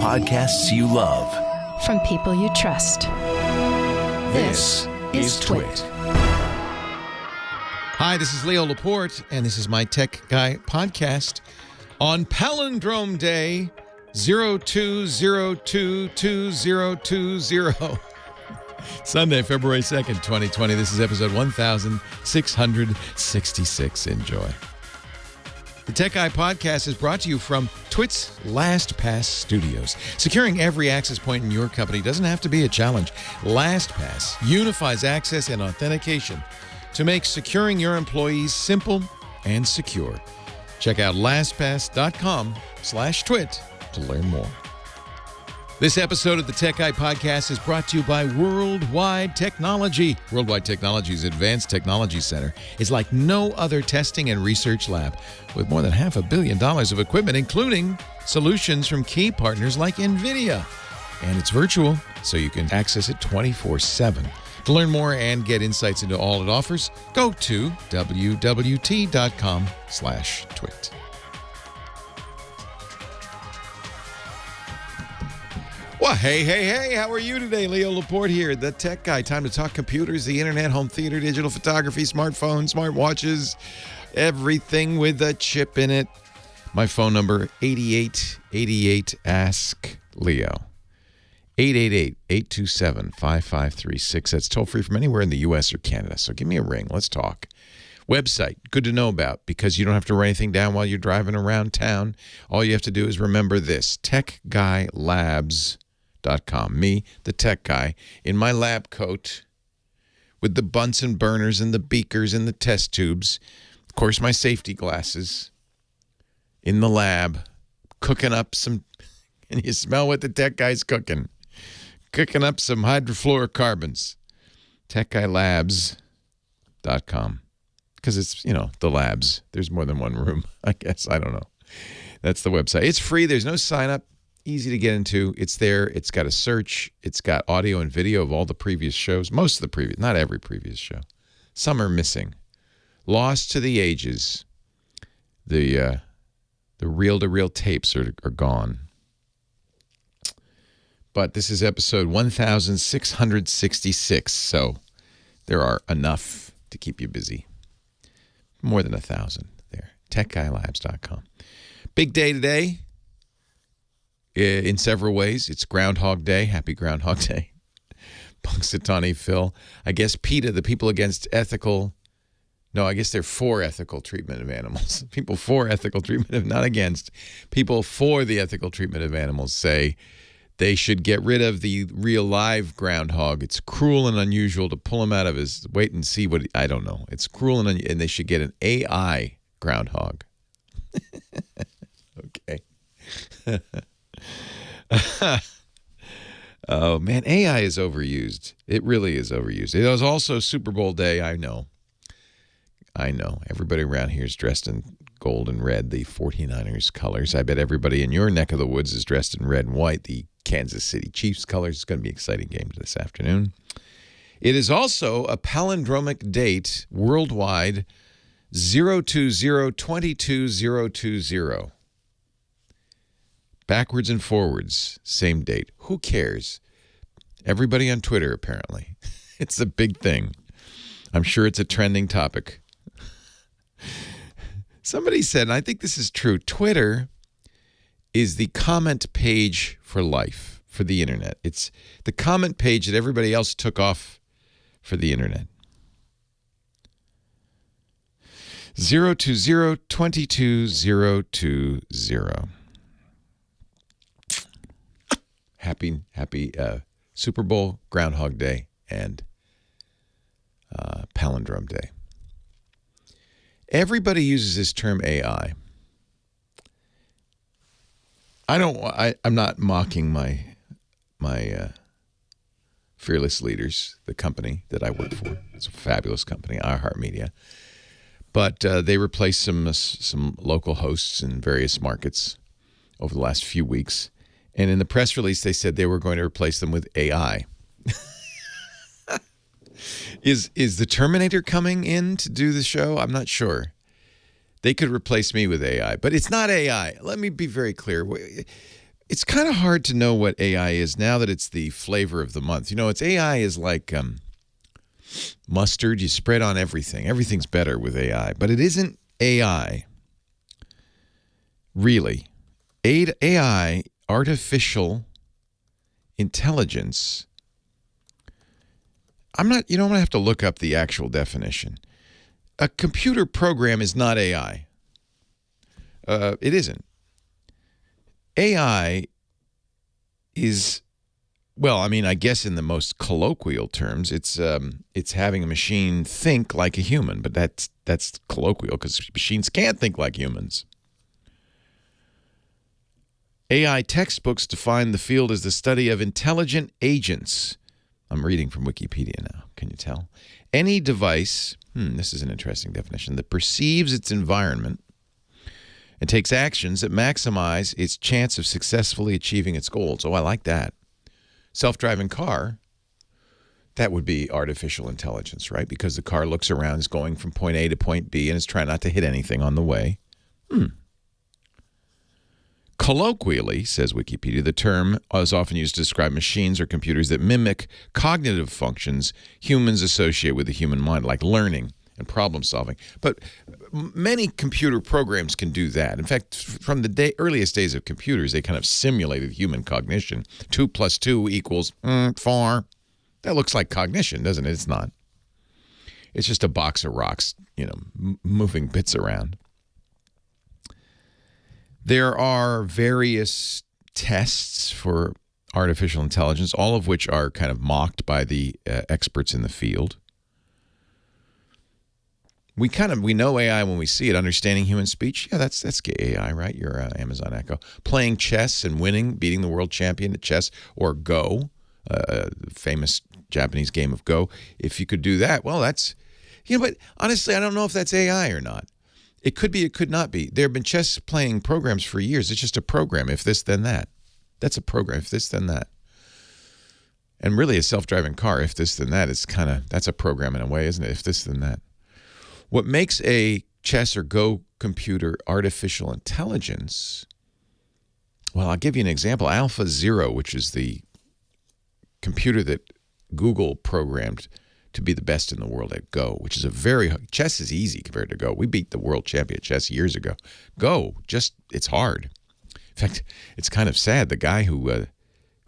podcasts you love. From people you trust. This is Twit. Hi, this is Leo Laporte, and this is my Tech Guy podcast on Palindrome Day 02022020. Sunday, February 2nd, 2020. This is episode 1666. Enjoy. The Tech Guy podcast is brought to you from Twit's LastPass Studios. Securing every access point in your company doesn't have to be a challenge. LastPass unifies access and authentication to make securing your employees simple and secure. Check out lastpass.com/twit to learn more. This episode of the Tech Guy podcast is brought to you by Worldwide Technology. Worldwide Technology's Advanced Technology Center is like no other testing and research lab, with more than $500 million of equipment, including solutions from key partners like NVIDIA. And it's virtual, so you can access it 24/7. To learn more and get insights into all it offers, go to wwt.com/twit. Well, hey, how are you today? Leo Laporte here, the Tech Guy. Time to talk computers, the internet, home theater, digital photography, smartphones, smartwatches, everything with a chip in it. My phone number, 8888-ASK-LEO. 888-827-5536. That's toll-free from anywhere in the U.S. or Canada. So give me a ring. Let's talk. Website, good to know about because you don't have to write anything down while you're driving around town. All you have to do is remember this, techguylabs.com. Me, the tech guy, in my lab coat with the Bunsen burners and the beakers and the test tubes. Of course, my safety glasses in the lab, cooking up some, and you smell what the tech guy's cooking. Cooking up some hydrofluorocarbons. techguylabs.com. Because it's, the labs. There's more than one room, I guess. I don't know. That's the website. It's free. There's no sign up. Easy to get into. It's there. It's got a search. It's got audio and video of all the previous shows. Most of the previous, not every previous show. Some are missing. Lost to the ages. The reel-to-reel tapes are gone. But this is episode 1666, so there are enough to keep you busy. More than 1,000 there. techguylabs.com. Big day today in several ways. It's Groundhog Day. Happy Groundhog Day. Punxsutawney Phil. I guess PETA, the people against ethical... No, I guess they're for ethical treatment of animals. People for ethical treatment of, not against. People for the ethical treatment of animals say they should get rid of the real live groundhog. It's cruel and unusual to pull him out of his... Wait and see what... I don't know. It's cruel and they should get an AI groundhog. Okay. Oh, man. AI is overused. It really is overused. It was also Super Bowl day. I know. Everybody around here is dressed in gold and red, the 49ers colors. I bet everybody in your neck of the woods is dressed in red and white, the Kansas City Chiefs colors. It's going to be an exciting game this afternoon. It is also a palindromic date worldwide, 020-22020. Backwards and forwards, same date. Who cares? Everybody on Twitter, apparently. It's a big thing. I'm sure it's a trending topic. Somebody said, and I think this is true, Twitter is the comment page for life, for the internet. It's the comment page that everybody else took off for the internet. 020-22020. Happy Super Bowl, Groundhog Day, and Palindrome Day. Everybody uses this term AI. I'm not mocking my Fearless Leaders, the company that I work for. It's a fabulous company, iHeartMedia. But they replaced some local hosts in various markets over the last few weeks. And in the press release, they said they were going to replace them with AI. Is the Terminator coming in to do the show? I'm not sure. They could replace me with AI, but it's not AI. Let me be very clear. It's kind of hard to know what AI is now that it's the flavor of the month. You know, it's AI is like mustard. You spread on everything. Everything's better with AI, but it isn't AI. Really, AI, artificial intelligence. I'm going to have to look up the actual definition. A computer program is not AI. It isn't. AI is, well, I mean, I guess in the most colloquial terms, it's having a machine think like a human, but that's colloquial because machines can't think like humans. AI textbooks define the field as the study of intelligent agents. I'm reading from Wikipedia now. Can you tell? Any device, this is an interesting definition, that perceives its environment and takes actions that maximize its chance of successfully achieving its goals. Oh, I like that. Self-driving car, that would be artificial intelligence, right? Because the car looks around, is going from point A to point B, and is trying not to hit anything on the way. Colloquially, says Wikipedia, the term is often used to describe machines or computers that mimic cognitive functions humans associate with the human mind, like learning and problem solving. But many computer programs can do that. In fact, from the earliest days of computers, they kind of simulated human cognition. 2 + 2 = 4. That looks like cognition, doesn't it? It's not. It's just a box of rocks, moving bits around. There are various tests for artificial intelligence, all of which are kind of mocked by the experts in the field. We know AI when we see it. Understanding human speech, yeah, that's AI, right? Your Amazon Echo. Playing chess and winning, beating the world champion at chess, or Go, famous Japanese game of Go. If you could do that, well, that's, but honestly, I don't know if that's AI or not. It could be, it could not be. There have been chess playing programs for years. It's just a program. If this, then that. That's a program. If this, then that. And really, a self-driving car, if this, then that, is that's a program in a way, isn't it? If this, then that. What makes a chess or Go computer artificial intelligence? Well, I'll give you an example. AlphaZero, which is the computer that Google programmed to be the best in the world at Go, which is chess is easy compared to Go. We beat the world champion at chess years ago. Go, it's hard. In fact, it's kind of sad. The guy who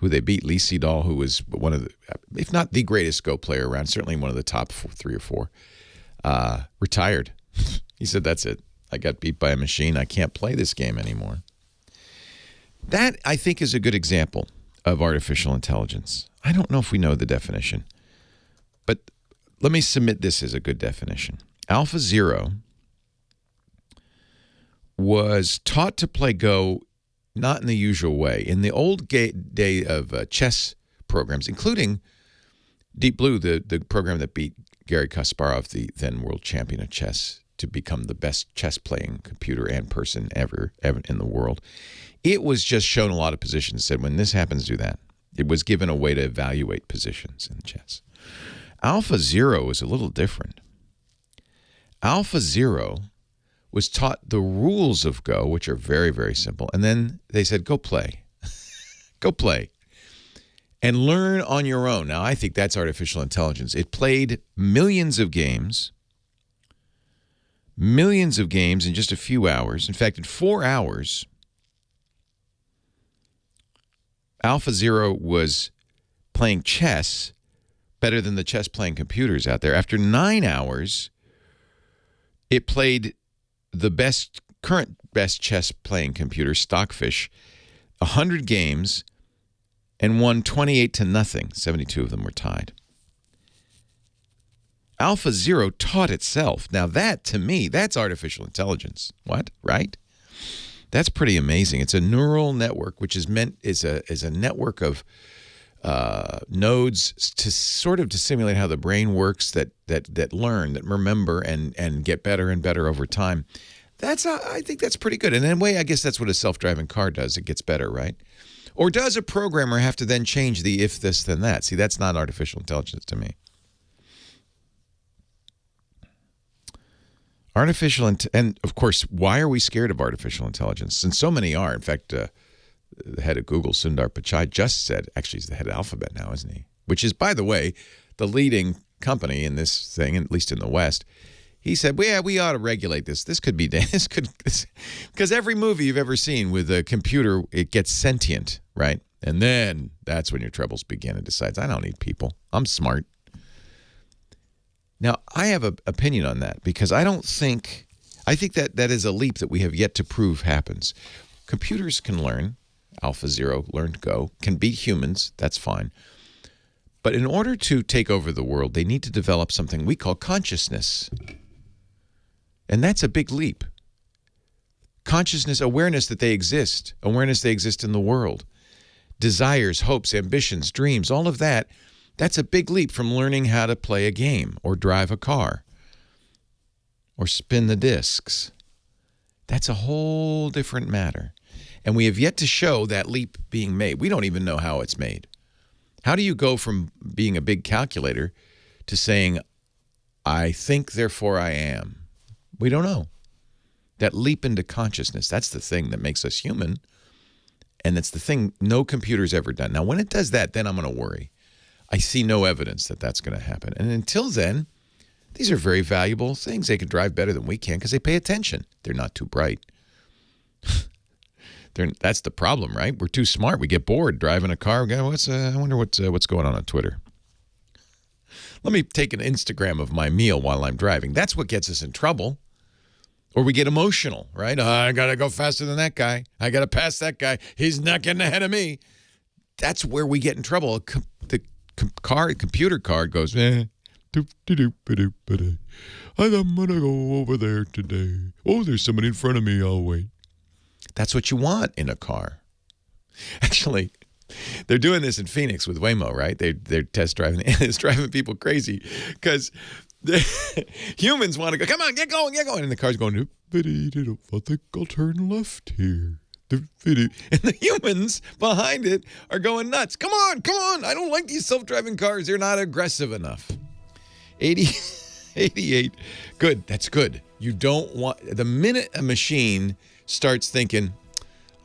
they beat, Lee Sedol, who was one of the, if not the greatest Go player around, certainly one of the top 3 or 4, retired. He said, that's it. I got beat by a machine. I can't play this game anymore. That, I think, is a good example of artificial intelligence. I don't know if we know the definition, but let me submit this as a good definition. AlphaZero was taught to play Go not in the usual way. In the old day of chess programs, including Deep Blue, the program that beat Garry Kasparov, the then world champion of chess, to become the best chess-playing computer and person ever in the world, it was just shown a lot of positions, said, when this happens, do that. It was given a way to evaluate positions in chess. AlphaZero is a little different. AlphaZero was taught the rules of Go, which are very, very simple, and then they said, go play. Go play. And learn on your own. Now, I think that's artificial intelligence. It played millions of games in just a few hours. In fact, in 4 hours, AlphaZero was playing chess better than the chess-playing computers out there. After 9 hours, it played the current best chess-playing computer, Stockfish, 100 games, and won 28-0. 72 of them were tied. AlphaZero taught itself. Now that, to me, that's artificial intelligence. What? Right? That's pretty amazing. It's a neural network, which is a network of nodes to simulate how the brain works that learn, that remember, and get better and better over time. I think that's pretty good. And in a way, I guess that's what a self-driving car does. It gets better, right? Or does a programmer have to then change the if this, then that? See, that's not artificial intelligence to me. And of course, why are we scared of artificial intelligence? And so many are. In fact, the head of Google, Sundar Pichai, just said, actually he's the head of Alphabet now, isn't he? Which is, by the way, the leading company in this thing, at least in the West. He said, well, yeah, we ought to regulate this. This could be, because every movie you've ever seen with a computer, it gets sentient, right? And then that's when your troubles begin. It decides, I don't need people. I'm smart. Now, I have an opinion on that because I think that is a leap that we have yet to prove happens. Computers can learn, AlphaZero, learn to go, can beat humans, that's fine. But in order to take over the world, they need to develop something we call consciousness. And that's a big leap. Consciousness, awareness that they exist, awareness they exist in the world. Desires, hopes, ambitions, dreams, all of that, that's a big leap from learning how to play a game or drive a car or spin the discs. That's a whole different matter. And we have yet to show that leap being made. We don't even know how it's made. How do you go from being a big calculator to saying, I think, therefore I am? We don't know. That leap into consciousness, that's the thing that makes us human. And that's the thing no computer's ever done. Now, when it does that, then I'm going to worry. I see no evidence that that's going to happen. And until then, these are very valuable things. They can drive better than we can because they pay attention. They're not too bright. That's the problem, right? We're too smart. We get bored driving a car. I wonder what's going on Twitter. Let me take an Instagram of my meal while I'm driving. That's what gets us in trouble. Or we get emotional, right? I got to go faster than that guy. I got to pass that guy. He's not getting ahead of me. That's where we get in trouble. The computer card goes, I'm going to go over there today. Oh, there's somebody in front of me. I'll wait. That's what you want in a car. Actually, they're doing this in Phoenix with Waymo, right? They're test driving, and it's driving people crazy because humans want to go, come on, get going. And the car's going, I think I'll turn left here. And the humans behind it are going nuts. Come on. I don't like these self-driving cars. They're not aggressive enough. 88. Good. That's good. You don't want, the minute a machine starts thinking,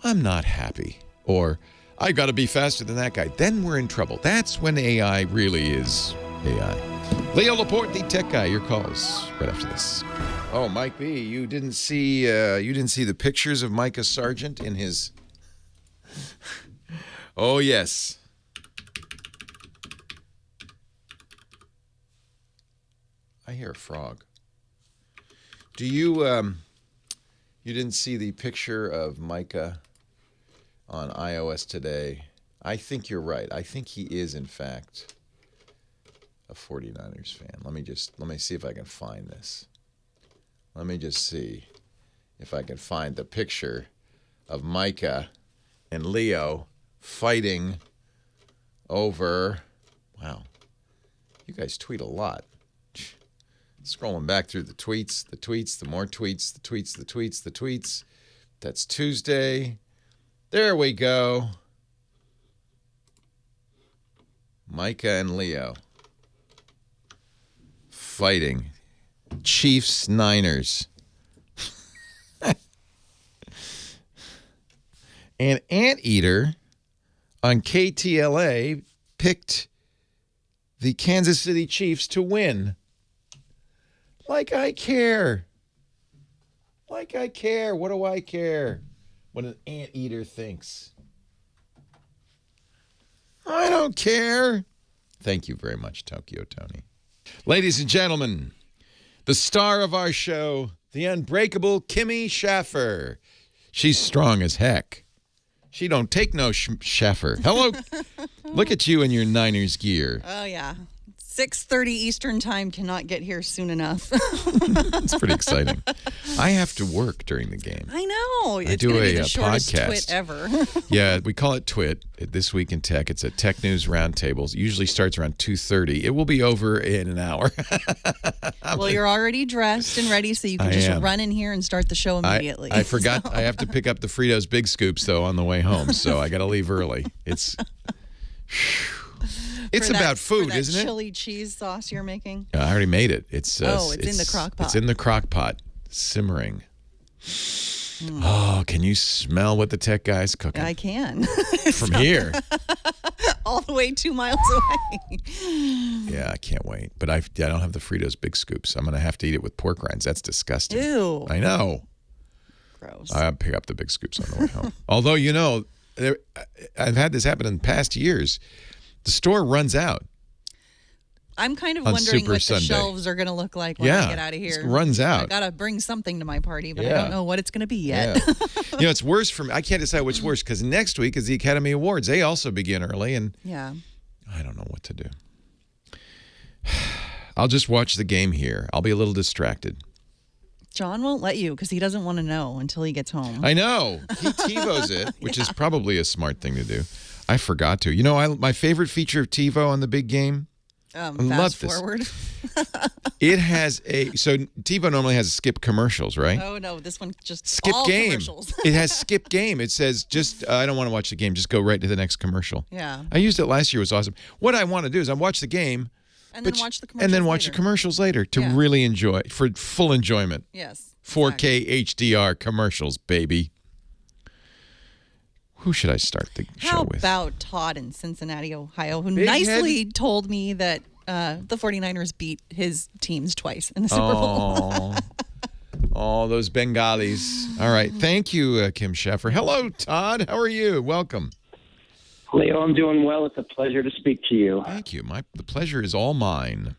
I'm not happy, or I got to be faster than that guy, then we're in trouble. That's when AI really is AI. Leo Laporte, the tech guy. Your calls right after this. Oh, Mike B, you didn't see the pictures of Micah Sargent in his. Oh yes. I hear a frog. Do you you didn't see the picture of Micah on iOS today? I think you're right. I think he is in fact a 49ers fan. Let me see if I can find this. Let me just see if I can find the picture of Micah and Leo fighting over, wow, you guys tweet a lot. Scrolling back through the tweets, the more tweets, the tweets. That's Tuesday. There we go. Micah and Leo fighting. Chiefs, Niners. And Anteater on KTLA picked the Kansas City Chiefs to win. Like I care. What do I care what an anteater thinks? I don't care. Thank you very much, Tokyo Tony. Ladies and gentlemen, the star of our show, the unbreakable Kimmy Schaffer. She's strong as heck. She don't take no Schaffer. Hello. Look at you in your Niners gear. Oh, yeah. 6:30 Eastern time cannot get here soon enough. It's pretty exciting. I have to work during the game. I know. I do a podcast. Twit ever. Yeah, we call it Twit. This Week in Tech. It's a tech news roundtable. It usually starts around 2:30. It will be over in an hour. Well, you're already dressed and ready, so you can run in here and start the show immediately. I forgot. So. I have to pick up the Fritos Big Scoops, though, on the way home, so I got to leave early. It's about food, isn't it? Chili cheese sauce you're making? I already made it. It's in the crock pot. It's in the crock pot, simmering. Oh, can you smell what the tech guy's cooking? I can. From here. All the way 2 miles away. Yeah, I can't wait. But I don't have the Fritos Big Scoops. I'm going to have to eat it with pork rinds. That's disgusting. Ew. I know. Gross. I'll pick up the Big Scoops on the way home. Although, I've had this happen in past years. The store runs out. I'm kind of on wondering Super what Sunday. the shelves are going to look like when I get out of here. It runs out. I got to bring something to my party, but I don't know what it's going to be yet. Yeah. It's worse for me. I can't decide what's worse because next week is the Academy Awards. They also begin early, and I don't know what to do. I'll just watch the game here. I'll be a little distracted. John won't let you because he doesn't want to know until he gets home. I know. He TiVos it, which is probably a smart thing to do. I forgot to. My favorite feature of TiVo on the big game? Fast forward. It has so TiVo normally has skip commercials, right? Oh no, this one just skip all game. Commercials. It has skip game. It says I don't want to watch the game. Just go right to the next commercial. Yeah. I used it last year. It was awesome. What I want to do is I watch the game and then watch the commercials and then watch the commercials later to really enjoy for full enjoyment. Yes. 4K HDR commercials, baby. Who should I start the show with? How about Todd in Cincinnati, Ohio, who nicely told me that the 49ers beat his teams twice in the Super Bowl. Oh, those Bengalis. All right. Thank you, Kim Sheffer. Hello, Todd. How are you? Welcome. Leo, I'm doing well. It's a pleasure to speak to you. Thank you. The pleasure is all mine.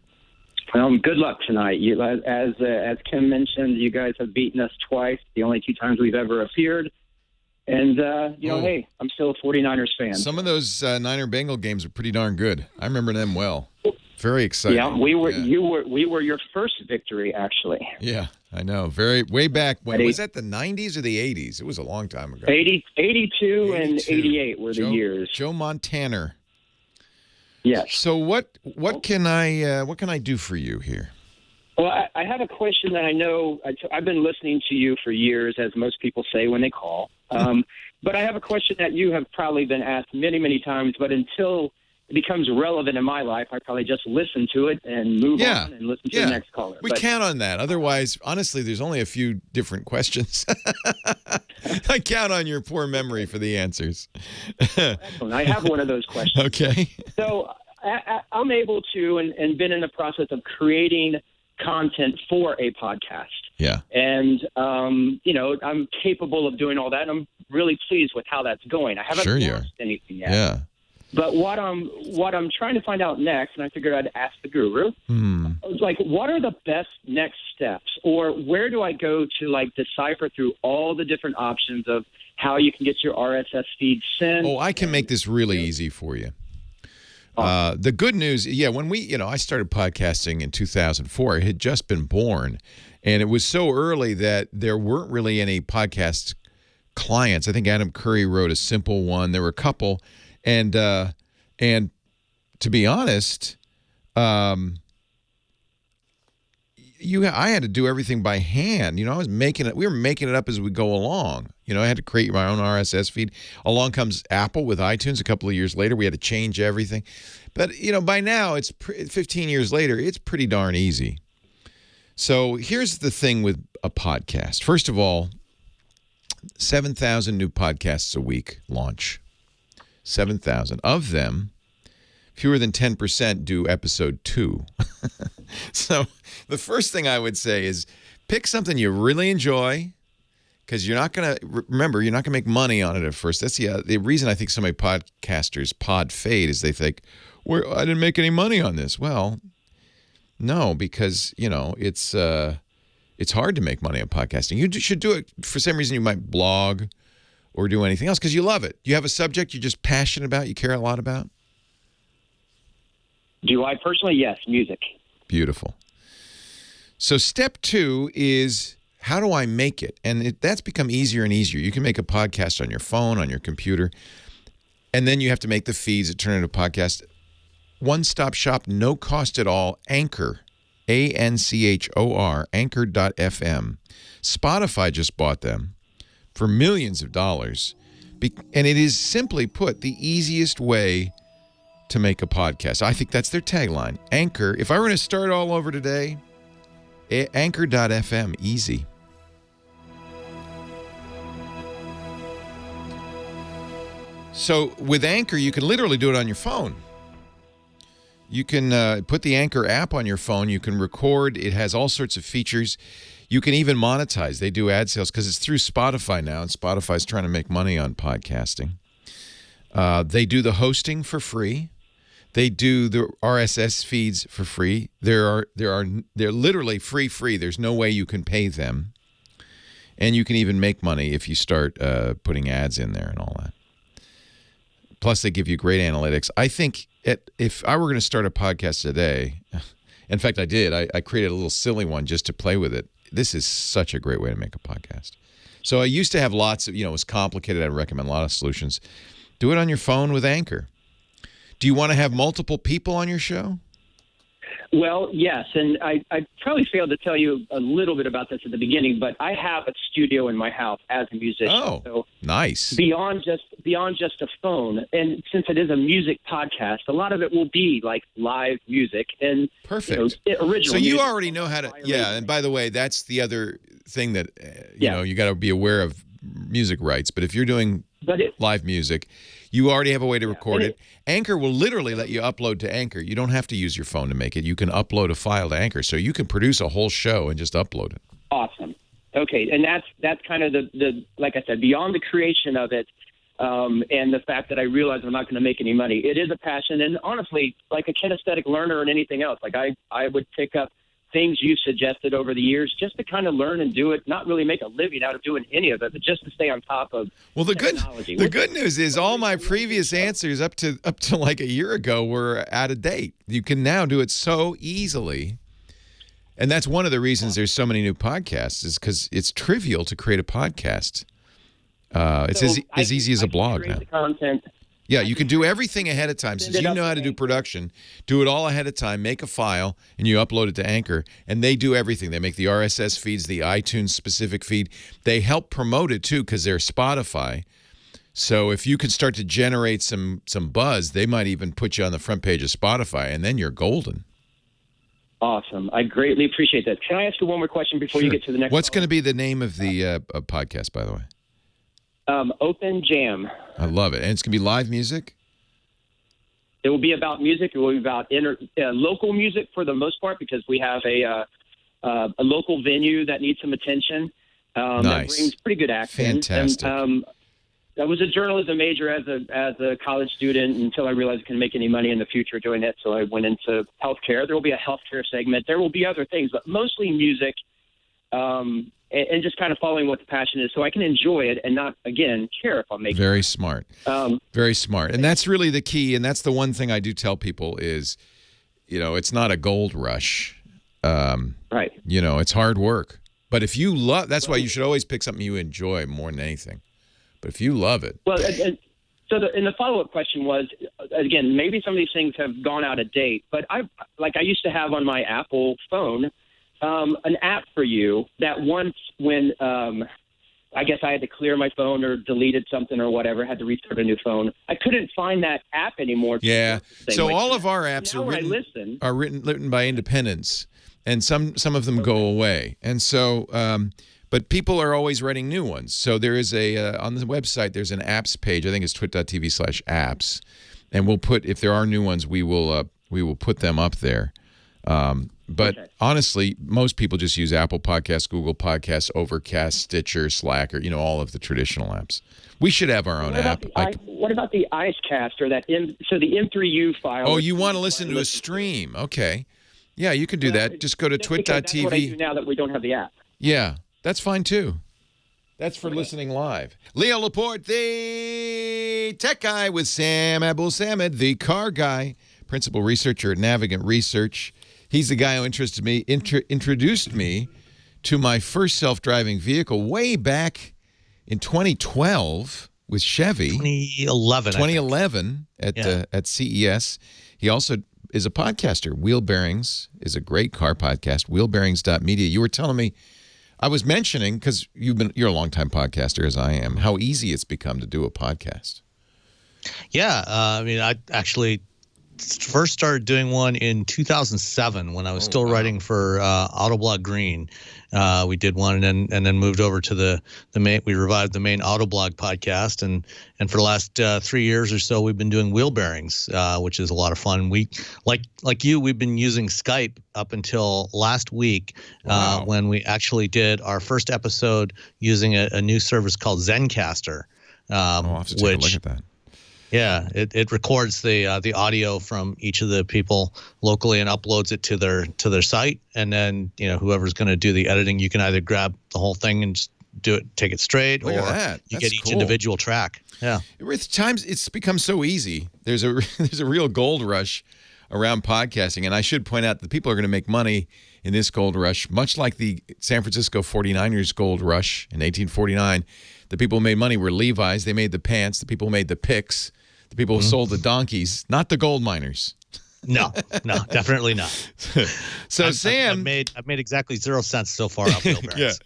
Good luck tonight. As Kim mentioned, you guys have beaten us twice, the only 2 times we've ever appeared. And, hey, I'm still a 49ers fan. Some of those Niner Bengal games are pretty darn good. I remember them well. Very exciting. Yeah, we were your first victory, actually. Yeah, I know. Way back when. Was that the 90s or the 80s? It was a long time ago. 82 and 88 were the years. Joe Montana. Yes. So what can I do for you here? Well, I have a question that I know I've been listening to you for years, as most people say when they call. But I have a question that you have probably been asked many, many times, but until it becomes relevant in my life, I probably just listen to it and move on and listen to the next caller. We count on that. Otherwise, honestly, there's only a few different questions. I count on your poor memory for the answers. Excellent. I have one of those questions. Okay. So I'm able to and been in the process of creating content for a podcast. Yeah. And, I'm capable of doing all that. And I'm really pleased with how that's going. I haven't launched anything yet. Yeah. But what I'm trying to find out next, and I figured I'd ask the guru, what are the best next steps? Or where do I go to, decipher through all the different options of how you can get your RSS feed sent? Oh, I can make this really easy for you. The good news, when I started podcasting in 2004, it had just been born, and it was so early that there weren't really any podcast clients. I think Adam Curry wrote a simple one. There were a couple, and to be honest, I had to do everything by hand. I was making it. We were making it up as we go along. I had to create my own RSS feed. Along comes Apple with iTunes a couple of years later. We had to change everything. But, by now, it's 15 years later, it's pretty darn easy. So here's the thing with a podcast. First of all, 7,000 new podcasts a week launch. 7,000. Of them, fewer than 10% do episode 2. So the first thing I would say is pick something you really enjoy, because you're not going to make money on it at first. That's the reason I think so many podcasters pod fade is they think, I didn't make any money on this. Well, no, because, it's hard to make money on podcasting. You should do it for some reason. You might blog or do anything else because you love it. You have a subject you're just passionate about, you care a lot about? Do I personally? Yes, music. Beautiful. So step 2 is, how do I make it? And that's become easier and easier. You can make a podcast on your phone, on your computer, and then you have to make the feeds that turn into a podcast. One-stop shop, no cost at all. Anchor, Anchor, Anchor.fm. Spotify just bought them for millions of dollars. And it is, simply put, the easiest way to make a podcast. I think that's their tagline. Anchor. If I were to start all over today, Anchor.fm, easy. So with Anchor, you can literally do it on your phone. You can put the Anchor app on your phone. You can record. It has all sorts of features. You can even monetize. They do ad sales because it's through Spotify now, and Spotify's trying to make money on podcasting. They do the hosting for free. They do the RSS feeds for free. They're literally free. There's no way you can pay them. And you can even make money if you start putting ads in there and all that. Plus, they give you great analytics. I think if I were going to start a podcast today, in fact, I did. I created a little silly one just to play with it. This is such a great way to make a podcast. So I used to have lots of, it was complicated. I'd recommend a lot of solutions. Do it on your phone with Anchor. Do you want to have multiple people on your show? Well, yes, and I probably failed to tell you a little bit about this at the beginning, but I have a studio in my house as a musician. Oh, so nice. Beyond just a phone, and since it is a music podcast, a lot of it will be like live music and perfect original. So you music. already know how to. Yeah, and by the way, that's the other thing that you got to be aware of music rights. But if you're doing live music, you already have a way to record it. Anchor will literally let you upload to Anchor. You don't have to use your phone to make it. You can upload a file to Anchor, so you can produce a whole show and just upload it. Awesome. Okay, and that's kind of the like I said, beyond the creation of it, and the fact that I realize I'm not going to make any money. It is a passion, and honestly, like a kinesthetic learner and anything else, like I would pick up things you've suggested over the years just to kind of learn and do it, not really make a living out of doing any of it, but just to stay on top of technology. The good news is all my previous answers up to like a year ago were out of date. You can now do it so easily. And that's one of the reasons there's so many new podcasts is because it's trivial to create a podcast. It's as easy as a blog now. The content. Yeah, you can do everything ahead of time. Since you know how to do production, do it all ahead of time, make a file, and you upload it to Anchor, and they do everything. They make the RSS feeds, the iTunes-specific feed. They help promote it, too, because they're Spotify. So if you could start to generate some buzz, they might even put you on the front page of Spotify, and then you're golden. Awesome. I greatly appreciate that. Can I ask you one more question before you get to the next one? What's going to be the name of the podcast, by the way? Open Jam. I love it. And it's going to be live music? It will be about music. It will be about local music for the most part because we have a local venue that needs some attention. Nice. That brings pretty good acts. Fantastic. And, I was a journalism major as a college student until I realized I couldn't make any money in the future doing it. So I went into healthcare. There will be a healthcare segment. There will be other things, but mostly music. And just kind of following what the passion is so I can enjoy it and not, again, care if I'm making it. Very smart. Very smart. And that's really the key. And that's the one thing I do tell people is, it's not a gold rush. Right. It's hard work. But if you love, that's why you should always pick something you enjoy more than anything. But if you love it. Well, so the follow-up question was, again, maybe some of these things have gone out of date, but I used to have on my Apple phone an app for you that once when I guess I had to clear my phone or deleted something or whatever, had to restart a new phone, I couldn't find that app anymore. Yeah. So all of our apps are written by independents, and some of them go away. And so but people are always writing new ones. So there is on the website, there's an apps page. I think it's twit.tv/apps. And we'll put, if there are new ones, we will put them up there. But honestly, most people just use Apple Podcasts, Google Podcasts, Overcast, Stitcher, Slacker, all of the traditional apps. We should have our own app. What about the Icecast or the M3U file? Oh, you want to listen to a stream. Okay. Yeah, you can do that. Just go to twit.tv. That's what I do now that we don't have the app. Yeah, that's fine too. That's for listening live. Leo Laporte, the tech guy with Sam Abuelsamid, the car guy, principal researcher at Navigant Research. He's the guy who introduced me to my first self-driving vehicle way back in 2012 with Chevy. 2011 at CES. He also is a podcaster. Wheel Bearings is a great car podcast. Wheelbearings.media. You were telling me, I was mentioning, because you're a longtime podcaster as I am, how easy it's become to do a podcast. Yeah, I mean, I actually first started doing one in 2007 when I was still writing for Autoblog Green. We did one and then moved over to the main. We revived the main Autoblog podcast, and for the last 3 years or so, we've been doing wheel bearings, which is a lot of fun. We like you, we've been using Skype up until last week when we actually did our first episode using a new service called Zencaster. I'll have to take a look at that. Yeah, it records the audio from each of the people locally and uploads it to their site, and then whoever's going to do the editing, you can either grab the whole thing and just take it straight, or you get each individual track. Yeah, with times it's become so easy. There's a real gold rush around podcasting, and I should point out that people are going to make money in this gold rush, much like the San Francisco 49ers gold rush in 1849. The people who made money were Levi's. They made the pants. The people who made the picks. The people who sold the donkeys, not the gold miners. No, definitely not. So Sam, I've made exactly 0 cents so far off wheel bearings.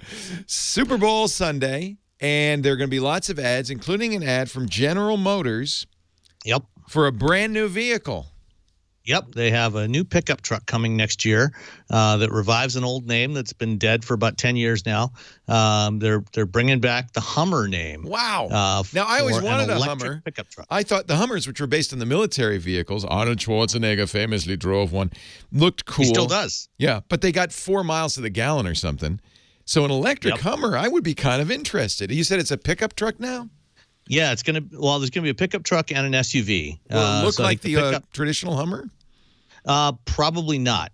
Super Bowl Sunday, and there are going to be lots of ads, including an ad from General Motors. Yep. For a brand new vehicle. Yep, they have a new pickup truck coming next year that revives an old name that's been dead for about 10 years now. They're bringing back the Hummer name. Wow! Now I always wanted a Hummer pickup truck. I thought the Hummers, which were based on the military vehicles, Arnold Schwarzenegger famously drove one, looked cool. He still does. Yeah, but they got 4 miles to the gallon or something. So an electric Hummer, I would be kind of interested. You said it's a pickup truck now? Yeah, there's going to be a pickup truck and an SUV. Will it look like the traditional Hummer? Probably not.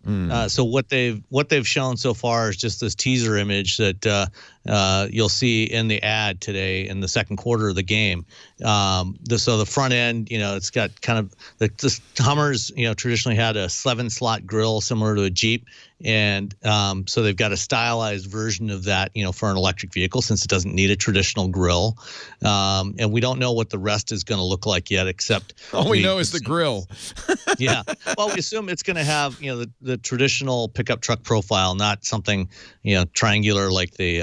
So what they've shown so far is just this teaser image that you'll see in the ad today in the second quarter of the game. So the front end, it's got kind of the Hummers, traditionally had a 7-slot grill similar to a Jeep. And so they've got a stylized version of that, for an electric vehicle, since it doesn't need a traditional grill. And we don't know what the rest is going to look like yet, except all we know is the grill. Yeah. Well, we assume it's going to have, the traditional pickup truck profile, not something, triangular like the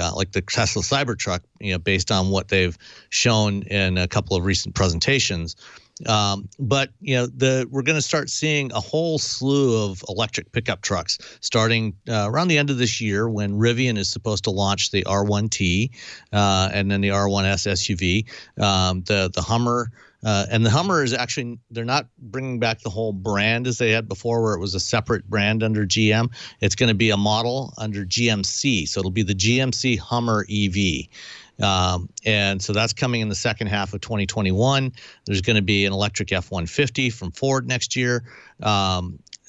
Tesla Cybertruck, based on what they've shown in a couple of recent presentations. But we're going to start seeing a whole slew of electric pickup trucks starting around the end of this year, when Rivian is supposed to launch the R1T and then the R1S SUV. The Hummer. And the Hummer is actually, they're not bringing back the whole brand as they had before, where it was a separate brand under GM. It's going to be a model under GMC. So it'll be the GMC Hummer EV. And so that's coming in the second half of 2021. There's going to be an electric F-150 from Ford next year.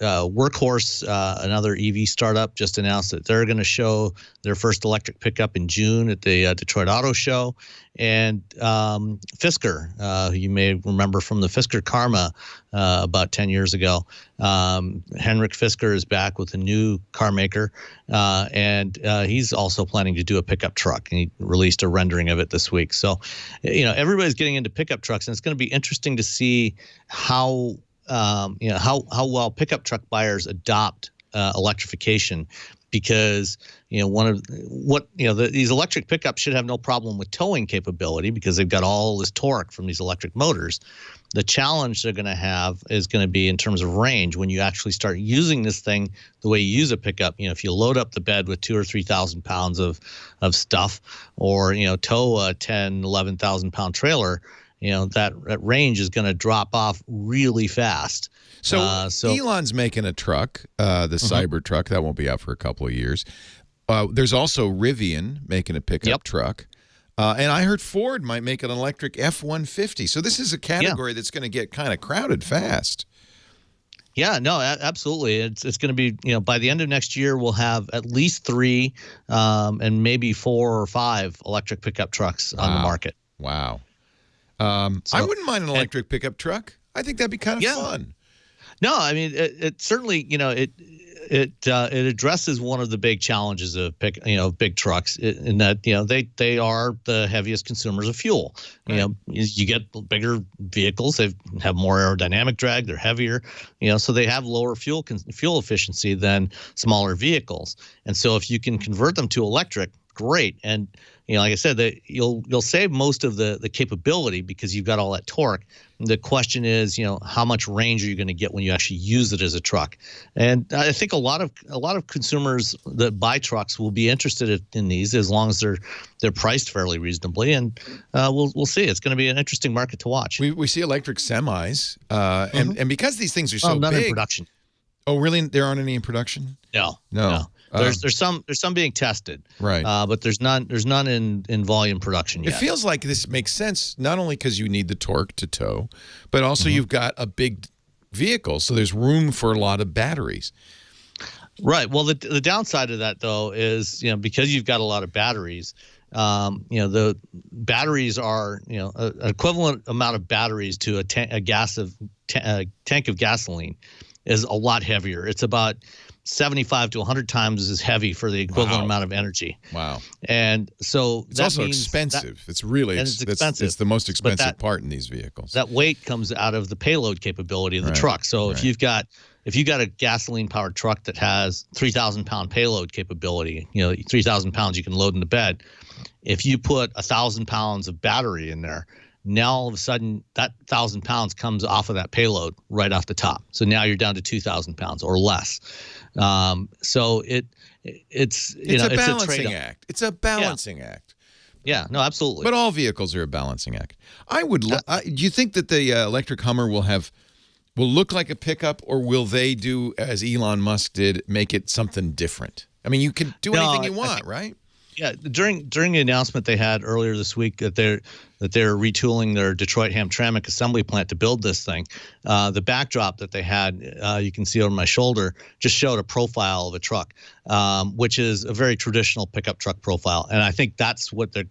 Workhorse, another EV startup, just announced that they're going to show their first electric pickup in June at the Detroit Auto Show. And Fisker, who you may remember from the Fisker Karma about 10 years ago. Henrik Fisker is back with a new car maker, and he's also planning to do a pickup truck. And he released a rendering of it this week. So, everybody's getting into pickup trucks, and it's going to be interesting to see how well pickup truck buyers adopt electrification, because these electric pickups should have no problem with towing capability, because they've got all this torque from these electric motors. The challenge they're going to have is going to be in terms of range when you actually start using this thing the way you use a pickup. If you load up the bed with 2,000 or 3,000 pounds of stuff, or tow a 10, 11,000 pound trailer, that range is going to drop off really fast. So Elon's making a truck, the Cybertruck, that won't be out for a couple of years. There's also Rivian making a pickup truck. And I heard Ford might make an electric F-150. So this is a category that's going to get kind of crowded fast. Yeah, no, absolutely. It's going to be, by the end of next year, we'll have at least 3 and maybe 4 or 5 electric pickup trucks on the market. Wow. I wouldn't mind an electric pickup truck. I think that'd be kind of fun. No, I mean, it certainly, it addresses one of the big challenges of big trucks, in that they are the heaviest consumers of fuel. Right. You get bigger vehicles, they have more aerodynamic drag, they're heavier, so they have lower fuel efficiency than smaller vehicles. And so if you can convert them to electric, great. And like I said, that you'll save most of the capability because you've got all that torque. The question is, how much range are you going to get when you actually use it as a truck? And I think a lot of consumers that buy trucks will be interested in these as long as they're priced fairly reasonably. And we'll see. It's going to be an interesting market to watch. We see electric semis, and because these things are so none big. In production. Oh, really? There aren't any in production? No. There's some being tested, right? But there's none in volume production yet. It feels like this makes sense not only because you need the torque to tow, but also you've got a big vehicle, so there's room for a lot of batteries. Right. Well, the downside of that though is because you've got a lot of batteries. The batteries are an equivalent amount of batteries to a tank of gasoline is a lot heavier. It's about 75 to 100 times as heavy for the equivalent amount of energy. Wow. And so it's also expensive. It's really expensive. It's the most expensive part in these vehicles. That weight comes out of the payload capability of the truck. So if you've got a gasoline powered truck that has 3,000 pound payload capability, 3,000 pounds you can load in the bed. If you put 1,000 pounds of battery in there, now all of a sudden that 1,000 pounds comes off of that payload right off the top. So now you're down to 2,000 pounds or less. So it's a balancing act. It's a balancing act. Yeah, no, absolutely. But all vehicles are a balancing act. Do you think that the electric Hummer will look like a pickup, or will they do as Elon Musk did, make it something different? I mean, you can do anything you want, right? Yeah, during the announcement they had earlier this week that they're retooling their Detroit Hamtramck assembly plant to build this thing, the backdrop that they had, you can see over my shoulder, just showed a profile of a truck, which is a very traditional pickup truck profile, and I think that's what the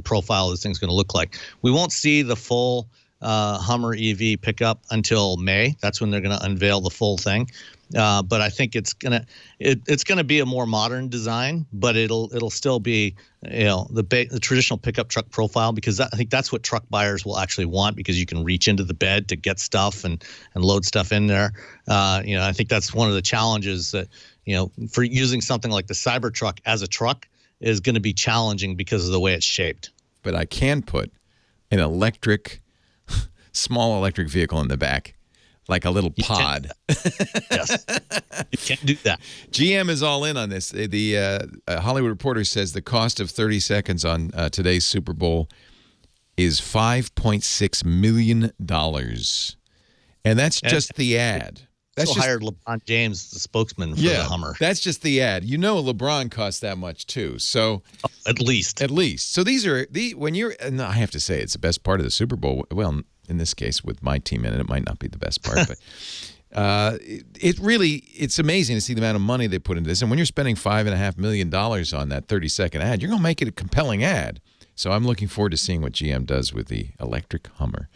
profile of this thing's going to look like. We won't see the full Hummer EV pickup until May. That's when they're going to unveil the full thing. But I think it's gonna be a more modern design, but it'll still be the traditional pickup truck profile, because I think that's what truck buyers will actually want, because you can reach into the bed to get stuff and load stuff in there. I think that's one of the challenges that for using something like the Cybertruck as a truck is going to be challenging because of the way it's shaped. But I can put an small electric vehicle in the back. Like a little pod. Yes. You can't do that. GM is all in on this. The Hollywood Reporter says the cost of 30 seconds on today's Super Bowl is $5.6 million. And that's just the ad. That's just hired LeBron James, the spokesman for the Hummer. That's just the ad. LeBron costs that much too. So at least. So these are when you're, and I have to say it's the best part of the Super Bowl. Well, in this case, with my team in it, it might not be the best part, but it's amazing to see the amount of money they put into this. And when you're spending $5.5 million on that 30-second ad, you're going to make it a compelling ad. So I'm looking forward to seeing what GM does with the electric Hummer.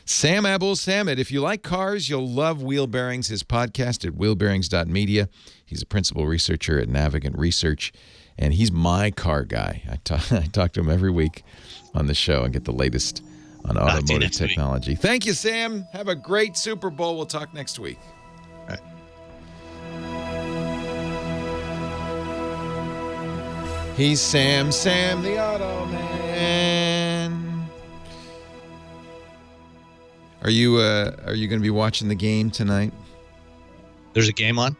Sam Abuelsamid, if you like cars, you'll love Wheel Bearings, his podcast at wheelbearings.media. He's a principal researcher at Navigant Research, and he's my car guy. I talk to him every week on the show and get the latest on automotive technology. Thank you, Sam. Have a great Super Bowl. We'll talk next week. All right. He's Sam the Auto Man. Are you going to be watching the game tonight? There's a game on?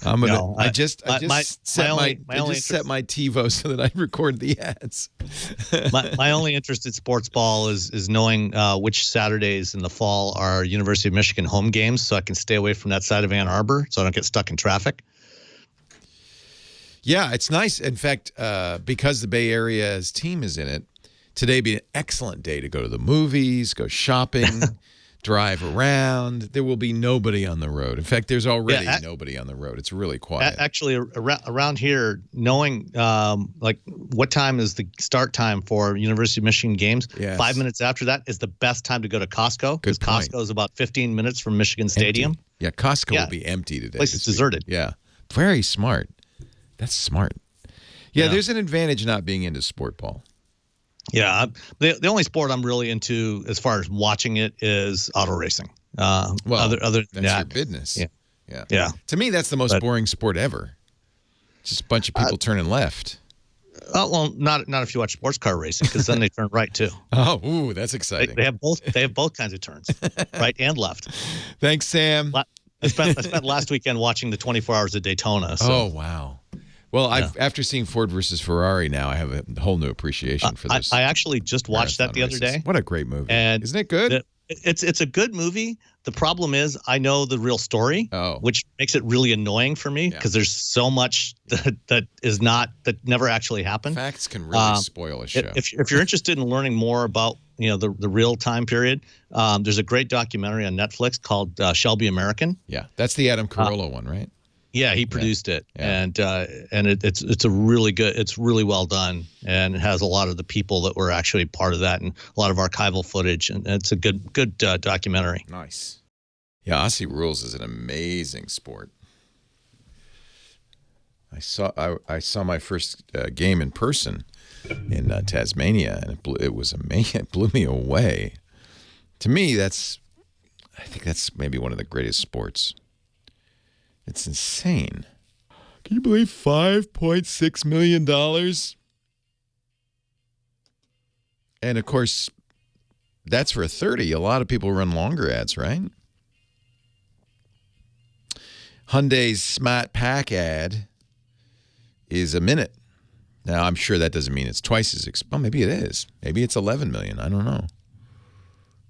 I just set my TiVo so that I record the ads. my only interest in sports ball is knowing which Saturdays in the fall are University of Michigan home games, so I can stay away from that side of Ann Arbor, so I don't get stuck in traffic. Yeah, it's nice. In fact, because the Bay Area's team is in it, today would be an excellent day to go to the movies, go shopping. Drive around. There will be nobody on the road. In fact, there's already nobody on the road. It's really quiet. Actually, around here, knowing like what time is the start time for University of Michigan games, 5 minutes after that is the best time to go to Costco, because Costco is about 15 minutes from Michigan Stadium. Yeah, Costco will be empty today. Place is deserted. Yeah, very smart. That's smart. Yeah, there's an advantage not being into sport ball. Yeah, the only sport I'm really into as far as watching it is auto racing. Well, other than that's your business. Yeah. To me, that's the most boring sport ever. Just a bunch of people turning left. Oh well, not if you watch sports car racing, because then they turn right too. Oh, ooh, that's exciting. They have both. They have both kinds of turns, right and left. Thanks, Sam. I spent last weekend watching the 24 Hours of Daytona. So. Oh wow. Well, after seeing Ford versus Ferrari, now I have a whole new appreciation for this. I actually just watched that the other day. What a great movie! And isn't it good? It's a good movie. The problem is I know the real story, which makes it really annoying for me because there's so much that never actually happened. Facts can really spoil a show. If you're interested in learning more about the real time period, there's a great documentary on Netflix called Shelby American. Yeah, that's the Adam Carolla one, right? Yeah, he produced it, and it's a really good. It's really well done, and it has a lot of the people that were actually part of that, and a lot of archival footage, and it's a good documentary. Nice. Yeah, Aussie Rules is an amazing sport. I saw my first game in person in Tasmania, and it was amazing. It blew me away. To me, I think that's maybe one of the greatest sports. It's insane. Can you believe $5.6 million? And of course, that's for a 30. A lot of people run longer ads, right? Hyundai's Smart Pack ad is a minute. Now, I'm sure that doesn't mean it's twice as well, maybe it is. Maybe it's 11 million. I don't know.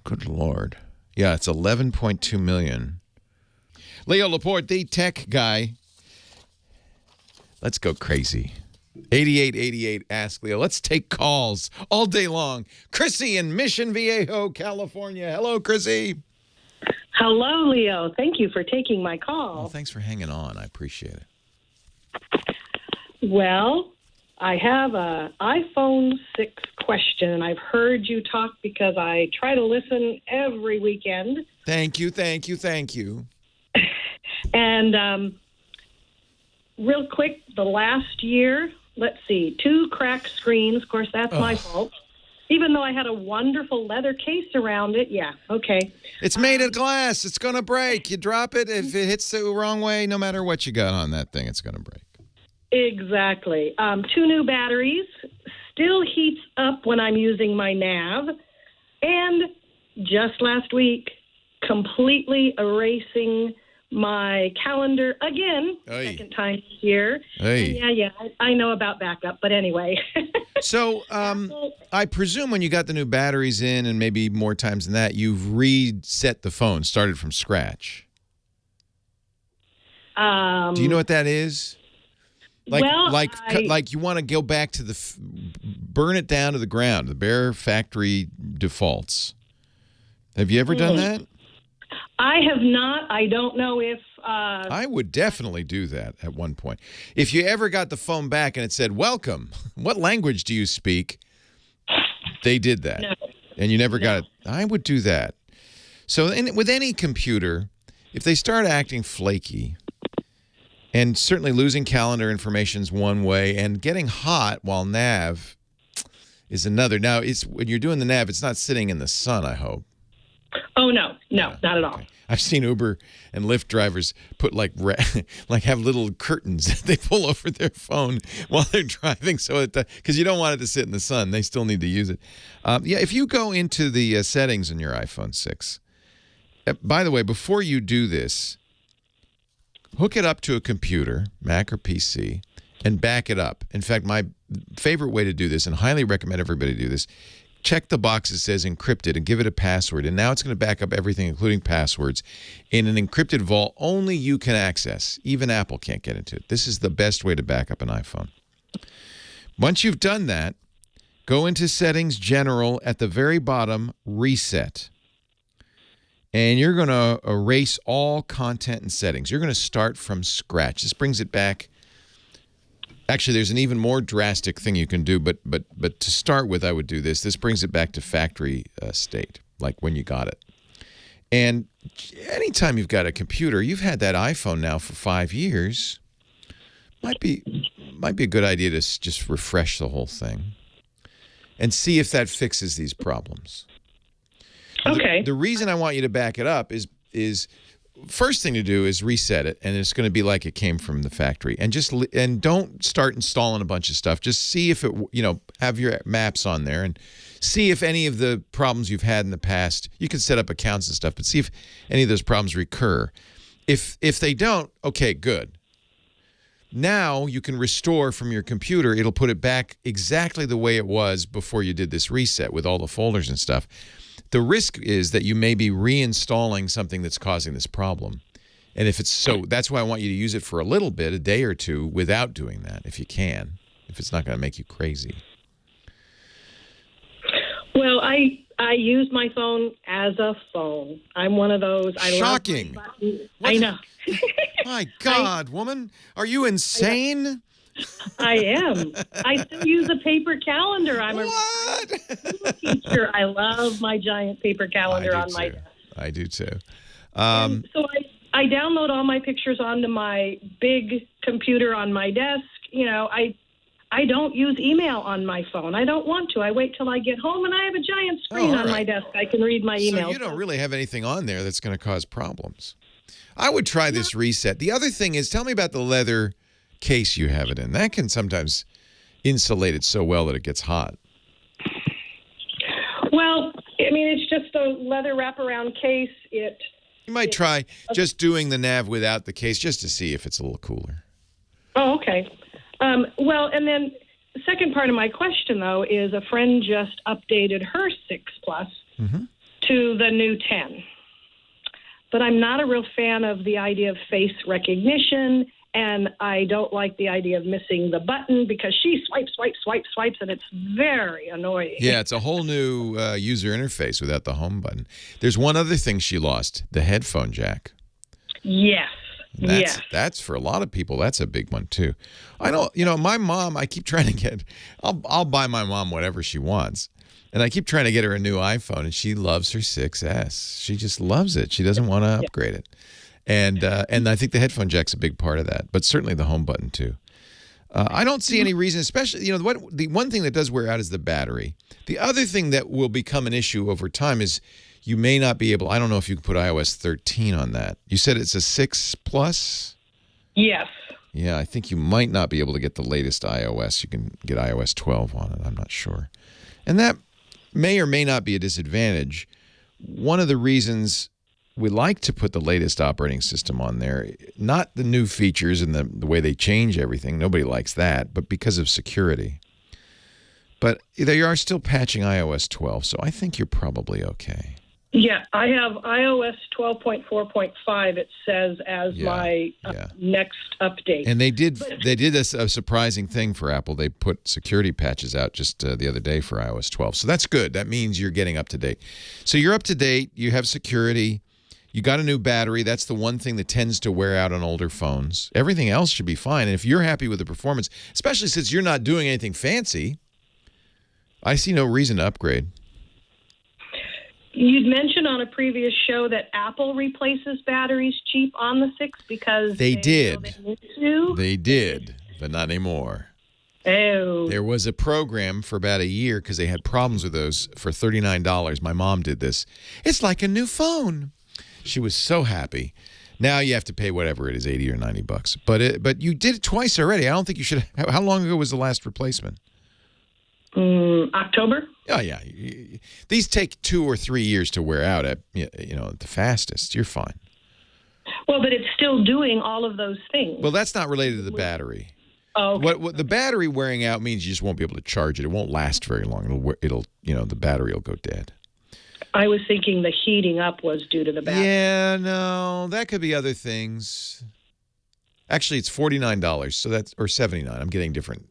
Good Lord. Yeah, it's 11.2 million. Leo Laporte, the tech guy. Let's go crazy. 8888, ask Leo. Let's take calls all day long. Chrissy in Mission Viejo, California. Hello, Chrissy. Hello, Leo. Thank you for taking my call. Well, thanks for hanging on. I appreciate it. Well, I have an iPhone 6 question, and I've heard you talk because I try to listen every weekend. Thank you. And real quick, the last year, let's see, 2 cracked screens. Of course, that's my fault. Even though I had a wonderful leather case around it, yeah, okay. It's made of glass. It's going to break. You drop it. If it hits the wrong way, no matter what you got on that thing, it's going to break. Exactly. 2 new batteries. Still heats up when I'm using my nav. And just last week, completely erasing my calendar again, second time this year. Yeah, I know about backup, but anyway. So I presume when you got the new batteries in and maybe more times than that, you've reset the phone, started from scratch. Do you know what that is? Like you want to go back to burn it down to the ground, the bare factory defaults. Have you ever done that? I have not. I don't know if... I would definitely do that at one point. If you ever got the phone back and it said, welcome, what language do you speak? They did that. No. And you never got it. I would do that. So with any computer, if they start acting flaky, and certainly losing calendar information is one way, and getting hot while nav is another. Now, when you're doing the nav, it's not sitting in the sun, I hope. Oh, no, not at all. Okay. I've seen Uber and Lyft drivers put have little curtains that they pull over their phone while they're driving, so because you don't want it to sit in the sun. They still need to use it. If you go into the settings on your iPhone 6, by the way, before you do this, hook it up to a computer, Mac or PC, and back it up. In fact, my favorite way to do this, and highly recommend everybody do this, check the box that says encrypted and give it a password. And now it's going to back up everything, including passwords, in an encrypted vault only you can access. Even Apple can't get into it. This is the best way to back up an iPhone. Once you've done that, go into Settings, General, at the very bottom, Reset. And you're going to erase all content and settings. You're going to start from scratch. This brings it back. Actually, there's an even more drastic thing you can do, but to start with, I would do this. This brings it back to factory state, like when you got it. And anytime you've got a computer, you've had that iPhone now for 5 years, might be a good idea to just refresh the whole thing and see if that fixes these problems. Okay. The reason I want you to back it up is first thing to do is reset it, and it's going to be like it came from the factory. And and don't start installing a bunch of stuff. Just see if it, have your maps on there and see if any of the problems you've had in the past. You can set up accounts and stuff, but see if any of those problems recur. If they don't, okay, good. Now you can restore from your computer. It'll put it back exactly the way it was before you did this reset with all the folders and stuff. The risk is that you may be reinstalling something that's causing this problem. And if it's so, that's why I want you to use it for a little bit, a day or two, without doing that, if you can, if it's not going to make you crazy. Well, I use my phone as a phone. I'm one of those. Shocking. I know. My God, woman, are you insane? I am. I still use a paper calendar. I'm what? a teacher. I love my giant paper calendar on my desk. I do too. So I download all my pictures onto my big computer on my desk. I don't use email on my phone. I don't want to. I wait till I get home, and I have a giant screen on my desk. I can read my email. So you don't really have anything on there that's going to cause problems. I would try this reset. The other thing is, tell me about the leather case you have it in. That can sometimes insulate it so well that it gets hot. Well, it's just a leather wraparound case. You might try just doing the nav without the case just to see if it's a little cooler. Oh, okay. Well, and then the second part of my question, though, is a friend just updated her 6 Plus to the new 10. But I'm not a real fan of the idea of face recognition, and I don't like the idea of missing the button because she swipes, and it's very annoying. Yeah, it's a whole new user interface without the home button. There's one other thing she lost, the headphone jack. Yes. That's for a lot of people. That's a big one too. I know. My mom. I keep trying to get. I'll buy my mom whatever she wants, and I keep trying to get her a new iPhone, and she loves her 6S. She just loves it. She doesn't want to upgrade it, and I think the headphone jack's a big part of that, but certainly the home button too. I don't see any reason, especially the one thing that does wear out is the battery. The other thing that will become an issue over time is. You may not be able. I don't know if you can put iOS 13 on that. You said it's a 6 Plus? Yes. Yeah, I think you might not be able to get the latest iOS. You can get iOS 12 on it. I'm not sure. And that may or may not be a disadvantage. One of the reasons we like to put the latest operating system on there, not the new features and the way they change everything. Nobody likes that, but because of security. But they are still patching iOS 12, so I think you're probably okay. Yeah, I have iOS 12.4.5. It says as my next update. And they did a surprising thing for Apple. They put security patches out just the other day for iOS 12. So that's good. That means you're getting up to date. So you're up to date. You have security. You got a new battery. That's the one thing that tends to wear out on older phones. Everything else should be fine. And if you're happy with the performance, especially since you're not doing anything fancy, I see no reason to upgrade. You'd mentioned on a previous show that Apple replaces batteries cheap on the 6 because they did. They did, but not anymore. Oh. There was a program for about a year because they had problems with those for $39. My mom did this. It's like a new phone. She was so happy. Now you have to pay whatever it is, $80 or $90. But you did it twice already. I don't think you should. How long ago was the last replacement? October. Oh yeah, these take 2 or 3 years to wear out at the fastest. You're fine. Well, but it's still doing all of those things. Well, that's not related to the battery. Oh, okay. What the battery wearing out means you just won't be able to charge it. It won't last very long. It'll the battery will go dead. I was thinking the heating up was due to the battery. Yeah, no, that could be other things. Actually, it's $49, so that's or $79. I'm getting different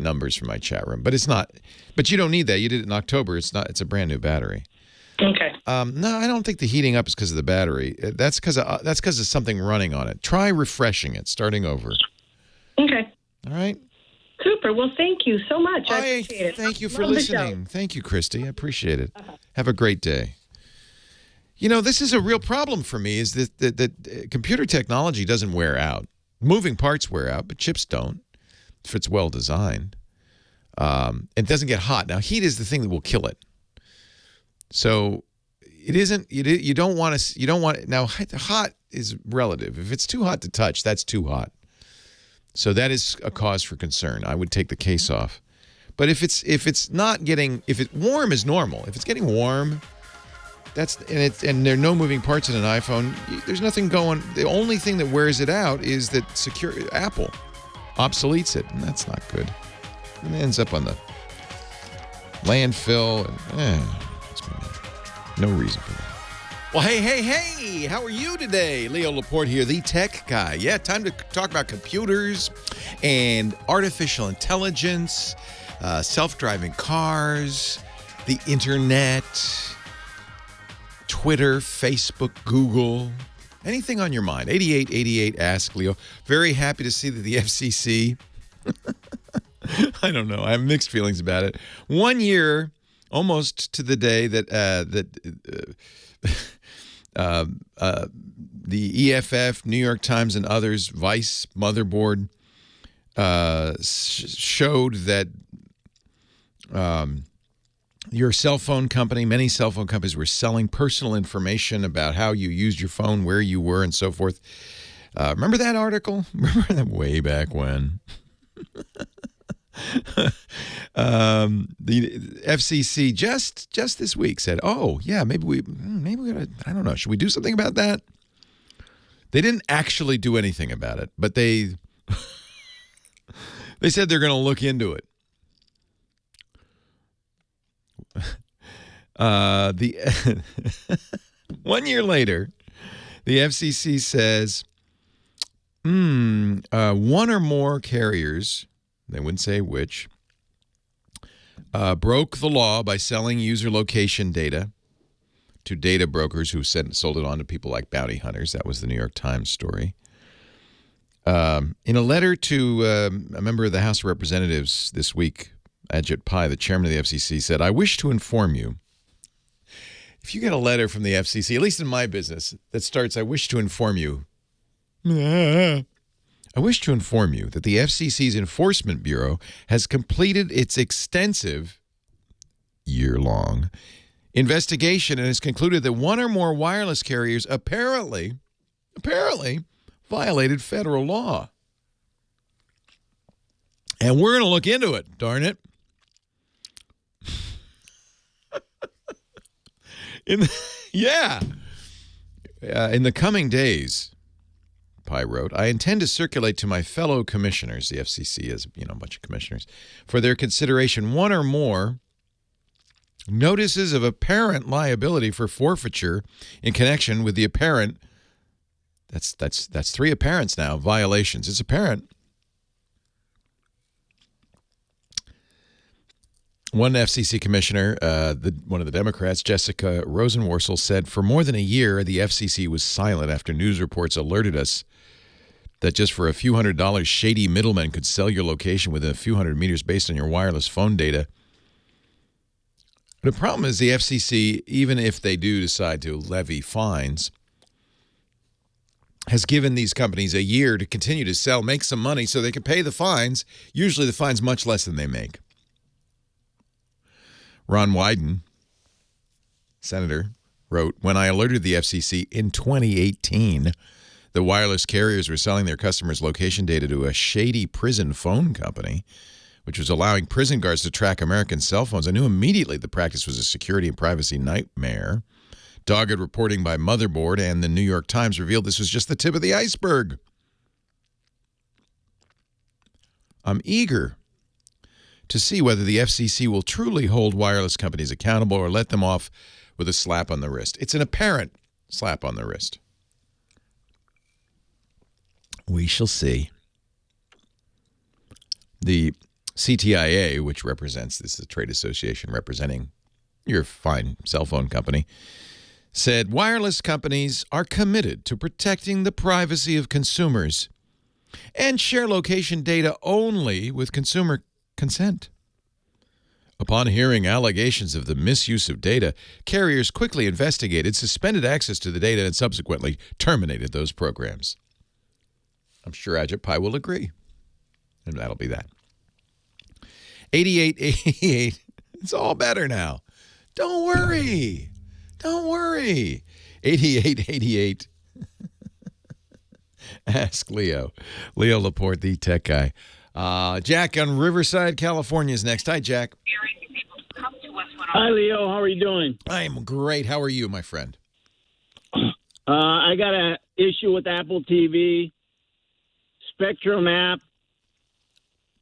numbers from my chat room, but it's not. But you don't need that. You did it in October. It's not. It's a brand new battery. Okay. No, I don't think the heating up is because of the battery. That's because of something running on it. Try refreshing it, starting over. Okay. All right. Super. Well, thank you so much. I appreciate it. Thank you for listening. Thank you, Christy. I appreciate it. Have a great day. This is a real problem for me. Is that computer technology doesn't wear out. Moving parts wear out, but chips don't. If it's well designed, it doesn't get hot. Now, heat is the thing that will kill it. So, it isn't. You don't want to. You don't want now. Hot is relative. If it's too hot to touch, that's too hot. So that is a cause for concern. I would take the case off. But if it's not getting, if it's warm is normal. If it's getting warm, and there are no moving parts in an iPhone. There's nothing going. The only thing that wears it out is that Apple obsoletes it, and that's not good. And it ends up on the landfill. And, no reason for that. Well, hey, how are you today? Leo Laporte here, the tech guy. Yeah, time to talk about computers and artificial intelligence, self-driving cars, the internet, Twitter, Facebook, Google, anything on your mind. 8888 Ask Leo. Very happy to see that the FCC, I don't know, I have mixed feelings about it. 1 year, almost to the day that the EFF, New York Times, and others, Vice, Motherboard, showed that your cell phone company, many cell phone companies were selling personal information about how you used your phone, where you were, and so forth. Remember that article? Remember that way back when? The FCC just this week said, "Oh yeah, maybe we gotta, I don't know, should we do something about that?" They didn't actually do anything about it, but they said they're going to look into it. The 1 year later, the FCC says, one or more carriers, they wouldn't say which, broke the law by selling user location data to data brokers who sold it on to people like bounty hunters. That was the New York Times story. In a letter to a member of the House of Representatives this week, Ajit Pai, the chairman of the FCC, said, "I wish to inform you." If you get a letter from the FCC, at least in my business, that starts, "I wish to inform you," I wish to inform you that the FCC's Enforcement Bureau has completed its extensive, year-long investigation and has concluded that one or more wireless carriers apparently violated federal law. And we're going to look into it, darn it. In the coming days, Pai wrote, "I intend to circulate to my fellow commissioners," the FCC has, a bunch of commissioners, "for their consideration one or more notices of apparent liability for forfeiture in connection with the apparent," that's three apparents now, violations. It's apparent. One FCC commissioner, one of the Democrats, Jessica Rosenworcel, said, "For more than a year, the FCC was silent after news reports alerted us that just for a few $100s, shady middlemen could sell your location within a few hundred meters based on your wireless phone data." The problem is the FCC, even if they do decide to levy fines, has given these companies a year to continue to sell, make some money so they can pay the fines. Usually the fine's much less than they make. Ron Wyden, senator, wrote, "When I alerted the FCC in 2018 that wireless carriers were selling their customers' location data to a shady prison phone company, which was allowing prison guards to track American cell phones, I knew immediately the practice was a security and privacy nightmare. Dogged reporting by Motherboard and the New York Times revealed this was just the tip of the iceberg. I'm eager to see whether the FCC will truly hold wireless companies accountable or let them off with a slap on the wrist." It's an apparent slap on the wrist. We shall see. The CTIA, which represents, this is a trade association representing your fine cell phone company, said wireless companies are committed to protecting the privacy of consumers and share location data only with consumer consent. Upon hearing allegations of the misuse of data, carriers quickly investigated, suspended access to the data, and subsequently terminated those programs. I'm sure Ajit Pai will agree. And that'll be that. 8888. It's all better now. Don't worry. Don't worry. 8888. Ask Leo. Leo Laporte, the tech guy. Jack on Riverside, California is next. Hi, Jack. Hi, Leo. How are you doing? I am great. How are you, my friend? I got an issue with Apple TV, Spectrum app,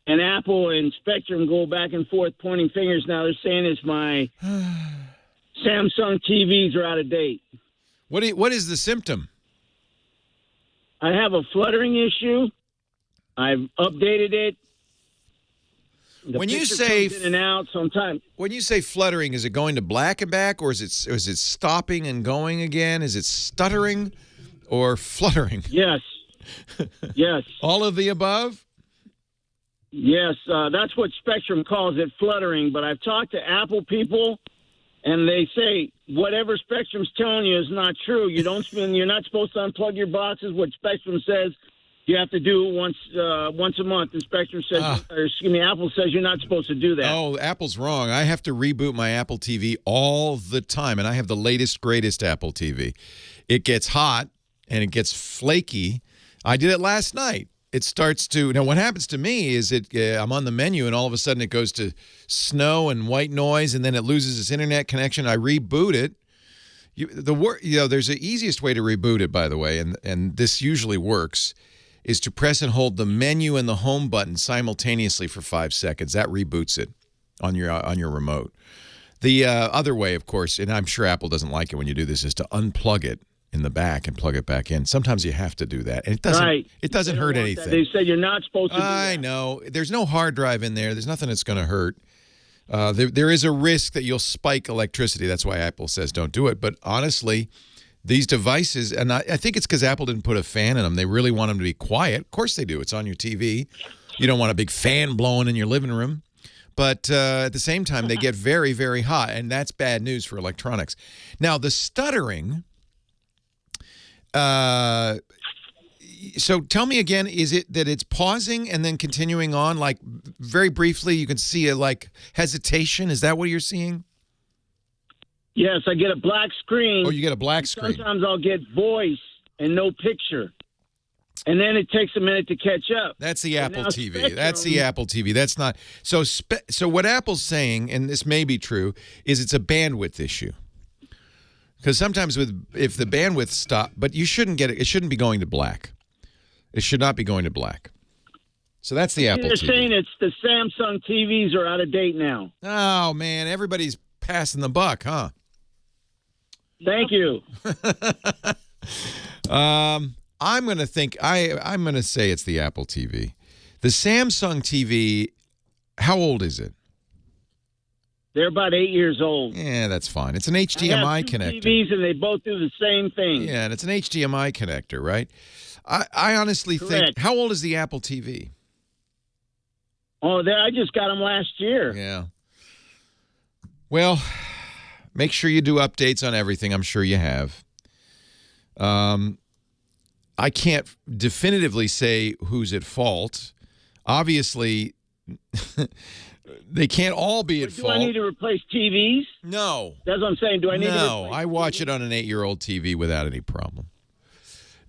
and Apple and Spectrum go back and forth pointing fingers now. They're saying it's my Samsung TVs are out of date. What is the symptom? I have a fluttering issue. I've updated it. When you say in and out sometimes. When you say fluttering, is it going to black and back, or is it stopping and going again? Is it stuttering or fluttering? Yes. Yes. All of the above? Yes, that's what Spectrum calls it, fluttering. But I've talked to Apple people, and they say whatever Spectrum's telling you is not true. You're not supposed to unplug your boxes. What Spectrum says you have to do once a month. And Spectrum says, Apple says you're not supposed to do that. Oh, Apple's wrong. I have to reboot my Apple TV all the time, and I have the latest, greatest Apple TV. It gets hot and it gets flaky. I did it last night. It starts to now. What happens to me is I'm on the menu, and all of a sudden it goes to snow and white noise, and then it loses its internet connection. I reboot it. There's the easiest way to reboot it, by the way, and this usually works, is to press and hold the menu and the home button simultaneously for 5 seconds. That reboots it on your remote. The other way, of course, and I'm sure Apple doesn't like it when you do this, is to unplug it in the back and plug it back in. Sometimes you have to do that, and it doesn't hurt anything. They said you're not supposed to do that. I know. There's no hard drive in there. There's nothing that's going to hurt. There is a risk that you'll spike electricity. That's why Apple says don't do it. But honestly, these devices, and I think it's because Apple didn't put a fan in them. They really want them to be quiet. Of course they do. It's on your TV. You don't want a big fan blowing in your living room. But at the same time, they get very, very hot, and that's bad news for electronics. Now, the stuttering... So tell me again, is it that it's pausing and then continuing on? Like very briefly, you can see like hesitation. Is that what you're seeing? Yes, I get a black screen. Oh, you get a black screen. Sometimes I'll get voice and no picture. And then it takes a minute to catch up. That's the Apple TV. That's the Apple TV. That's not. So what Apple's saying, and this may be true, is it's a bandwidth issue. Because sometimes if the bandwidth stops, but you shouldn't get it. It shouldn't be going to black. It should not be going to black. So that's the Apple TV. They're saying it's the Samsung TVs are out of date now. Oh man, everybody's passing the buck, huh? Thank you. I'm gonna say it's the Apple TV. The Samsung TV. How old is it? They're about 8 years old. Yeah, that's fine. It's an HDMI connector. TVs, and they both do the same thing. Yeah, and it's an HDMI connector, right? I honestly think. How old is the Apple TV? Oh, I just got them last year. Yeah. Well, make sure you do updates on everything. I'm sure you have. I can't definitively say who's at fault. Obviously, they can't all be at fault. Do I need to replace TVs? No. That's what I'm saying. Do I need to replace No, I watch it on an 8-year-old TV without any problem.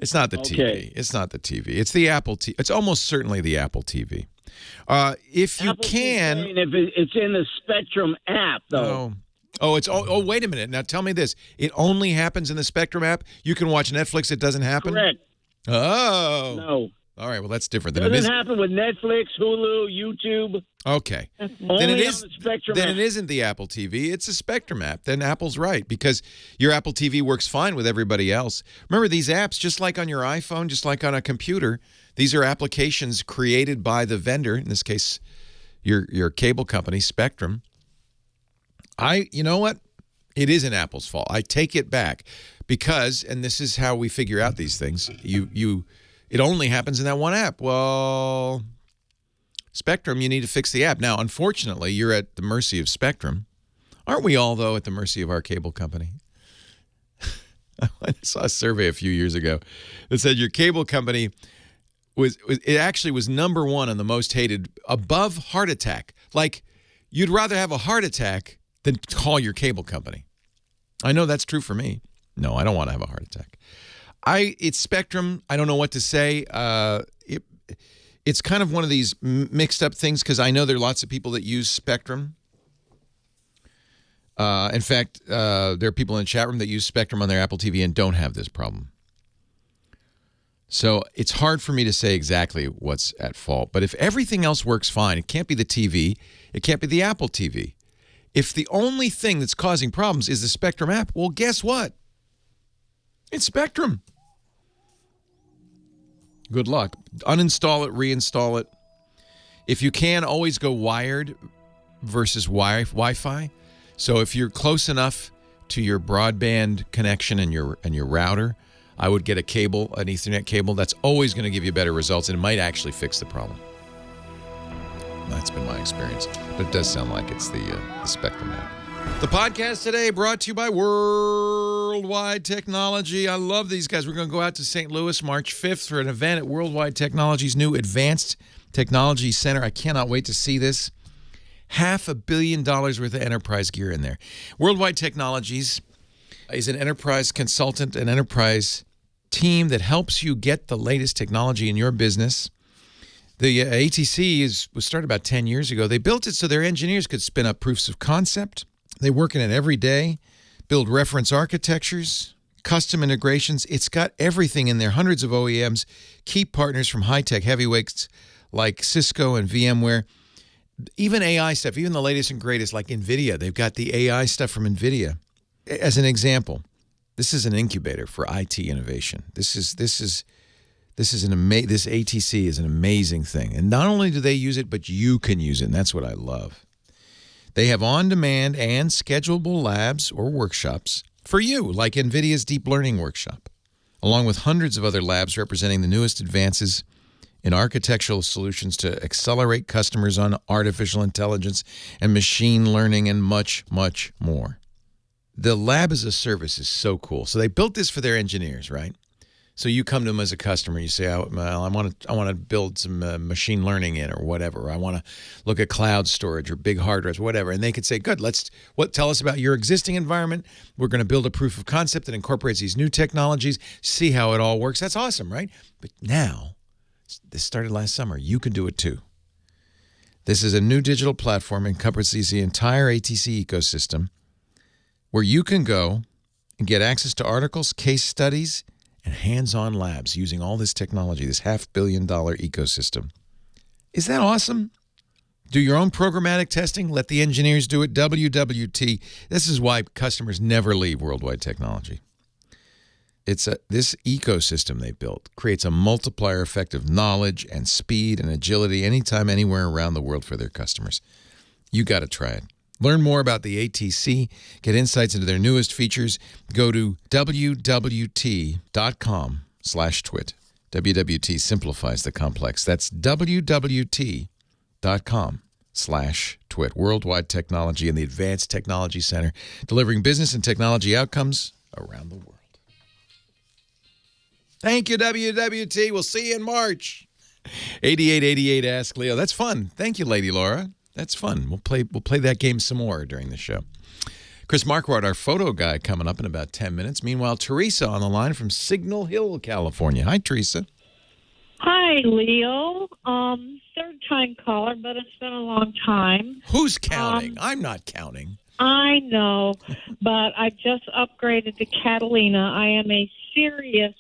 It's not the TV. It's not the TV. It's the Apple TV. It's almost certainly the Apple TV. If you can... If it's in the Spectrum app, though. Oh, wait a minute. Now tell me this. It only happens in the Spectrum app? You can watch Netflix, it doesn't happen? Correct. Oh. No. All right, well, that's different. It doesn't happen with Netflix, Hulu, YouTube. Okay. Only on the Spectrum app. Then it isn't the Apple TV. It's a Spectrum app. Then Apple's right, because your Apple TV works fine with everybody else. Remember, these apps, just like on your iPhone, just like on a computer, these are applications created by the vendor, in this case, your cable company, Spectrum. You know what? It isn't Apple's fault. I take it back because, and this is how we figure out these things, it only happens in that one app. Well, Spectrum, you need to fix the app. Now, unfortunately, you're at the mercy of Spectrum. Aren't we all, though, at the mercy of our cable company? I saw a survey a few years ago that said your cable company was number one on the most hated, above heart attack. Like, you'd rather have a heart attack than call your cable company. I know that's true for me. No, I don't want to have a heart attack. It's Spectrum. I don't know what to say. It's kind of one of these mixed up things because I know there are lots of people that use Spectrum. In fact, there are people in the chat room that use Spectrum on their Apple TV and don't have this problem. So it's hard for me to say exactly what's at fault. But if everything else works fine, it can't be the TV. It can't be the Apple TV. If the only thing that's causing problems is the Spectrum app, well, guess what? It's Spectrum. Good luck. Uninstall it, reinstall it. If you can, always go wired versus Wi-Fi. So if you're close enough to your broadband connection and your router, I would get a cable, an Ethernet cable. That's always going to give you better results, and it might actually fix the problem. That's been my experience. But it does sound like it's the Spectrum app. The podcast today brought to you by Worldwide Technology. I love these guys. We're going to go out to St. Louis March 5th for an event at Worldwide Technology's new Advanced Technology Center. I cannot wait to see this. $500 million worth of enterprise gear in there. Worldwide Technologies is an enterprise consultant, an enterprise team that helps you get the latest technology in your business. The ATC was started about 10 years ago. They built it so their engineers could spin up proofs of concept. They work in it every day, build reference architectures, custom integrations. It's got everything in there, hundreds of OEMs, key partners from high-tech heavyweights like Cisco and VMware, even AI stuff, even the latest and greatest like NVIDIA. They've got the AI stuff from NVIDIA. As an example, this is an incubator for IT innovation. This ATC is an amazing thing. And not only do they use it, but you can use it, and that's what I love. They have on-demand and schedulable labs or workshops for you, like NVIDIA's Deep Learning Workshop, along with hundreds of other labs representing the newest advances in architectural solutions to accelerate customers on artificial intelligence and machine learning and much, much more. The lab as a service is so cool. So they built this for their engineers, right? So you come to them as a customer, you say, well, I want to build some machine learning in or whatever. Or I want to look at cloud storage or big hard drives, whatever. And they could say, good, tell us about your existing environment. We're going to build a proof of concept that incorporates these new technologies, see how it all works. That's awesome, right? But now, this started last summer. You can do it too. This is a new digital platform that encompasses the entire ATC ecosystem where you can go and get access to articles, case studies, and hands-on labs using all this technology, this $500 million ecosystem. Is that awesome? Do your own programmatic testing. Let the engineers do it. WWT. This is why customers never leave Worldwide Technology. This ecosystem they built creates a multiplier effect of knowledge and speed and agility anytime, anywhere around the world for their customers. You got to try it. Learn more about the ATC, get insights into their newest features. Go to wwt.com/twit. WWT simplifies the complex. That's wwt.com/twit. Worldwide Technology and the Advanced Technology Center, delivering business and technology outcomes around the world. Thank you, WWT. We'll see you in March. 8888 Ask Leo. That's fun. Thank you, Lady Laura. That's fun. We'll play that game some more during the show. Chris Marquardt, our photo guy, coming up in about 10 minutes. Meanwhile, Teresa on the line from Signal Hill, California. Hi, Teresa. Hi, Leo. Third-time caller, but it's been a long time. Who's counting? I'm not counting. I know, but I just upgraded to Catalina. I am a serious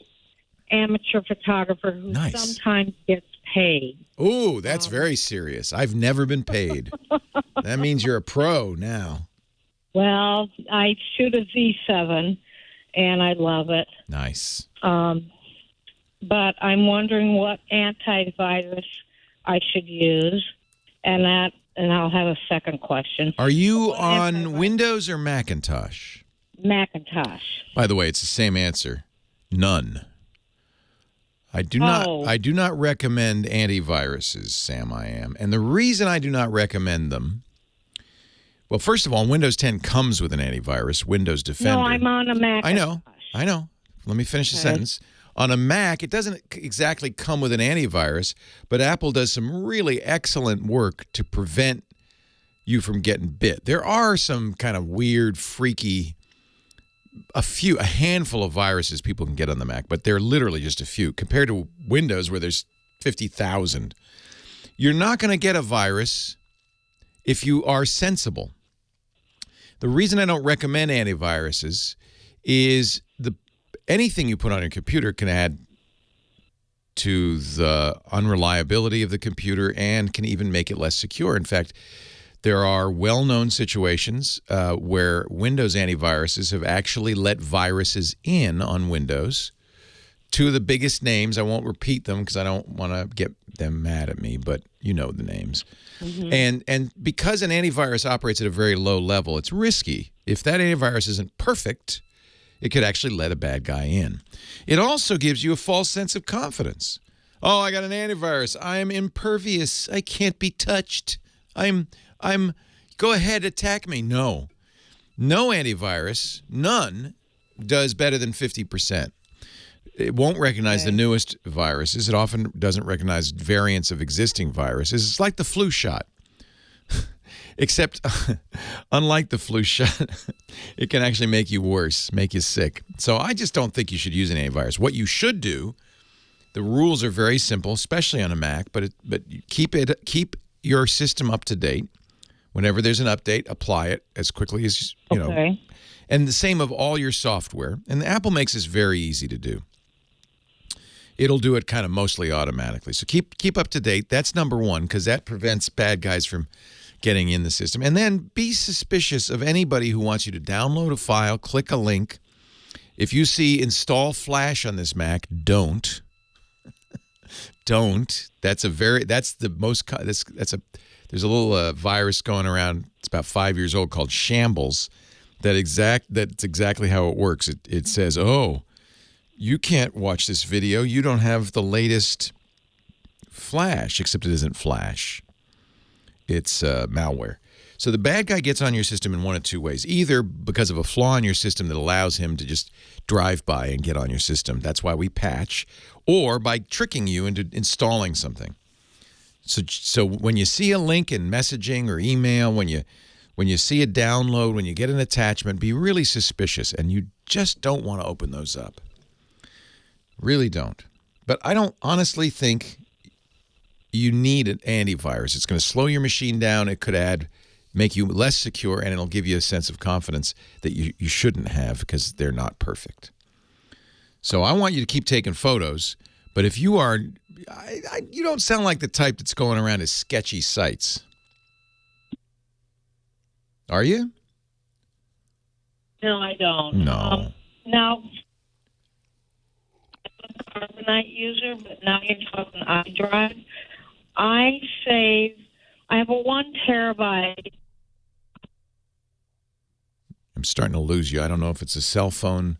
amateur photographer who sometimes gets paid. Ooh, that's very serious. I've never been paid. That means you're a pro now. Well, I shoot a Z7, and I love it. Nice. But I'm wondering what antivirus I should use, and I'll have a second question. Are you on Windows or Macintosh? Macintosh. By the way, it's the same answer. None. I do not recommend antiviruses, Sam. I am. And the reason I do not recommend them, well, first of all, Windows 10 comes with an antivirus, Windows Defender. No, I'm on a Macintosh. I know. Let me finish the sentence. On a Mac, it doesn't exactly come with an antivirus, but Apple does some really excellent work to prevent you from getting bit. There are some kind of weird, freaky a handful of viruses people can get on the Mac, but they're literally just a few compared to Windows where there's 50,000. You're not going to get a virus if you are sensible. The reason I don't recommend antiviruses is anything you put on your computer can add to the unreliability of the computer and can even make it less secure. In fact, there are well-known situations where Windows antiviruses have actually let viruses in on Windows. Two of the biggest names, I won't repeat them because I don't want to get them mad at me, but you know the names. Mm-hmm. And because an antivirus operates at a very low level, it's risky. If that antivirus isn't perfect, it could actually let a bad guy in. It also gives you a false sense of confidence. Oh, I got an antivirus. I am impervious. I can't be touched. I'm go ahead, attack me. No antivirus, none, does better than 50%. It won't recognize the newest viruses. It often doesn't recognize variants of existing viruses. It's like the flu shot. Except, unlike the flu shot, it can actually make you worse, make you sick. So I just don't think you should use an antivirus. What you should do, the rules are very simple, especially on a Mac, but keep your system up to date. Whenever there's an update, apply it as quickly as you know. And the same of all your software. And Apple makes this very easy to do. It'll do it kind of mostly automatically. So keep up to date. That's number one, because that prevents bad guys from getting in the system. And then be suspicious of anybody who wants you to download a file, click a link. If you see install Flash on this Mac, don't. Don't. There's a little virus going around. It's about 5 years old called Shambles. That's exactly how it works. It says, oh, you can't watch this video. You don't have the latest Flash, except it isn't Flash. It's malware. So the bad guy gets on your system in one of two ways. Either because of a flaw in your system that allows him to just drive by and get on your system. That's why we patch. Or by tricking you into installing something. So when you see a link in messaging or email, when you see a download, when you get an attachment, be really suspicious. And you just don't want to open those up. Really don't. But I don't honestly think you need an antivirus. It's going to slow your machine down. It could make you less secure, and it'll give you a sense of confidence that you shouldn't have because they're not perfect. So I want you to keep taking photos, but if you are, you don't sound like the type that's going around as sketchy sites. Are you? No, I don't. No. Now, I'm a Carbonite user, but now you're talking iDrive. I have a 1 terabyte. I'm starting to lose you. I don't know if it's a cell phone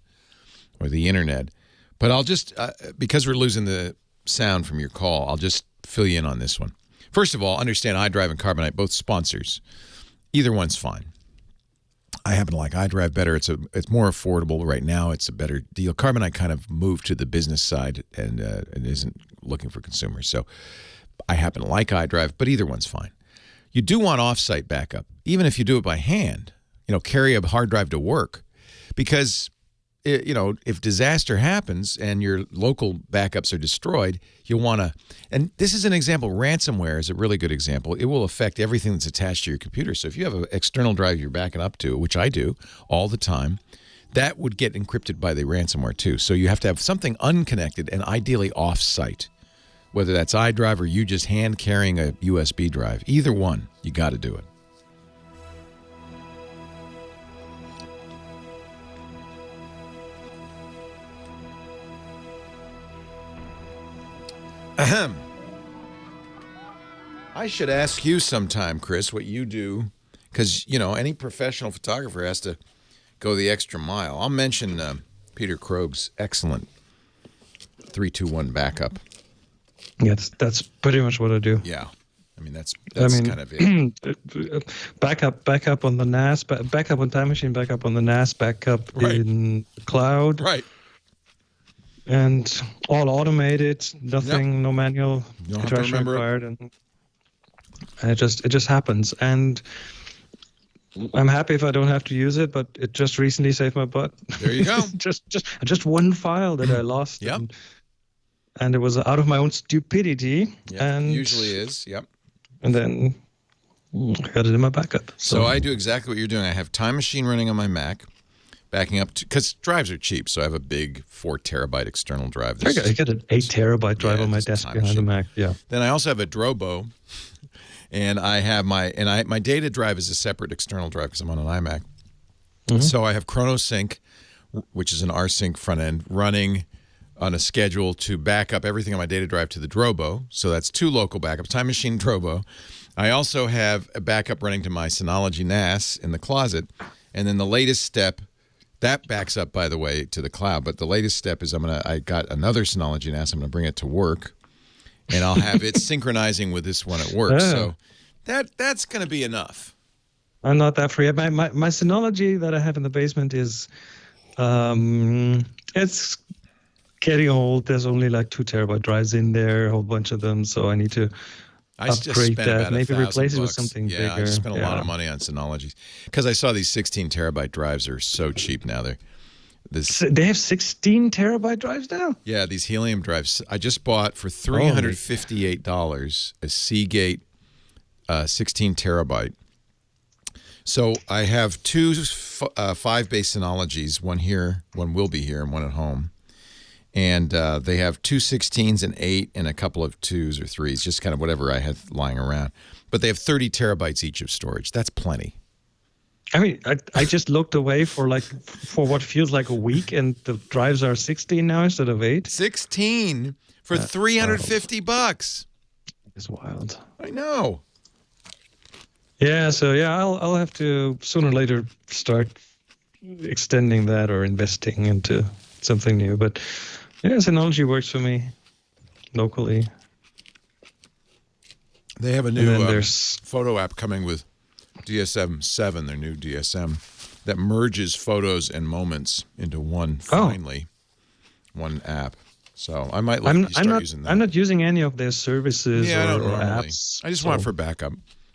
or the internet, but I'll just, because we're losing the sound from your call, I'll just fill you in on this one. First of all, understand iDrive and Carbonite, both sponsors. Either one's fine. I happen to like iDrive better. It's more affordable right now. It's a better deal. Carbonite kind of moved to the business side and isn't looking for consumers. So I happen to like iDrive, but either one's fine. You do want offsite backup, even if you do it by hand. Carry a hard drive to work, because if disaster happens and your local backups are destroyed, you'll want to. And this is an example. Ransomware is a really good example. It will affect everything that's attached to your computer. So if you have an external drive you're backing up to, which I do all the time, that would get encrypted by the ransomware too. So you have to have something unconnected and ideally off-site, whether that's iDrive or you just hand carrying a USB drive. Either one, you got to do it. Ahem. I should ask you sometime, Chris, what you do, because, any professional photographer has to go the extra mile. I'll mention Peter Krog's excellent 3-2-1 backup. Yeah, that's pretty much what I do. Yeah. That's kind of it. Backup on the NAS, backup on Time Machine, backup on the NAS, backup in cloud. Right. And all automated, nothing, no manual interaction required, and it just happens. And I'm happy if I don't have to use it, but it just recently saved my butt. There you go. just one file that I lost. Yep. And it was out of my own stupidity. Yep. And Usually is. Yep. And then I got it in my backup. So I do exactly what you're doing. I have Time Machine running on my Mac, backing up to, because drives are cheap. So I have a big 4 terabyte external drive. I got an 8 terabyte drive on my desk behind the Mac. Yeah. Then I also have a Drobo, and I have my data drive is a separate external drive because I'm on an iMac. Mm-hmm. So I have ChronoSync, which is an rsync front end, running on a schedule to back up everything on my data drive to the Drobo. So that's 2 local backups, Time Machine, Drobo. I also have a backup running to my Synology NAS in the closet. And then the latest step, that backs up, by the way, to the cloud. But the latest step is I got another Synology NAS. I'm going to bring it to work. And I'll have it synchronizing with this one at work. Yeah. So that's going to be enough. I'm not that free. My Synology that I have in the basement is, it's getting old. There's only like 2 terabyte drives in there, a whole bunch of them. So I need to upgrade that. Maybe replace it with something bigger. Yeah, I just spent a lot of money on Synologies because I saw these 16 terabyte drives are so cheap now. They have 16 terabyte drives now? Yeah, these helium drives. I just bought for $358 a Seagate 16 terabyte. So I have 2 5-base Synologies, one here, one will be here, and one at home. And they have 2 16s and 8 and a couple of 2s or 3s, just kind of whatever I had lying around. But they have 30 terabytes each of storage. That's plenty. I mean, I just looked away for what feels like a week, and the drives are 16 now instead of 8. 16 for $350. It's wild. I know. Yeah, so I'll have to sooner or later start extending that or investing into something new. But yeah, Synology works for me locally. They have a new photo app coming with DSM-7, their new DSM, that merges photos and moments into one app. So I might start using that. I'm not using any of their services or apps. I just want it for backup.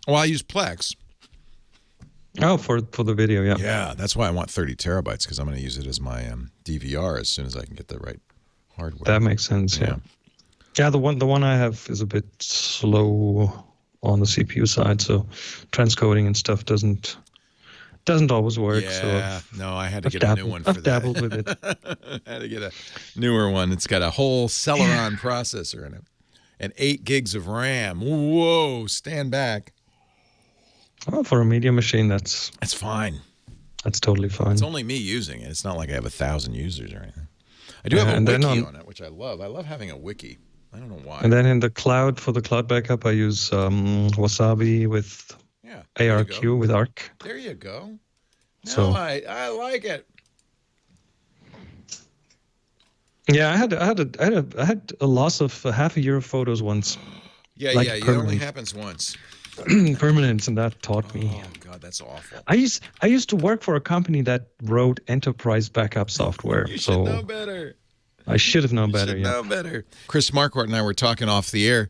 Well, I use Plex. Oh, for the video, yeah. Yeah, that's why I want 30 terabytes, because I'm going to use it as my DVR as soon as I can get the right hardware. That makes sense, yeah. Yeah, the one I have is a bit slow on the CPU side, so transcoding and stuff doesn't always work. Yeah, I had to get a new one for that. I've dabbled with it. I had to get a newer one. It's got a whole Celeron processor in it and 8 gigs of RAM. Whoa, stand back. Oh, for a media machine, that's fine. That's totally fine. It's only me using it. It's not like I have 1,000 users or anything. I do have a wiki on it, which I love. I love having a wiki. I don't know why. And then in the cloud, for the cloud backup, I use Wasabi with ARQ with Arc. There you go. So I like it. Yeah, I had a loss of half a year of photos once. Yeah, it only happens once. Permanence, and that taught me. Oh God, that's awful. I used to work for a company that wrote enterprise backup software. You should know better. I should have known better. Know better. Chris Marquardt and I were talking off the air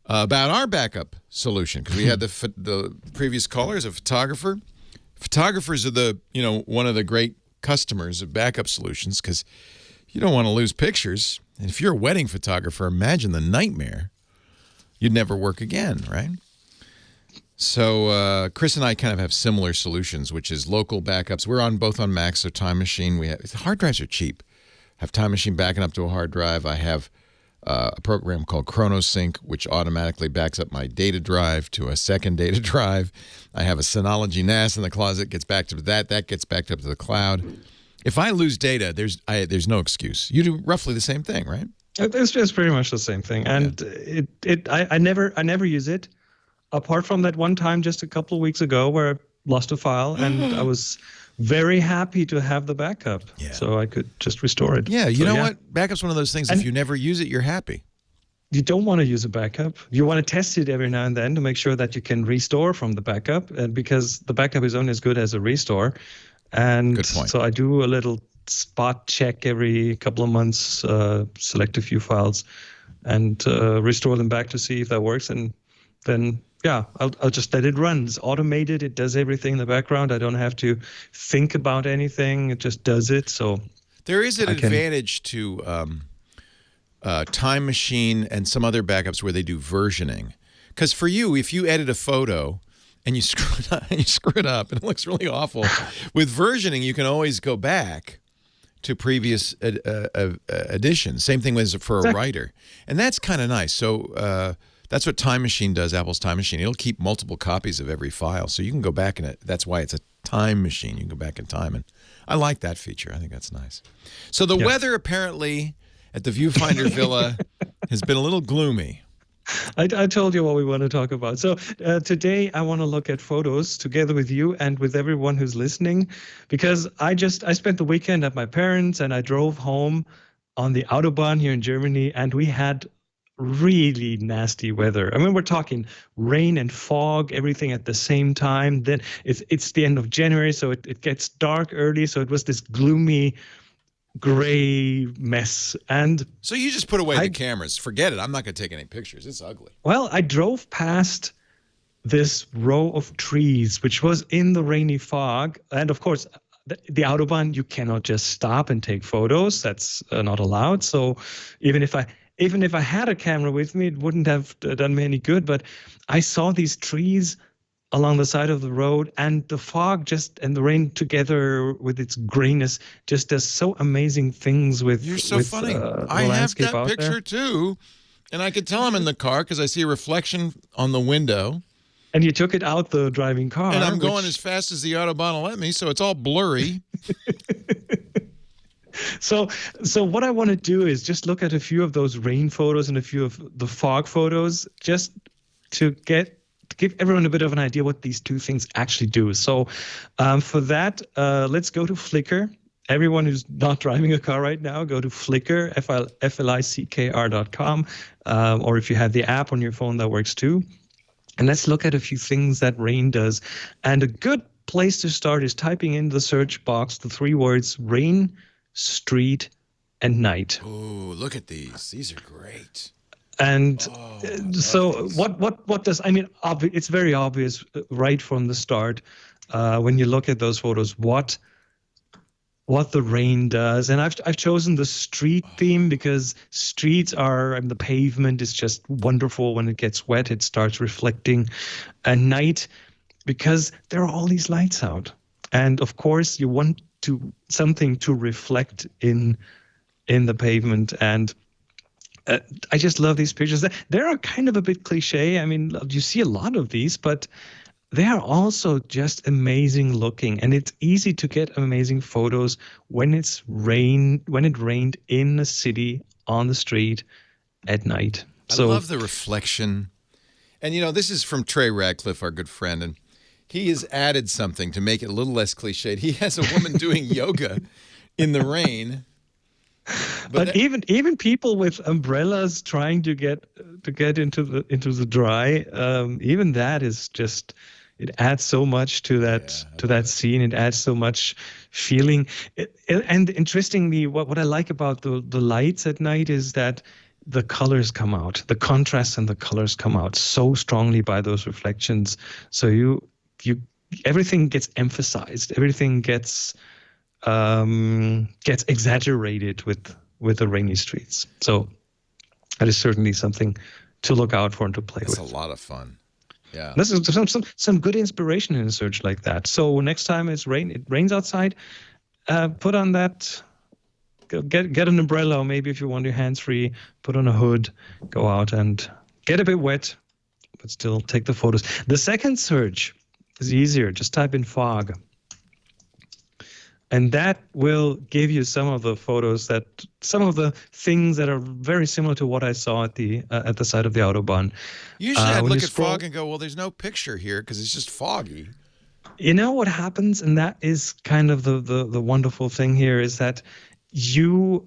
about our backup solution, because we had the previous caller is a photographer. Photographers are one of the great customers of backup solutions, because you don't want to lose pictures. And if you're a wedding photographer, imagine the nightmare. You'd never work again, right? So Chris and I kind of have similar solutions, which is local backups. We're both on Mac, so Time Machine. Hard drives are cheap. Have Time Machine backing up to a hard drive. I have a program called ChronoSync, which automatically backs up my data drive to a second data drive. I have a Synology NAS in the closet, gets backed up to that. That gets backed up to the cloud. If I lose data, there's no excuse. You do roughly the same thing, right? It's pretty much the same thing, and I never use it, apart from that one time just a couple of weeks ago where I lost a file, and I was very happy to have the backup, so I could just restore it. Yeah, you know what? Backup's one of those things. If you never use it, you're happy. You don't want to use a backup. You want to test it every now and then to make sure that you can restore from the backup, and because the backup is only as good as a restore. And good point. So I do a little spot check every couple of months, select a few files, and restore them back to see if that works. And then yeah, I'll just let it run. It's automated. It does everything in the background. I don't have to think about anything. It just does it. So there is an advantage to Time Machine and some other backups where they do versioning. Because for you, if you edit a photo and you screw it up and it looks really awful, with versioning, you can always go back to previous editions. Same thing as for a writer. And that's kind of nice. So that's what Time Machine does, Apple's Time Machine. It'll keep multiple copies of every file. So you can go back and that's why it's a time machine. You can go back in time. And I like that feature. I think that's nice. So the weather apparently at the Viewfinder Villa has been a little gloomy. I told you what we want to talk about. So today I want to look at photos together with you and with everyone who's listening, because I spent the weekend at my parents' and I drove home on the Autobahn here in Germany, and we had really nasty weather. I mean, we're talking rain and fog, everything at the same time. Then it's the end of January, so it gets dark early. So it was this gloomy gray mess. And so you just put away the cameras. Forget it. I'm not going to take any pictures. It's ugly. Well, I drove past this row of trees, which was in the rainy fog. And of course, the Autobahn, you cannot just stop and take photos. That's not allowed. So even if I had a camera with me, it wouldn't have done me any good. But I saw these trees along the side of the road, and the fog and the rain together with its grayness just does so amazing things with. You're so funny. I have that picture too, and I could tell I'm in the car because I see a reflection on the window. And you took it out the driving car. And I'm going as fast as the Autobahn will let me, so it's all blurry. So what I want to do is just look at a few of those rain photos and a few of the fog photos, just to give everyone a bit of an idea what these two things actually do. So for that, let's go to Flickr. Everyone who's not driving a car right now, go to Flickr, flickr.com, or if you have the app on your phone, that works too. And let's look at a few things that rain does. And a good place to start is typing in the search box the three words rain, street, and night. Oh, look at these. These are great. And so what does, I mean, it's very obvious right from the start when you look at those photos, what the rain does. And I've chosen the street theme because streets the pavement is just wonderful. When it gets wet, it starts reflecting. And night, because there are all these lights out. And of course, you want something to reflect in the pavement. And I just love these pictures. They are kind of a bit cliche. I mean, you see a lot of these, but they are also just amazing looking. And it's easy to get amazing photos when it rained in a city on the street at night. I love the reflection. And, this is from Trey Radcliffe, our good friend. And he has added something to make it a little less cliched. He has a woman doing yoga in the rain. But even people with umbrellas trying to get into the dry, even that is just, it adds so much to that scene. It adds so much feeling. And interestingly, what I like about the lights at night is that the colors come out, the contrast and the colors come out so strongly by those reflections. So you everything gets emphasized. Everything gets exaggerated with the rainy streets. So that is certainly something to look out for and to play with. It's a lot of fun. Yeah. This is some good inspiration in a search like that. So next time it rains outside, put on that, get an umbrella, or maybe if you want your hands free, put on a hood, go out and get a bit wet, but still take the photos. The second search is easier. Just type in fog. And that will give you some of the photos some of the things that are very similar to what I saw at the side of the Autobahn. Usually I'd look at fog and go, well, there's no picture here because it's just foggy. You know what happens, and that is kind of the wonderful thing here, is that you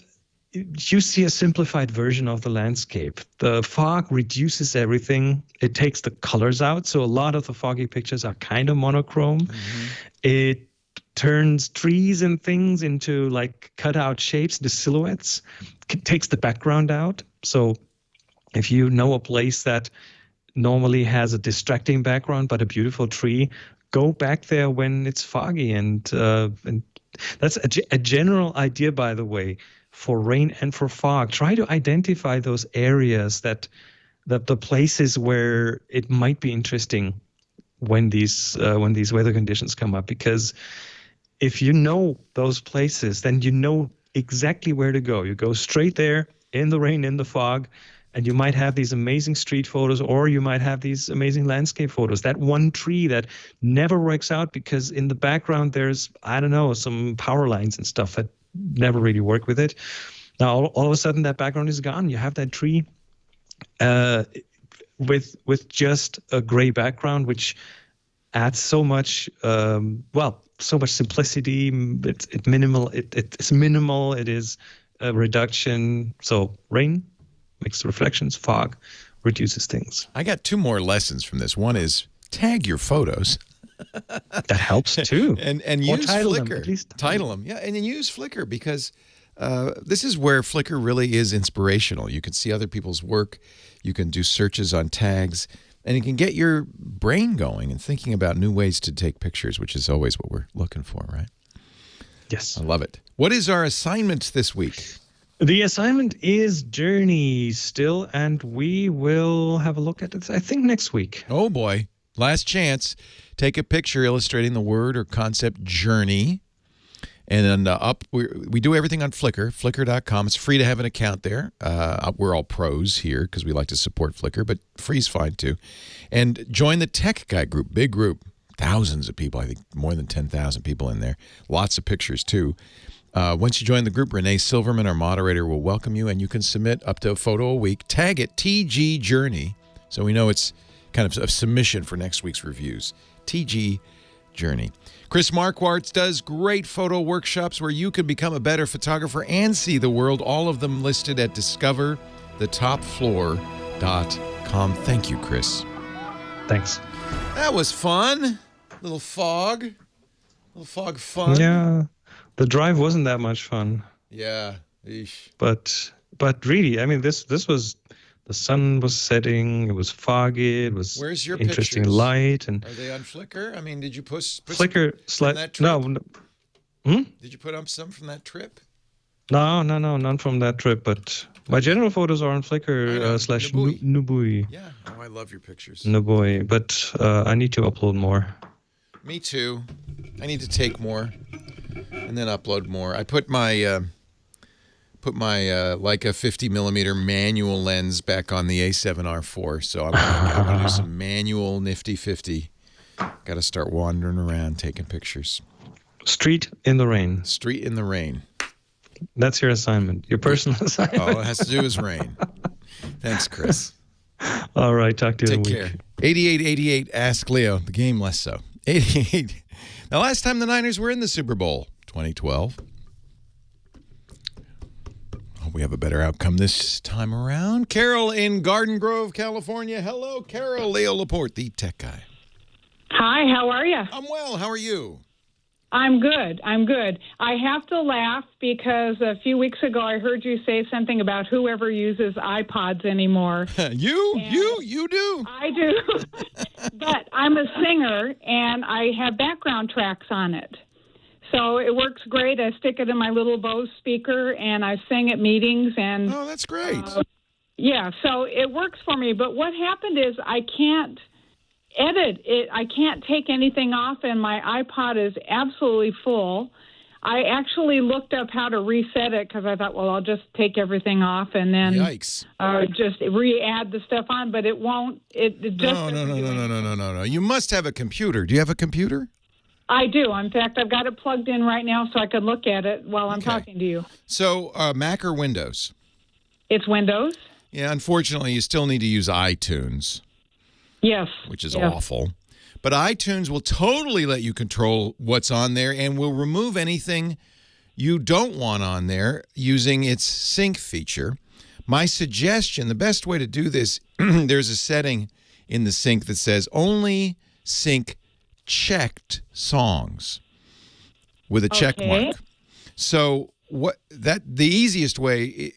see a simplified version of the landscape. The fog reduces everything. It takes the colors out. So a lot of the foggy pictures are kind of monochrome. Mm-hmm. It turns trees and things into like cutout shapes, the silhouettes. It takes the background out. So if you know a place that normally has a distracting background, but a beautiful tree. Go back there when it's foggy, and that's a general idea, by the way, for rain and for fog. Try to identify those areas that the places where it might be interesting when these weather conditions come up, because if you know those places, then you know exactly where to go. You go straight there in the rain, in the fog, and you might have these amazing street photos, or you might have these amazing landscape photos. That one tree that never works out because in the background there's, I don't know, some power lines and stuff that never really work with it. Now all of a sudden that background is gone. You have that tree with just a gray background, which adds so much, so much simplicity. It's minimal. It's minimal. It is a reduction. So rain makes reflections. Fog reduces things. I got 2 more lessons from this. One is tag your photos. That helps too. and or use title Flickr. Them, at least. Title them. Yeah, and then use Flickr, because this is where Flickr really is inspirational. You can see other people's work. You can do searches on tags, and it can get your brain going and thinking about new ways to take pictures, which is always what we're looking for, right? Yes. I love it. What is our assignment this week? The assignment is Journey still, and we will have a look at it, I think, next week. Oh, boy. Last chance. Take a picture illustrating the word or concept journey. And then we do everything on Flickr, flickr.com. It's free to have an account there. We're all pros here because we like to support Flickr, but free's fine too. And join the Tech Guy group, big group, thousands of people, I think more than 10,000 people in there. Lots of pictures too. Once you join the group, Renee Silverman, our moderator, will welcome you, and you can submit up to a photo a week. Tag it TG Journey, so we know it's kind of a submission for next week's reviews. TG Journey. Chris Marquardt does great photo workshops where you can become a better photographer and see the world. All of them listed at discoverthetopfloor.com. Thank you, Chris. Thanks. That was fun. Little fog fun. Yeah. The drive wasn't that much fun. Yeah. Eesh. But really, I mean, this was, the sun was setting. It was foggy. It was Where's your interesting pictures? light. And Are they on Flickr? I mean, did you push Flickr from that trip? No. Did you put up some from that trip? No, none from that trip. But my general photos are on Flickr / Nubui. Yeah. Oh, I love your pictures. Nubui. But I need to upload more. Me too. I need to take more and then upload more. I put my Leica 50mm manual lens back on the A7R4, so I'm going to do some manual nifty 50. Got to start wandering around taking pictures. Street in the rain. Street in the rain. That's your assignment, your personal assignment. All it has to do is rain. Thanks, Chris. All right, talk to you in a week. Take care. 8888, Ask Leo. The game less so. 88. The last time the Niners were in the Super Bowl, 2012. Hope we have a better outcome this time around. Carol in Garden Grove, California. Hello, Carol. Leo Laporte, the tech guy. Hi, how are you? I'm well. How are you? I'm good. I have to laugh because a few weeks ago I heard you say something about whoever uses iPods anymore. You do? I do. But I'm a singer, and I have background tracks on it. So it works great. I stick it in my little Bose speaker, and I sing at meetings. And oh, that's great. Yeah, so it works for me. But what happened is I can't edit it. I can't take anything off, and my iPod is absolutely full. I actually looked up how to reset it because I thought, well, I'll just take everything off and then Yikes. Just re-add the stuff on, but it won't. It just No. You must have a computer. Do you have a computer? I do. In fact, I've got it plugged in right now so I could look at it while I'm talking to you. So Mac or Windows? It's Windows. Yeah, unfortunately, you still need to use iTunes. Yes. Which is awful. But iTunes will totally let you control what's on there and will remove anything you don't want on there using its sync feature. My suggestion, the best way to do this, there's a setting in the sync that says only sync checked songs with a check mark. So the easiest way,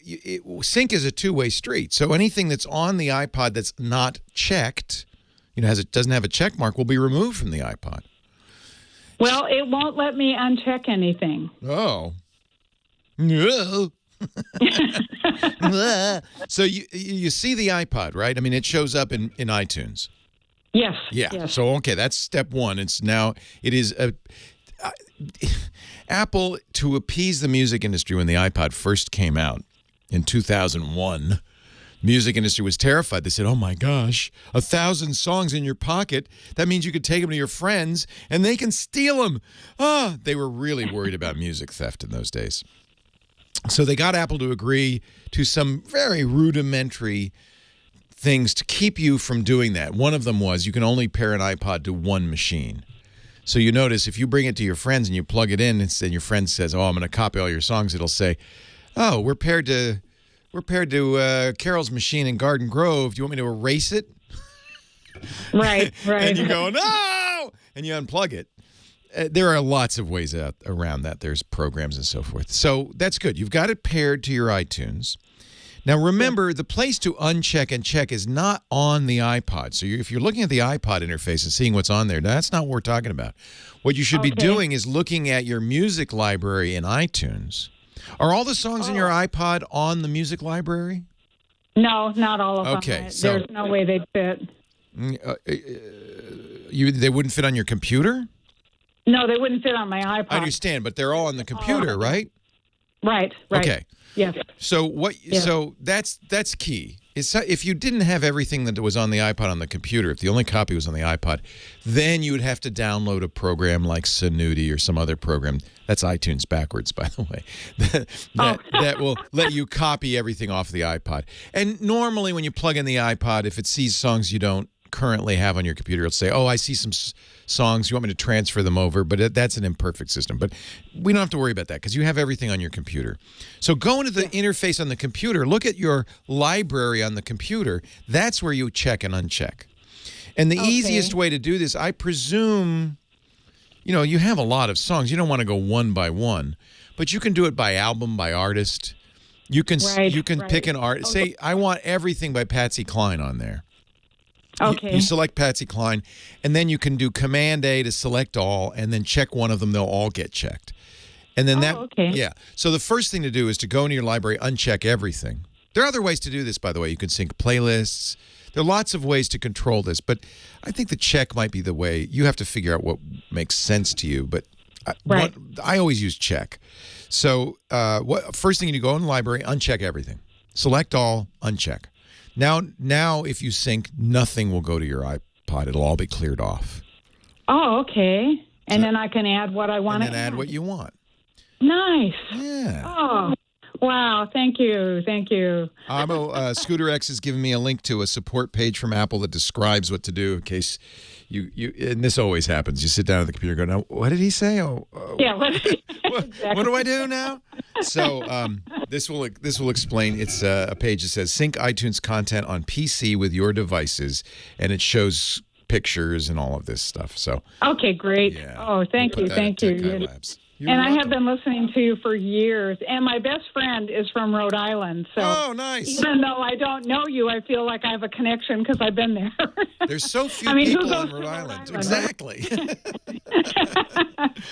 sync is a two-way street. So anything that's on the iPod that's not checked, doesn't have a check mark, will be removed from the iPod. Well, it won't let me uncheck anything. Oh. No. So you see the iPod, right? I mean, it shows up in iTunes. Yes. Yeah. Yes. So, okay, that's step one. It is Apple, to appease the music industry when the iPod first came out in 2001, music industry was terrified. They said, oh my gosh, 1,000 songs in your pocket. That means you could take them to your friends and they can steal them. They were really worried about music theft in those days. So they got Apple to agree to some very rudimentary things to keep you from doing that. One of them was you can only pair an iPod to one machine. So you notice if you bring it to your friends and you plug it in and your friend says, oh, I'm going to copy all your songs, it'll say, oh, we're paired to Carol's machine in Garden Grove. Do you want me to erase it? Right. And you go, no! And you unplug it. There are lots of ways around that. There's programs and so forth. So that's good. You've got it paired to your iTunes. Now, remember, the place to uncheck and check is not on the iPod. So if you're looking at the iPod interface and seeing what's on there, that's not what we're talking about. What you should be doing is looking at your music library in iTunes. Are all the songs in your iPod on the music library? No, not all of them. Okay, so there's no way they'd fit. They wouldn't fit on your computer? No, they wouldn't fit on my iPod. I understand, but they're all on the computer, right? Right. Okay. Yes. So So that's key. If you didn't have everything that was on the iPod on the computer, if the only copy was on the iPod, then you would have to download a program like Snooty or some other program. That's iTunes backwards, by the way. that will let you copy everything off the iPod. And normally when you plug in the iPod, if it sees songs you don't currently have on your computer, it'll say, oh, I see some songs. You want me to transfer them over? But that's an imperfect system. But we don't have to worry about that because you have everything on your computer. So go into the interface on the computer. Look at your library on the computer. That's where you check and uncheck. And the easiest way to do this, I presume, you have a lot of songs. You don't want to go one by one. But you can do it by album, by artist. You can pick an artist. Say, I want everything by Patsy Cline on there. Okay. You select Patsy Cline, and then you can do Command A to select all, and then check one of them. They'll all get checked. And then yeah. So the first thing to do is to go into your library, uncheck everything. There are other ways to do this, by the way. You can sync playlists. There are lots of ways to control this, but I think the check might be the way. You have to figure out what makes sense to you, but I always use check. So first thing you do, go in the library, uncheck everything. Select all, uncheck. Now, if you sync, nothing will go to your iPod. It'll all be cleared off. Oh, okay. And then I can add what I want to add. And then add what you want. Nice. Yeah. Oh, wow. Thank you. Scooter X has given me a link to a support page from Apple that describes what to do in case you and this always happens. You sit down at the computer and go, now, what did he say? Yeah. What do I do now? So this will explain. It's a page that says sync iTunes content on PC with your devices, and it shows pictures and all of this stuff. So okay, great. Yeah, oh, thank you. And I have been listening to you for years. And my best friend is from Rhode Island. So nice. Even though I don't know you, I feel like I have a connection because I've been there. There's so few people in Rhode Island. Exactly.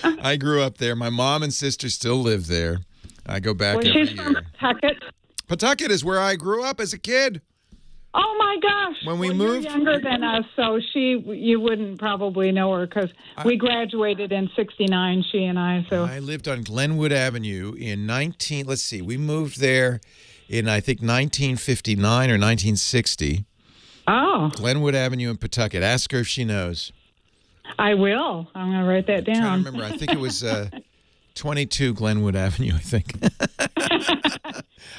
I grew up there. My mom and sister still live there. I go back every year. She's from Pawtucket? Pawtucket is where I grew up as a kid. Oh, my gosh. When we moved. You're younger than us, so you wouldn't probably know her because we graduated in 69, she and I. So I lived on Glenwood Avenue in we moved there in, I think, 1959 or 1960. Oh. Glenwood Avenue in Pawtucket. Ask her if she knows. I will. I'm going to write that down. I'm trying to remember. I think it was 22 Glenwood Avenue, I think.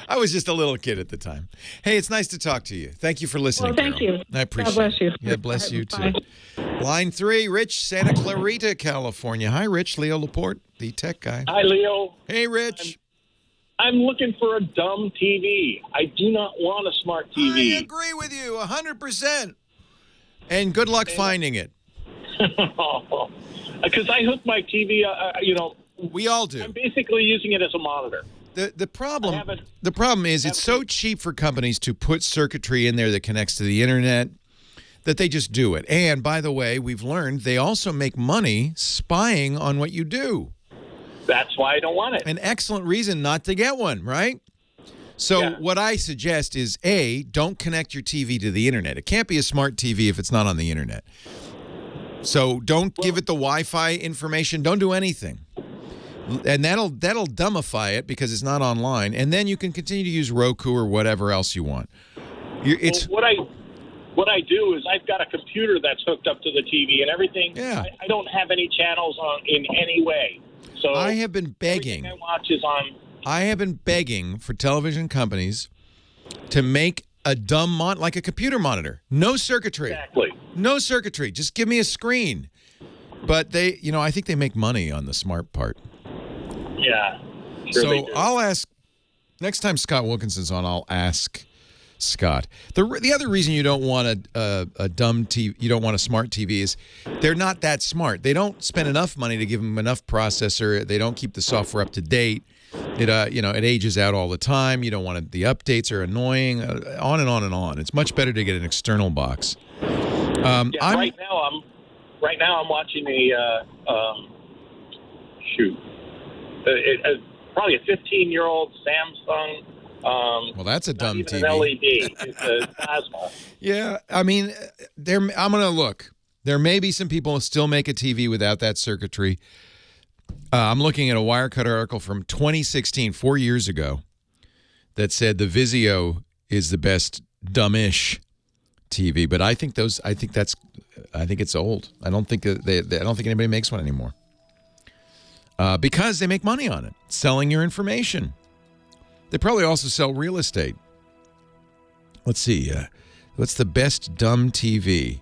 I was just a little kid at the time. Hey, it's nice to talk to you. Thank you for listening, Well, thank Carol. you. I appreciate God bless you. it. Yeah, bless you too. Bye. Line 3, Rich, Santa Clarita, California. Hi, Rich. Leo Laporte, the tech guy. Hi, Leo. Hey, Rich. I'm looking for a dumb TV. I do not want a smart TV. I agree with you 100%. And good luck finding it. Because I hooked my TV, We all do. I'm basically using it as a monitor. The problem is it's so cheap for companies to put circuitry in there that connects to the internet that they just do it. And by the way, we've learned they also make money spying on what you do. That's why I don't want it. An excellent reason not to get one, right? So what I suggest is, A, don't connect your TV to the internet. It can't be a smart TV if it's not on the internet. So don't give it the Wi-Fi information. Don't do anything. And that'll dumbify it because it's not online. And then you can continue to use Roku or whatever else you want. What I do is I've got a computer that's hooked up to the TV and everything. Yeah. I don't have any channels on in any way. So I have been begging. Everything I watch is on. I have been begging for television companies to make a dumb like a computer monitor. No circuitry. Exactly. No circuitry. Just give me a screen. But they, I think they make money on the smart part. Yeah. Sure they So do. I'll ask, next time Scott Wilkinson's on, I'll ask Scott. The other reason you don't want a dumb TV, you don't want a smart TV is they're not that smart. They don't spend enough money to give them enough processor. They don't keep the software up to date. It it ages out all the time. You don't want it, the updates are annoying. On and on and on. It's much better to get an external box. Right now I'm watching probably a 15-year-old Samsung. Well, that's a dumb not even TV. An LED. It's a plasma. Yeah, I mean, I'm going to look. There may be some people who still make a TV without that circuitry. I'm looking at a Wirecutter article from 2016, 4 years ago, that said the Vizio is the best dumbish TV. But I think it's old. I don't think anybody makes one anymore. Because they make money on it, selling your information. They probably also sell real estate. Let's see. What's the best dumb TV?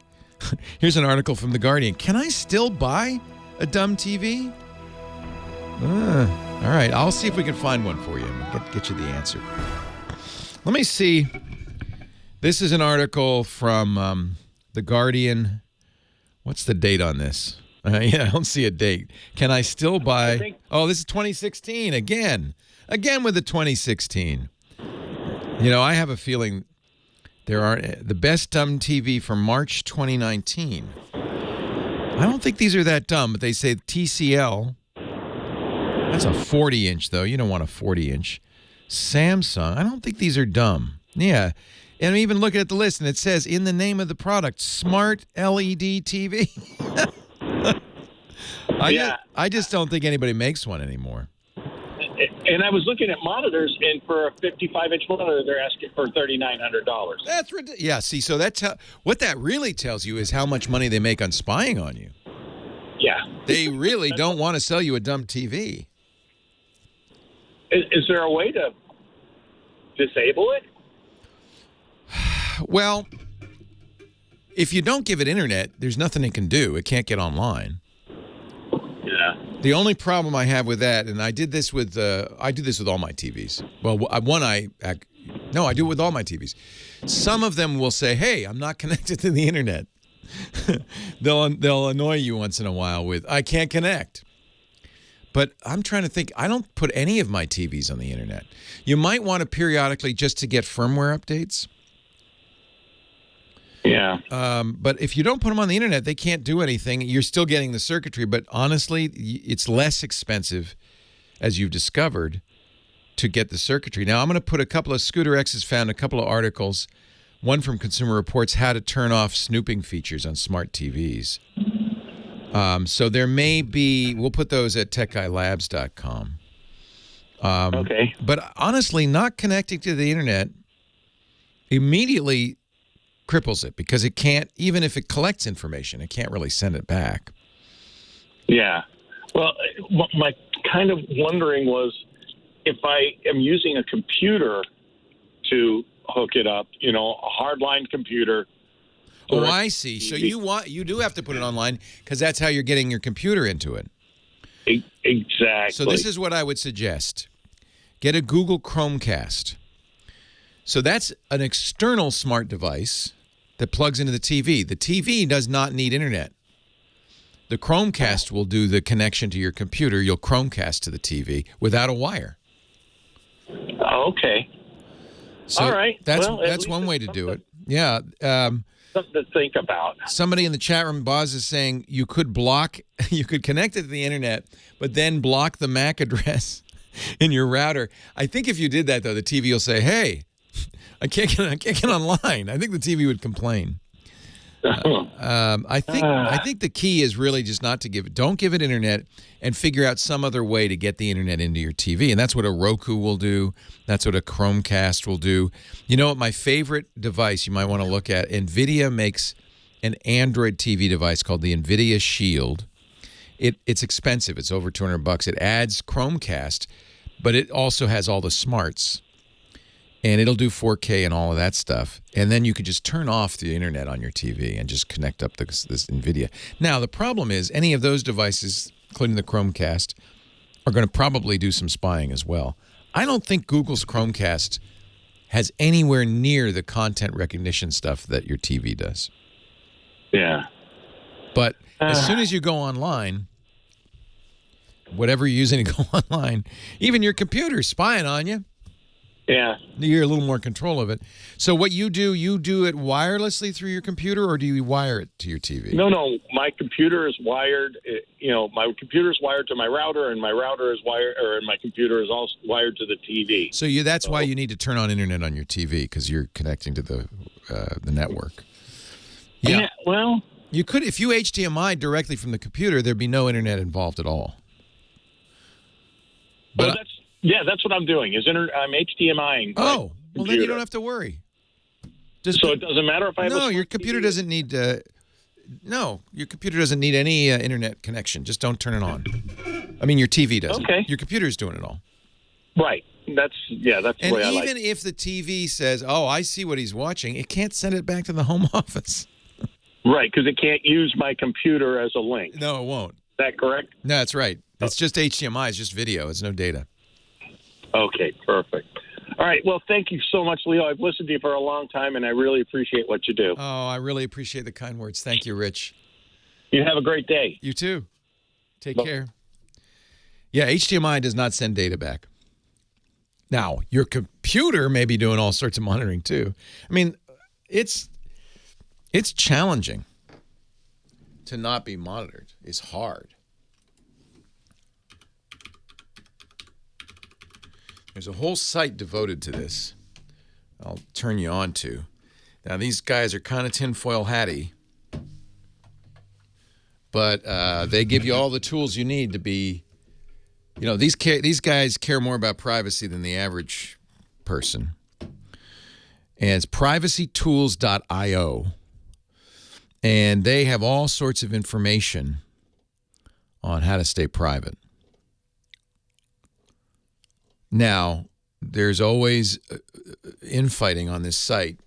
Here's an article from The Guardian. Can I still buy a dumb TV? All right. I'll see if we can find one for you and get you the answer. Let me see. This is an article from The Guardian. What's the date on this? I don't see a date. Can I still buy? Oh, this is 2016 again. Again with the 2016. I have a feeling there are the best dumb TV from March 2019. I don't think these are that dumb, but they say TCL. That's a 40-inch, though. You don't want a 40-inch. Samsung. I don't think these are dumb. Yeah. And I'm even looking at the list, and it says in the name of the product, Smart LED TV. I just don't think anybody makes one anymore. And I was looking at monitors, and for a 55-inch monitor, they're asking for $3,900. That's ridiculous. Yeah, see, so what that really tells you is how much money they make on spying on you. Yeah. They really don't want to sell you a dumb TV. Is there a way to disable it? Well, if you don't give it internet, there's nothing it can do. It can't get online. Yeah. The only problem I have with that, and I do this with all my TVs. Well, I do it with all my TVs. Some of them will say, "Hey, I'm not connected to the internet." They'll annoy you once in a while with, "I can't connect." But I'm trying to think. I don't put any of my TVs on the internet. You might want to periodically just to get firmware updates. Yeah. But if you don't put them on the internet, they can't do anything. You're still getting the circuitry, but honestly, it's less expensive, as you've discovered, to get the circuitry. Now, I'm going to put a couple of Scooter X has found a couple of articles, one from Consumer Reports, how to turn off snooping features on smart TVs. So there may be, we'll put those at techguylabs.com. Okay. But honestly, not connecting to the internet immediately cripples it because it can't, even if it collects information, it can't really send it back. Yeah. Well, my kind of wondering was if I am using a computer to hook it up, a hardline computer. Oh, I see. So you do have to put it online because that's how you're getting your computer into it. Exactly. So this is what I would suggest. Get a Google Chromecast. So that's an external smart device that plugs into the TV. The TV does not need internet. The Chromecast will do the connection to your computer. You'll Chromecast to the TV without a wire. Okay. So all right. That's one way to do it. Yeah. Something to think about. Somebody in the chat room, Boz, is saying you could connect it to the internet, but then block the MAC address in your router. I think if you did that, though, the TV will say, "Hey, I can't get online." I think the TV would complain. I think the key is really just don't give it internet, and figure out some other way to get the internet into your TV. And that's what a Roku will do. That's what a Chromecast will do. You know what? My favorite device you might want to look at, NVIDIA makes an Android TV device called the NVIDIA Shield. It's expensive. It's over $200. It adds Chromecast, but it also has all the smarts. And it'll do 4K and all of that stuff. And then you could just turn off the internet on your TV and just connect up this NVIDIA. Now, the problem is any of those devices, including the Chromecast, are going to probably do some spying as well. I don't think Google's Chromecast has anywhere near the content recognition stuff that your TV does. Yeah. But as soon as you go online, whatever you're using to go online, even your computer's spying on you. Yeah. You're a little more control of it. So what you do it wirelessly through your computer, or do you wire it to your TV? No. My computer is wired. My computer is wired to my router, and my router is wired, or my computer is also wired to the TV. So that's why you need to turn on internet on your TV, because you're connecting to the network. Yeah. Well, you could, if you HDMI directly from the computer, there'd be no internet involved at all. But that's what I'm doing. I'm HDMIing. Oh, well, then you don't have to worry. So it doesn't matter if I have your computer doesn't need. Your computer doesn't need any internet connection. Just don't turn it on. I mean, your TV doesn't. Okay. Your computer's doing it all. Right. That's the way I like it. And even if the TV says, "Oh, I see what he's watching," it can't send it back to the home office. Right, because it can't use my computer as a link. No, it won't. Is that correct? No, that's right. It's just HDMI. It's just video. It's no data. Okay, perfect. All right. Well, thank you so much, Leo. I've listened to you for a long time, and I really appreciate what you do. Oh, I really appreciate the kind words. Thank you, Rich. You have a great day. You too. Take care. Yeah, HDMI does not send data back. Now, your computer may be doing all sorts of monitoring too. I mean, it's challenging to not be monitored. It's hard. There's a whole site devoted to this. I'll turn you on to. Now, these guys are kind of tinfoil hatty, but they give you all the tools you need to be, these guys care more about privacy than the average person. And it's privacytools.io. And they have all sorts of information on how to stay private. Now, there's always infighting on this site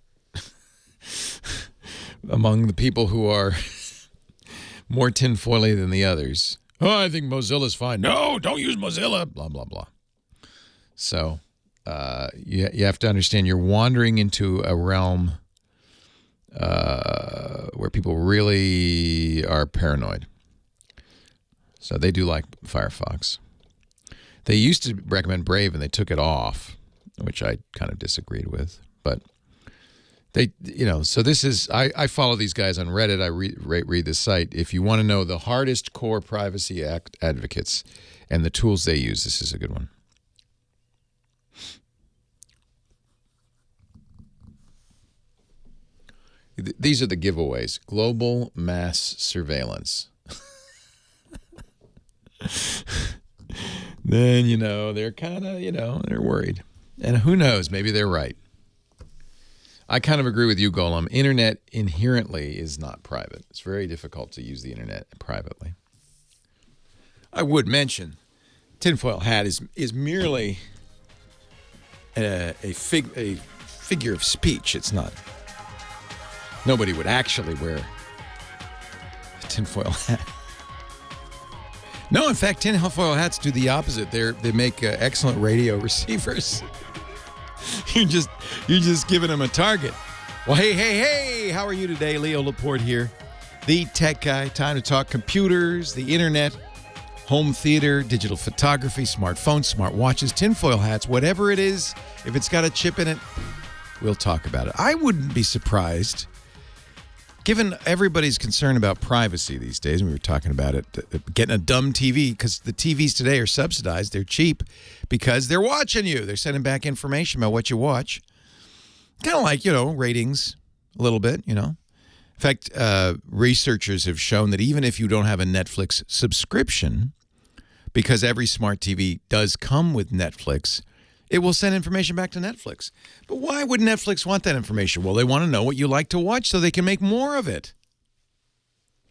among the people who are more tinfoily than the others. Oh, I think Mozilla's fine. No, don't use Mozilla. Blah, blah, blah. So you have to understand you're wandering into a realm where people really are paranoid. So they do like Firefox. They used to recommend Brave, and they took it off, which I kind of disagreed with. But they, so this is, I follow these guys on Reddit. I read this site. If you want to know the hardest core privacy advocates and the tools they use, this is a good one. These are the giveaways. Global mass surveillance. Then, they're kind of, they're worried. And who knows, maybe they're right. I kind of agree with you, Golem. Internet inherently is not private. It's very difficult to use the internet privately. I would mention, tinfoil hat is merely a figure of speech. It's not. Nobody would actually wear a tinfoil hat. No, in fact, tinfoil hats do the opposite. They make excellent radio receivers. You're just giving them a target. Well, hey, how are you today? Leo Laporte here. The Tech Guy. Time to talk computers, the internet, home theater, digital photography, smartphones, smart watches, tinfoil hats, whatever it is. If it's got a chip in it, we'll talk about it. I wouldn't be surprised, given everybody's concern about privacy these days, and we were talking about it, getting a dumb TV, because the TVs today are subsidized. They're cheap because they're watching you. They're sending back information about what you watch. Kind of like, ratings a little bit, In fact, researchers have shown that even if you don't have a Netflix subscription, because every smart TV does come with Netflix, it will send information back to Netflix. But why would Netflix want that information? Well, they want to know what you like to watch so they can make more of it.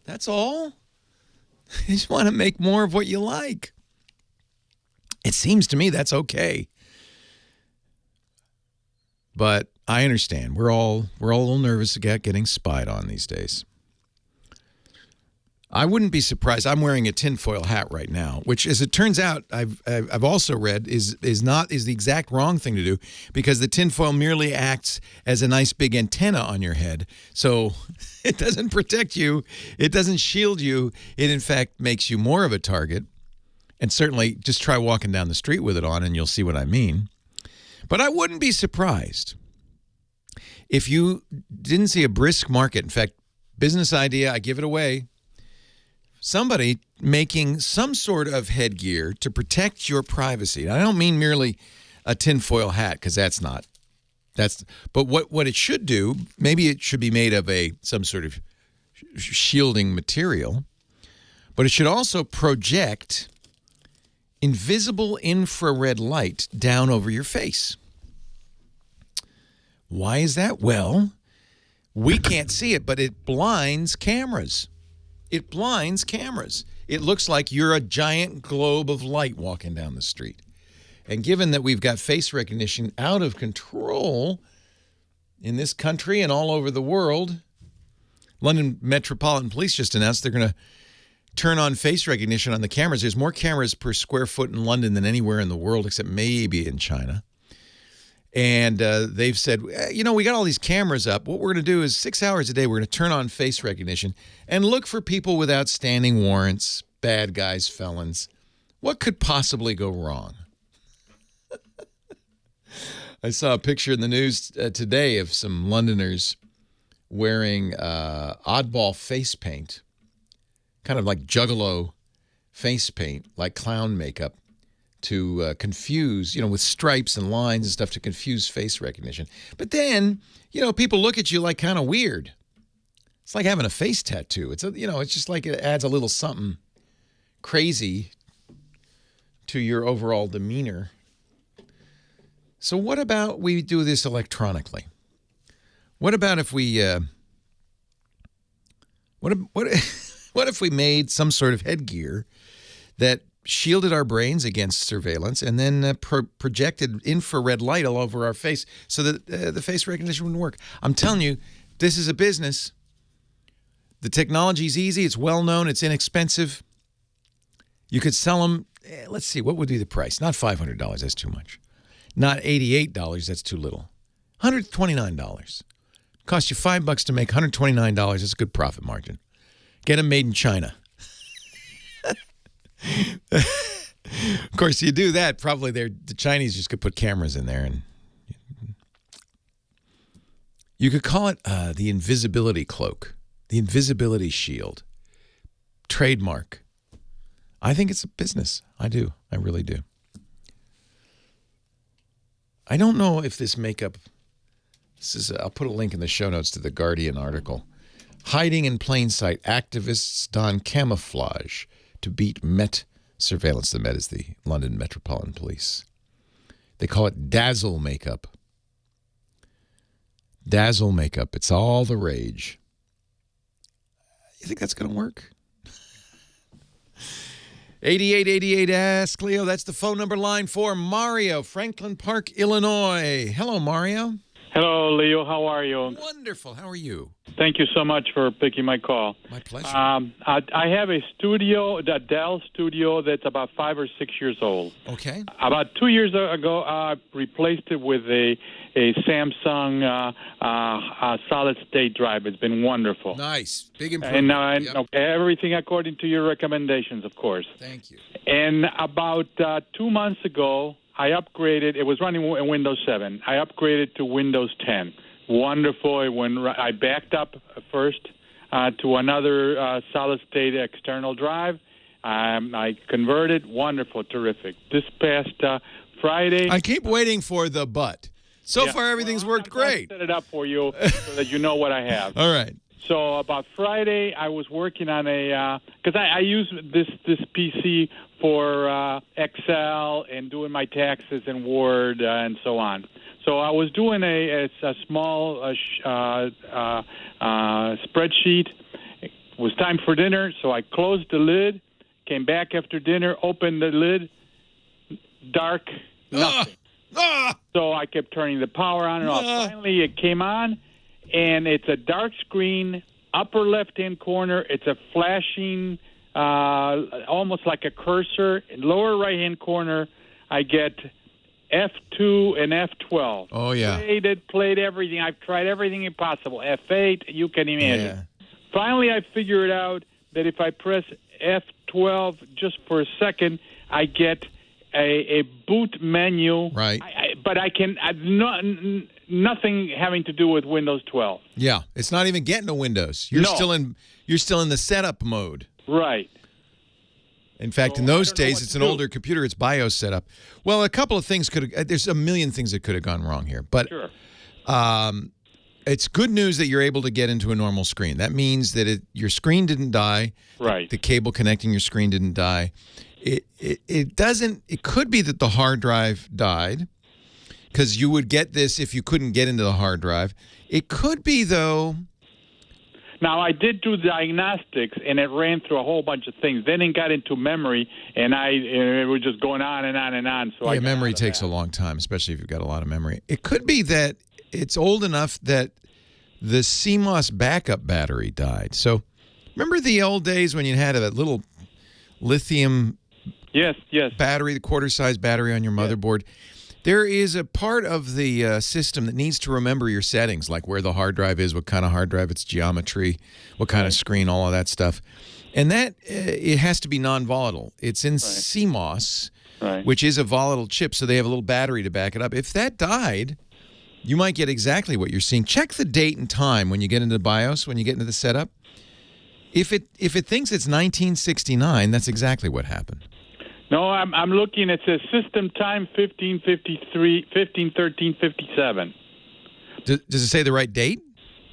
That's all. They just want to make more of what you like. It seems to me that's okay. But I understand. We're all a little nervous about getting spied on these days. I wouldn't be surprised. I'm wearing a tinfoil hat right now, which, as it turns out, I've also read is the exact wrong thing to do, because the tinfoil merely acts as a nice big antenna on your head. So it doesn't protect you. It doesn't shield you. It, in fact, makes you more of a target. And certainly, just try walking down the street with it on, and you'll see what I mean. But I wouldn't be surprised if you didn't see a brisk market. In fact, business idea, I give it away. Somebody making some sort of headgear to protect your privacy. I don't mean merely a tinfoil hat, because but what it should do, maybe it should be made of some sort of shielding material, but it should also project invisible infrared light down over your face. Why is that? Well, we can't see it, but it blinds cameras. It blinds cameras. It looks like you're a giant globe of light walking down the street. And given that we've got face recognition out of control in this country and all over the world, London Metropolitan Police just announced they're going to turn on face recognition on the cameras. There's more cameras per square foot in London than anywhere in the world, except maybe in China. And they've said, we got all these cameras up. What we're going to do is 6 hours a day, we're going to turn on face recognition and look for people with outstanding warrants, bad guys, felons. What could possibly go wrong? I saw a picture in the news today of some Londoners wearing oddball face paint, kind of like juggalo face paint, like clown makeup, to confuse, with stripes and lines and stuff to confuse face recognition. But then, people look at you like kind of weird. It's like having a face tattoo. It's just like it adds a little something crazy to your overall demeanor. So what about we do this electronically? What about if we what if we made some sort of headgear that shielded our brains against surveillance and then projected infrared light all over our face so that the face recognition wouldn't work? I'm telling you, this is a business. The technology's easy. It's well-known. It's inexpensive. You could sell them, let's see, what would be the price? Not $500. That's too much. Not $88. That's too little. $129. Cost you $5 to make $129. That's a good profit margin. Get them made in China. Of course, you do that, probably the Chinese just could put cameras in there, and you could call it the invisibility cloak, the invisibility shield, trademark. I think it's a business. I do. I really do. I don't know if this makeup. I'll put a link in the show notes to the Guardian article. Hiding in plain sight, activists don camouflage to beat Met surveillance. The Met is the London Metropolitan Police. They call it dazzle makeup. Dazzle makeup. It's all the rage. You think that's going to work? 8888 Ask Leo. That's the phone number line for Mario, Franklin Park, Illinois. Hello, Mario. Hello, Leo. How are you? Wonderful. How are you? Thank you so much for picking my call. My pleasure. I have a studio, the Dell studio, that's about 5 or 6 years old. Okay. About 2 years ago, I replaced it with a Samsung solid-state drive. It's been wonderful. Nice. Big improvement. And everything according to your recommendations, of course. Thank you. And about 2 months ago, I upgraded. It was running Windows 7. I upgraded to Windows 10. Wonderful. I backed up first to another solid-state external drive. I converted. Wonderful. Terrific. This past Friday. I keep waiting for the but. So far, everything's worked great. Set it up for you so that you know what I have. All right. So about Friday, I was working on because I use this PC for Excel and doing my taxes in Word and so on. So I was doing a small spreadsheet. It was time for dinner, so I closed the lid, came back after dinner, opened the lid, dark, nothing. So I kept turning the power on and off. Finally, it came on, and it's a dark screen, upper left-hand corner. It's a flashing, almost like a cursor. Lower right-hand corner, I get F2 and F12. Oh, yeah. Played everything. I've tried everything possible. F8, you can imagine. Yeah. Finally, I figured out that if I press F12 just for a second, I get a boot menu. Right. But I can nothing having to do with Windows 12. Yeah, it's not even getting to Windows. You're still in the setup mode. Right. In fact, in those days, it's an older computer. It's BIOS setup. Well, a couple of things there's a million things that could have gone wrong here. But sure. It's good news that you're able to get into a normal screen. That means that your screen didn't die. Right. The cable connecting your screen didn't die. It doesn't. It could be that the hard drive died, because you would get this if you couldn't get into the hard drive. It could be, though. Now, I did do diagnostics, and it ran through a whole bunch of things. Then it got into memory, and it was just going on and on and on. So memory takes a long time, especially if you've got a lot of memory. It could be that it's old enough that the CMOS backup battery died. So remember the old days when you had a little lithium battery, the quarter-size battery on your motherboard? There is a part of the system that needs to remember your settings, like where the hard drive is, what kind of hard drive, its geometry, what kind of screen, all of that stuff. And that, it has to be non-volatile. It's in CMOS, which is a volatile chip, so they have a little battery to back it up. If that died, you might get exactly what you're seeing. Check the date and time when you get into BIOS, when you get into the setup. If it thinks it's 1969, that's exactly what happened. No, I'm looking. It says system time 15:13:57. Does it say the right date?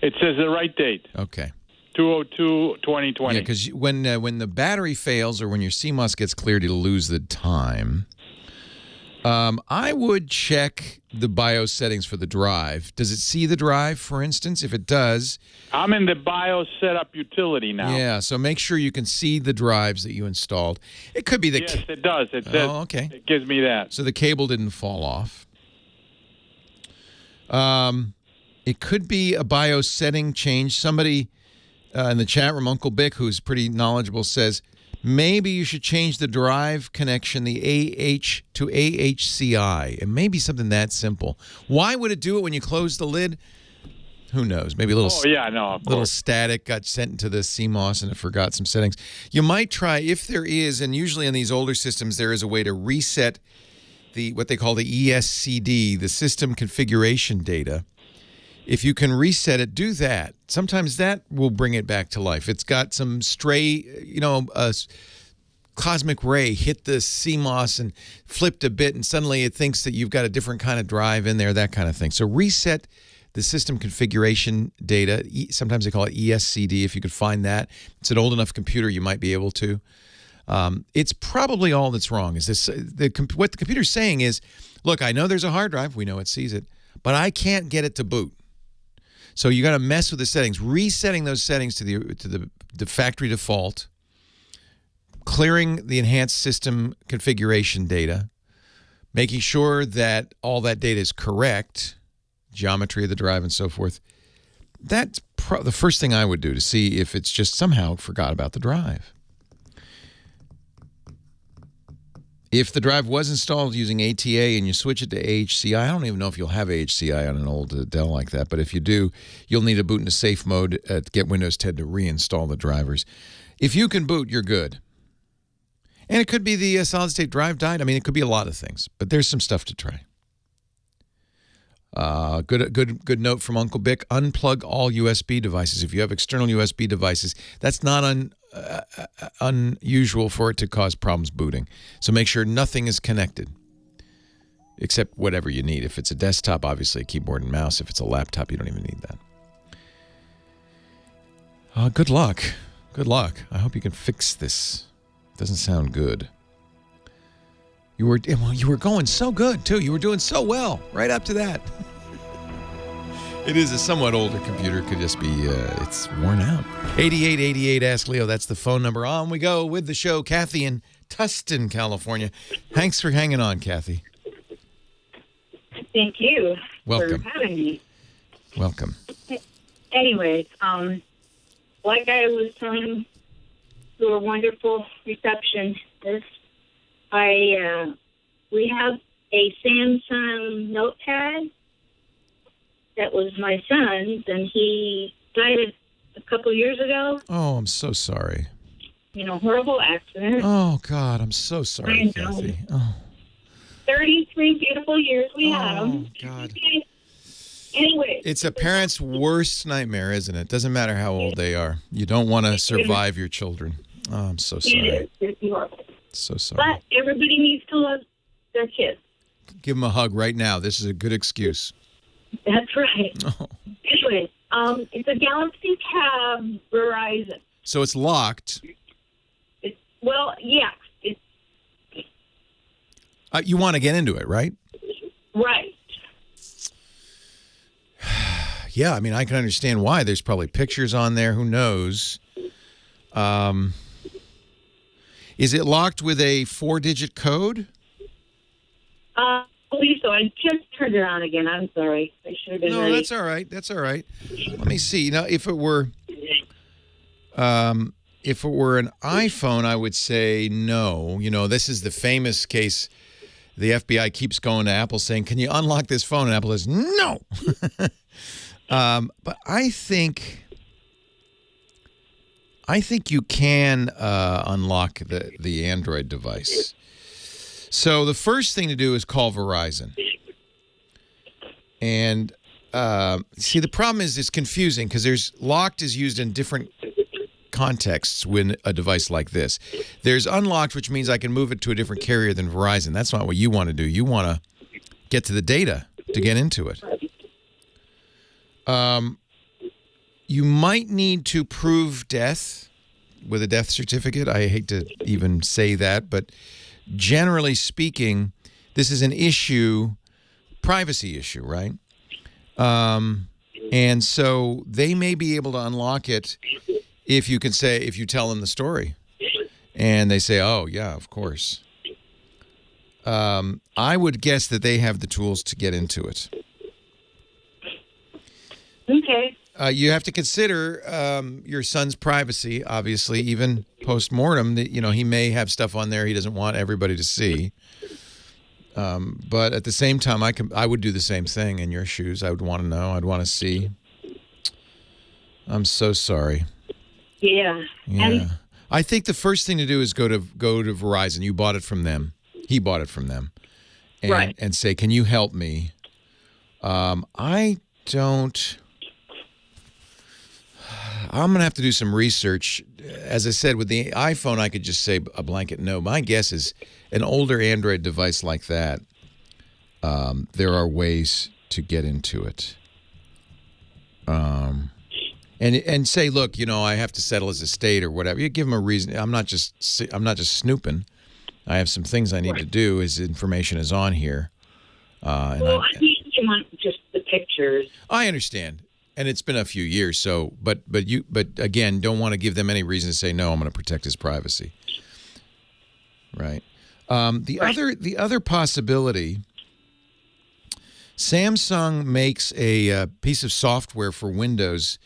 It says the right date. Okay. 2/02/2020. Yeah, because when the battery fails or when your CMOS gets cleared, it'll lose the time. I would check the BIOS settings for the drive. Does it see the drive, for instance? If it does... I'm in the BIOS setup utility now. Yeah, so make sure you can see the drives that you installed. It could be the... Yes, it does. It says, okay. It gives me that. So the cable didn't fall off. It could be a BIOS setting change. Somebody in the chat room, Uncle Bick, who's pretty knowledgeable, says... Maybe you should change the drive connection, the AH to AHCI. It may be something that simple. Why would it do it when you close the lid? Who knows? Maybe a little, little static got sent into the CMOS and it forgot some settings. You might try, if there is, and usually in these older systems, there is a way to reset what they call the ESCD, the system configuration data. If you can reset it, do that. Sometimes that will bring it back to life. It's got some stray, a cosmic ray hit the CMOS and flipped a bit, and suddenly it thinks that you've got a different kind of drive in there, that kind of thing. So reset the system configuration data. Sometimes they call it ESCD. If you could find that. It's an old enough computer, you might be able to. It's probably all that's wrong. What the computer's saying is, look, I know there's a hard drive. We know it sees it. But I can't get it to boot. So you got to mess with the settings, resetting those settings to the factory default, clearing the enhanced system configuration data, making sure that all that data is correct. geometry of the drive and so forth, that's the first thing I would do to see if it's just somehow forgot about the drive. If the drive was installed using ATA and you switch it to AHCI, I don't even know if you'll have AHCI on an old Dell like that, but if you do, you'll need to boot into safe mode to get Windows 10 to reinstall the drivers. If you can boot, you're good. And it could be the solid-state drive died. I mean, it could be a lot of things, but there's some stuff to try. Good note from Uncle Bick. Unplug all USB devices. If you have external USB devices, that's not unusual for it to cause problems booting. So make sure nothing is connected except whatever you need. If it's a desktop, obviously a keyboard and mouse. If it's a laptop, you don't even need that. Good luck. Good luck. I hope you can fix this. Doesn't sound good. You were going so good, too. You were doing so well right up to that. It is a somewhat older computer. Could just be, it's worn out. 8888 Ask Leo. That's the phone number. On we go with the show. Kathy in Tustin, California. Thanks for hanging on, Kathy. Thank you Welcome. for having me. Welcome. Anyways, like I was telling your wonderful receptionist, we have a Samsung notepad that was my son's, and he died a couple years ago. Oh, I'm so sorry. Horrible accident. Oh, God, I'm so sorry, Kathy. Oh. 33 beautiful years we had him. Oh, God. Anyway. It's a parent's worst nightmare, isn't it? Doesn't matter how old they are. You don't want to survive your children. Oh, I'm so sorry. It is. It's horrible. So sorry. But everybody needs to love their kids. Give them a hug right now. This is a good excuse. That's right. Oh. Anyway, it's a Galaxy Tab Verizon. So it's locked. Yeah. You want to get into it, right? Right. Yeah, I mean, I can understand why. There's probably pictures on there. Who knows? Is it locked with a 4-digit code? I believe so. I just turned it on again. I'm sorry. I should have been ready. That's all right. That's all right. Let me see. Now, if it were an iPhone, I would say no. This is the famous case. The FBI keeps going to Apple saying, "Can you unlock this phone?" And Apple says, "No." But I think you can unlock the Android device. So the first thing to do is call Verizon. And see, the problem is it's confusing because there's locked is used in different contexts when a device like this. There's unlocked, which means I can move it to a different carrier than Verizon. That's not what you want to do. You want to get to the data to get into it. You might need to prove death with a death certificate. I hate to even say that, but generally speaking, this is an issue, privacy issue, right? And so they may be able to unlock it if you tell them the story. And they say, "Oh, yeah, of course." I would guess that they have the tools to get into it. Okay. You have to consider your son's privacy, obviously, even post-mortem. He may have stuff on there he doesn't want everybody to see. But at the same time, I would do the same thing in your shoes. I would want to know. I'd want to see. I'm so sorry. Yeah. Yeah. I think the first thing to do is go to Verizon. You bought it from them. He bought it from them. And, right. And say, "Can you help me?" I'm going to have to do some research. As I said, with the iPhone, I could just say a blanket no. My guess is an older Android device like that, there are ways to get into it. And say, "Look, I have to settle as a state or whatever." You give them a reason. I'm not just snooping. I have some things I need to do. As information is on here. I think you want just the pictures. I understand. And it's been a few years, so but again, don't want to give them any reason to say no. I'm going to protect his privacy, right? The other possibility Samsung makes a piece of software for Windows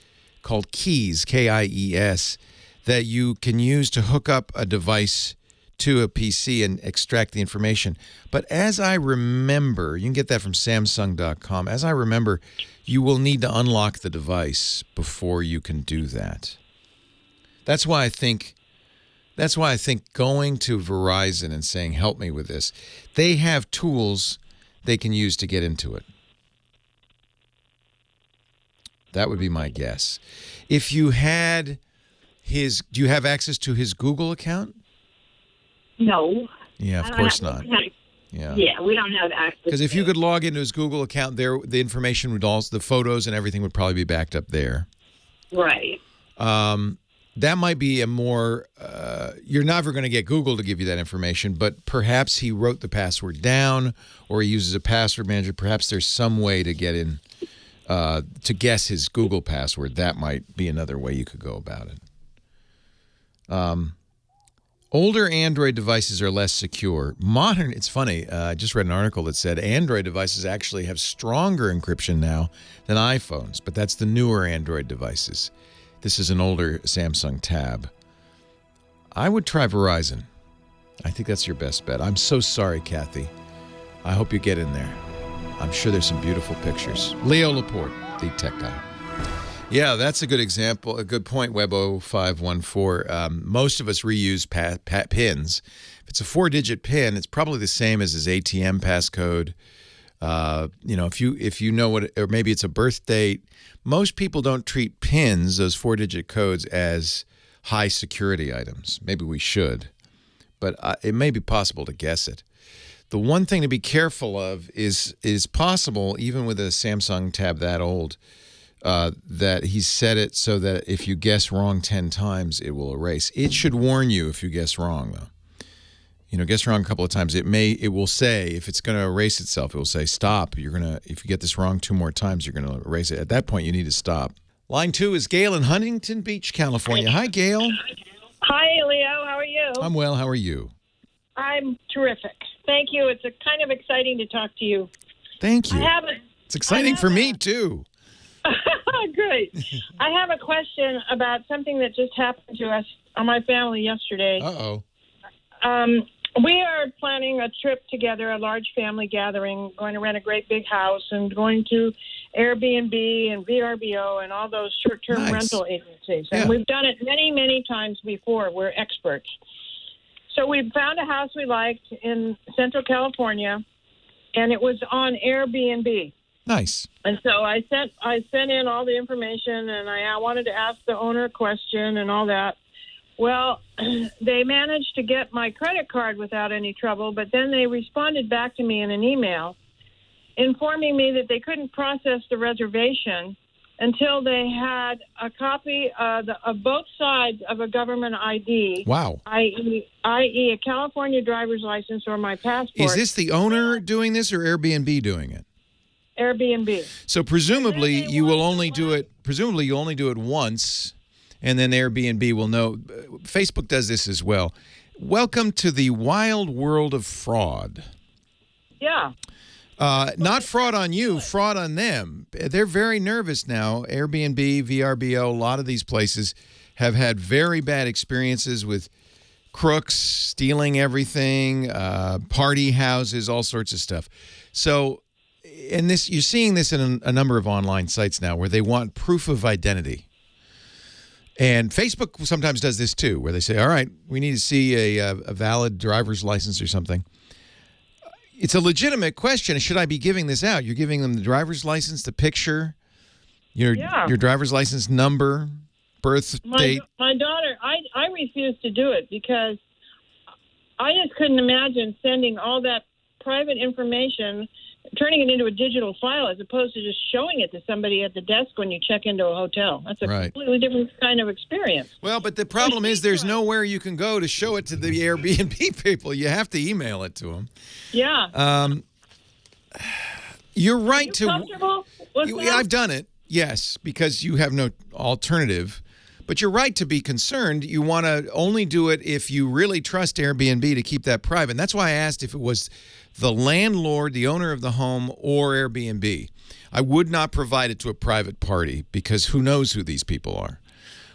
called Keys, Kies, that you can use to hook up a device to a PC and extract the information. But as I remember, you can get that from Samsung.com. As I remember, you will need to unlock the device before you can do that. That's why I think going to Verizon and saying, help me with this, they have tools they can use to get into it. That would be my guess. If you had do you have access to his Google account? No. Yeah, of course not. Yeah. Yeah, we don't have access. Because if you could log into his Google account, there the information would the photos and everything would probably be backed up there. Right. That might be a more, you're never going to get Google to give you that information, but perhaps he wrote the password down or he uses a password manager. Perhaps there's some way to get in, to guess his Google password. That might be another way you could go about it. Older Android devices are less secure. Modern, it's funny, I just read an article that said Android devices actually have stronger encryption now than iPhones, but that's the newer Android devices. This is an older Samsung Tab. I would try Verizon. I think that's your best bet. I'm so sorry, Kathy. I hope you get in there. I'm sure there's some beautiful pictures. Leo Laporte, the tech guy. Yeah, that's a good example, a good point, Web0514. Most of us reuse pins. If it's a 4-digit pin, it's probably the same as his ATM passcode. If you know what, or maybe it's a birth date. Most people don't treat pins, those 4-digit codes, as high security items. Maybe we should, but it may be possible to guess it. The one thing to be careful of is possible, even with a Samsung Tab that old, that he's set it so that if you guess wrong 10 times, it will erase. It should warn you if you guess wrong, though. Guess wrong a couple of times. It will say, if it's going to erase itself, it will say, stop. If you get this wrong 2 more times, you're going to erase it. At that point, you need to stop. Line 2 is Gail in Huntington Beach, California. Hi, Gail. Hi, Leo. How are you? I'm well. How are you? I'm terrific. Thank you. It's kind of exciting to talk to you. Thank you. It's exciting for me, too. Great. I have a question about something that just happened to us, my family, yesterday. Uh-oh. We are planning a trip together, a large family gathering, going to rent a great big house and going to Airbnb and VRBO and all those short-term rental agencies. And we've done it many, many times before. We're experts. So we found a house we liked in Central California, and it was on Airbnb. Nice. And so I sent in all the information, and I wanted to ask the owner a question and all that. Well, they managed to get my credit card without any trouble, but then they responded back to me in an email informing me that they couldn't process the reservation until they had a copy of both sides of a government ID. Wow. i.e. a California driver's license or my passport. Is this the owner doing this or Airbnb doing it? Airbnb. So presumably you will only do it. Presumably you only do it once, and then Airbnb will know. Facebook does this as well. Welcome to the wild world of fraud. Yeah. Not fraud on you, fraud on them. They're very nervous now. Airbnb, VRBO, a lot of these places have had very bad experiences with crooks stealing everything, party houses, all sorts of stuff. So, and this, you're seeing this in a number of online sites now where they want proof of identity. And Facebook sometimes does this too, where they say, all right, we need to see a valid driver's license or something. It's a legitimate question. Should I be giving this out? You're giving them the driver's license, the picture, your driver's license number, birth date. My daughter, I refused to do it because I just couldn't imagine sending all that private information, turning it into a digital file as opposed to just showing it to somebody at the desk when you check into a hotel. That's a completely different kind of experience. Well, but the problem is there's nowhere you can go to show it to the Airbnb people. You have to email it to them. Yeah. You're right to. Comfortable with that? I've done it, yes, because you have no alternative. But you're right to be concerned. You want to only do it if you really trust Airbnb to keep that private. And that's why I asked if it was the landlord, the owner of the home, or Airbnb. I would not provide it to a private party because who knows who these people are.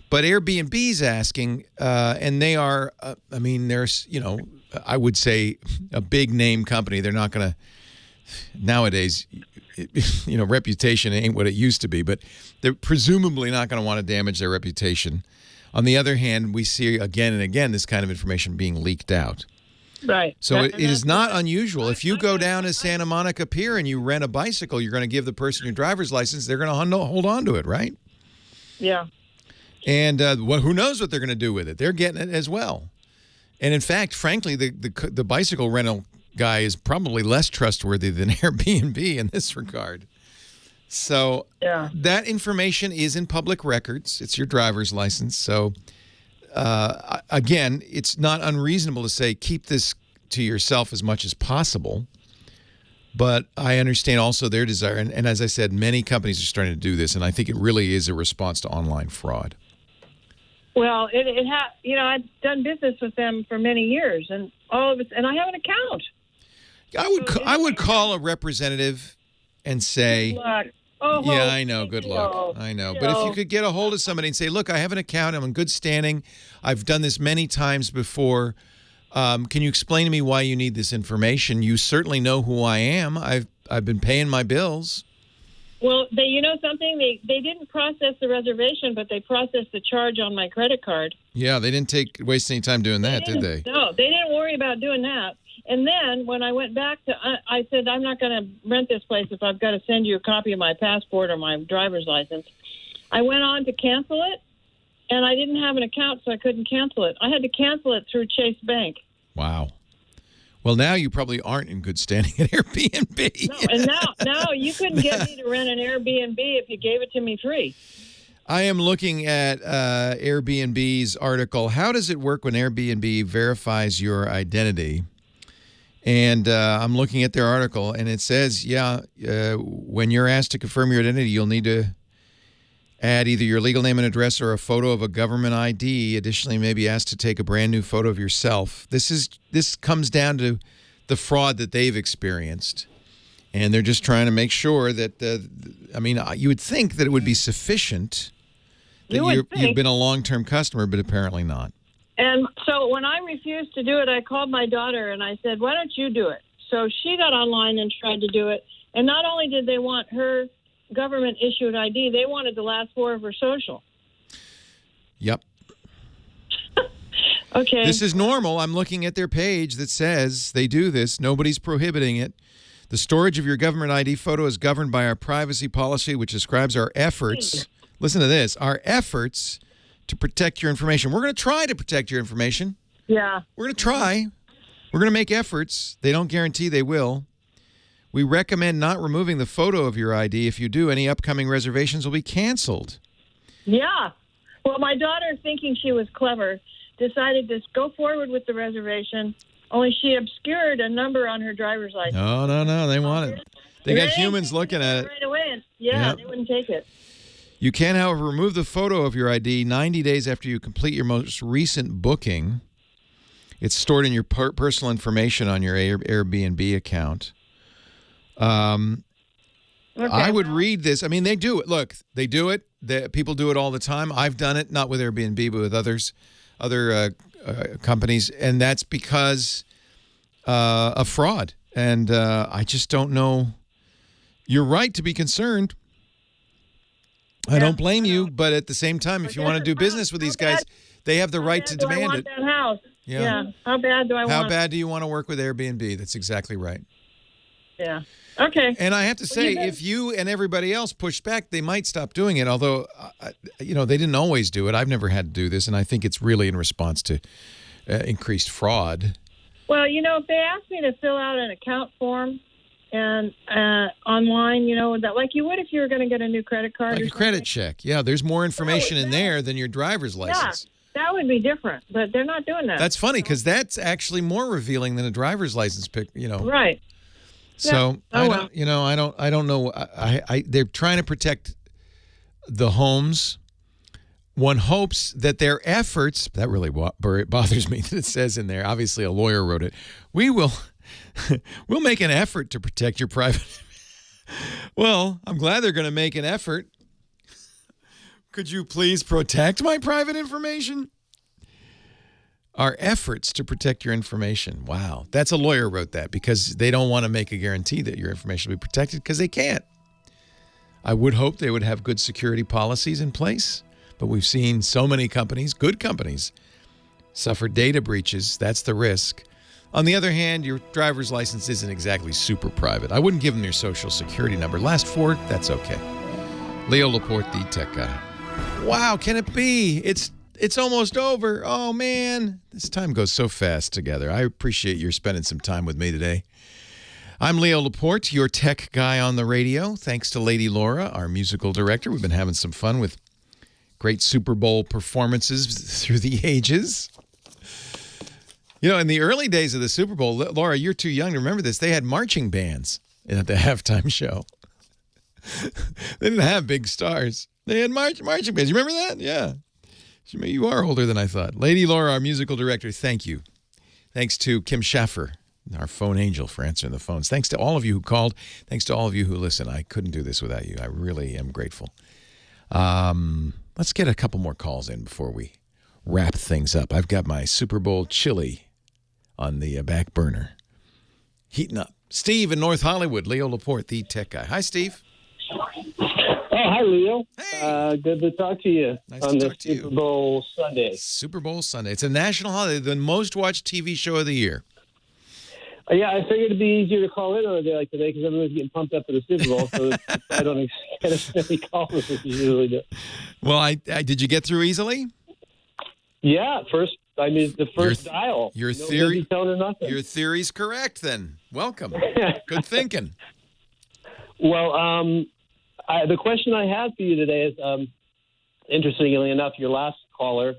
But Airbnb's asking, and they are, there's, I would say a big name company. They're not going to, nowadays, reputation ain't what it used to be, but they're presumably not going to want to damage their reputation. On the other hand, we see again and again this kind of information being leaked out. Right. So it is not unusual. If you go down to Santa Monica Pier and you rent a bicycle, you're going to give the person your driver's license. They're going to hold on to it, right? Yeah. And who knows what they're going to do with it? They're getting it as well. And in fact, frankly, the bicycle rental guy is probably less trustworthy than Airbnb in this regard. So that information is in public records. It's your driver's license. So again, it's not unreasonable to say keep this to yourself as much as possible. But I understand also their desire. And as I said, many companies are starting to do this. And I think it really is a response to online fraud. Well, I've done business with them for many years, and all of it, and I have an account. I would call a representative and say, yeah, I know, good luck. I know. But if you could get a hold of somebody and say, look, I have an account, I'm in good standing, I've done this many times before, can you explain to me why you need this information? You certainly know who I am. I've been paying my bills. Well, you know something? They didn't process the reservation, but they processed the charge on my credit card. Yeah, they didn't waste any time doing that, did they? No, they didn't worry about doing that. And then when I went back I said, I'm not going to rent this place if I've got to send you a copy of my passport or my driver's license. I went on to cancel it, and I didn't have an account, so I couldn't cancel it. I had to cancel it through Chase Bank. Wow. Well, now you probably aren't in good standing at Airbnb. No, and now you couldn't get me to rent an Airbnb if you gave it to me free. I am looking at Airbnb's article. How does it work when Airbnb verifies your identity? And I'm looking at their article, and it says, when you're asked to confirm your identity, you'll need to add either your legal name and address or a photo of a government ID. Additionally, you may be asked to take a brand new photo of yourself. This comes down to the fraud that they've experienced, and they're just trying to make sure that, you would think that it would be sufficient that you've been a long-term customer, but apparently not. And so when I refused to do it, I called my daughter and I said, why don't you do it? So she got online and tried to do it. And not only did they want her government-issued ID, they wanted the last four of her social. Yep. Okay. This is normal. I'm looking at their page that says they do this. Nobody's prohibiting it. The storage of your government ID photo is governed by our privacy policy, which describes our efforts. Listen to this. Our efforts to protect your information. We're going to try to protect your information. Yeah. We're going to try. We're going to make efforts. They don't guarantee they will. We recommend not removing the photo of your ID. If you do, any upcoming reservations will be canceled. Yeah. Well, my daughter, thinking she was clever, decided to go forward with the reservation, only she obscured a number on her driver's license. No. They want it. They got humans looking at it. Right away. Yeah, they wouldn't take it. You can, however, remove the photo of your ID 90 days after you complete your most recent booking. It's stored in your personal information on your Airbnb account. I would read this. I mean, they do it. Look, they do it. People do it all the time. I've done it, not with Airbnb, but with other companies, and that's because of fraud. And I just don't know. You're right to be concerned. I don't blame you, but at the same time, if you want to do business with these guys, they have the right to demand it. That house? Yeah. How bad do I want it? How bad do you want to work with Airbnb? That's exactly right. Yeah. Okay. And I have to say, if you and everybody else push back, they might stop doing it. Although, they didn't always do it. I've never had to do this, and I think it's really in response to increased fraud. Well, if they asked me to fill out an account form and online, that like you would if you were going to get a new credit card. Like a credit check. Yeah, there's more information in there than your driver's license. Yeah, that would be different, but they're not doing that. That's funny because that's actually more revealing than a driver's license pick, Right. So I don't know. They're trying to protect the homes. One hopes that their efforts, that really bothers me that it says in there, obviously a lawyer wrote it, we will We'll make an effort to protect your private. Well, I'm glad they're going to make an effort. Could you please protect my private information? Our efforts to protect your information. Wow. That's a lawyer wrote that because they don't want to make a guarantee that your information will be protected because they can't. I would hope they would have good security policies in place, but we've seen so many companies, good companies, suffer data breaches. That's the risk. On the other hand, your driver's license isn't exactly super private. I wouldn't give them your social security number. Last four, that's okay. Leo Laporte, the tech guy. Wow, can it be? It's almost over. Oh, man. This time goes so fast together. I appreciate your spending some time with me today. I'm Leo Laporte, your tech guy on the radio. Thanks to Lady Laura, our musical director. We've been having some fun with great Super Bowl performances through the ages. You know, in the early days of the Super Bowl, Laura, you're too young to remember this. They had marching bands at the halftime show. They didn't have big stars. They had marching bands. You remember that? Yeah. You are older than I thought. Lady Laura, our musical director, thank you. Thanks to Kim Schaffer, our phone angel, for answering the phones. Thanks to all of you who called. Thanks to all of you who listen. I couldn't do this without you. I really am grateful. Let's get a couple more calls in before we wrap things up. I've got my Super Bowl chili on the back burner. Heating up. Steve in North Hollywood, Leo Laporte, the tech guy. Hi, Steve. Oh, hi, Leo. Hey. Good to talk to you on this Super Bowl Sunday. Super Bowl Sunday. It's a national holiday, the most watched TV show of the year. Yeah, I figured it'd be easier to call in on a day like today because everyone's getting pumped up for the Super Bowl, so I don't get as many calls as you usually do. Well, I did you get through easily? Yeah, the first dial. Your no theory, busy tone or nothing. Your theory's correct. Then welcome. Good thinking. Well, the question I had for you today is, interestingly enough, your last caller,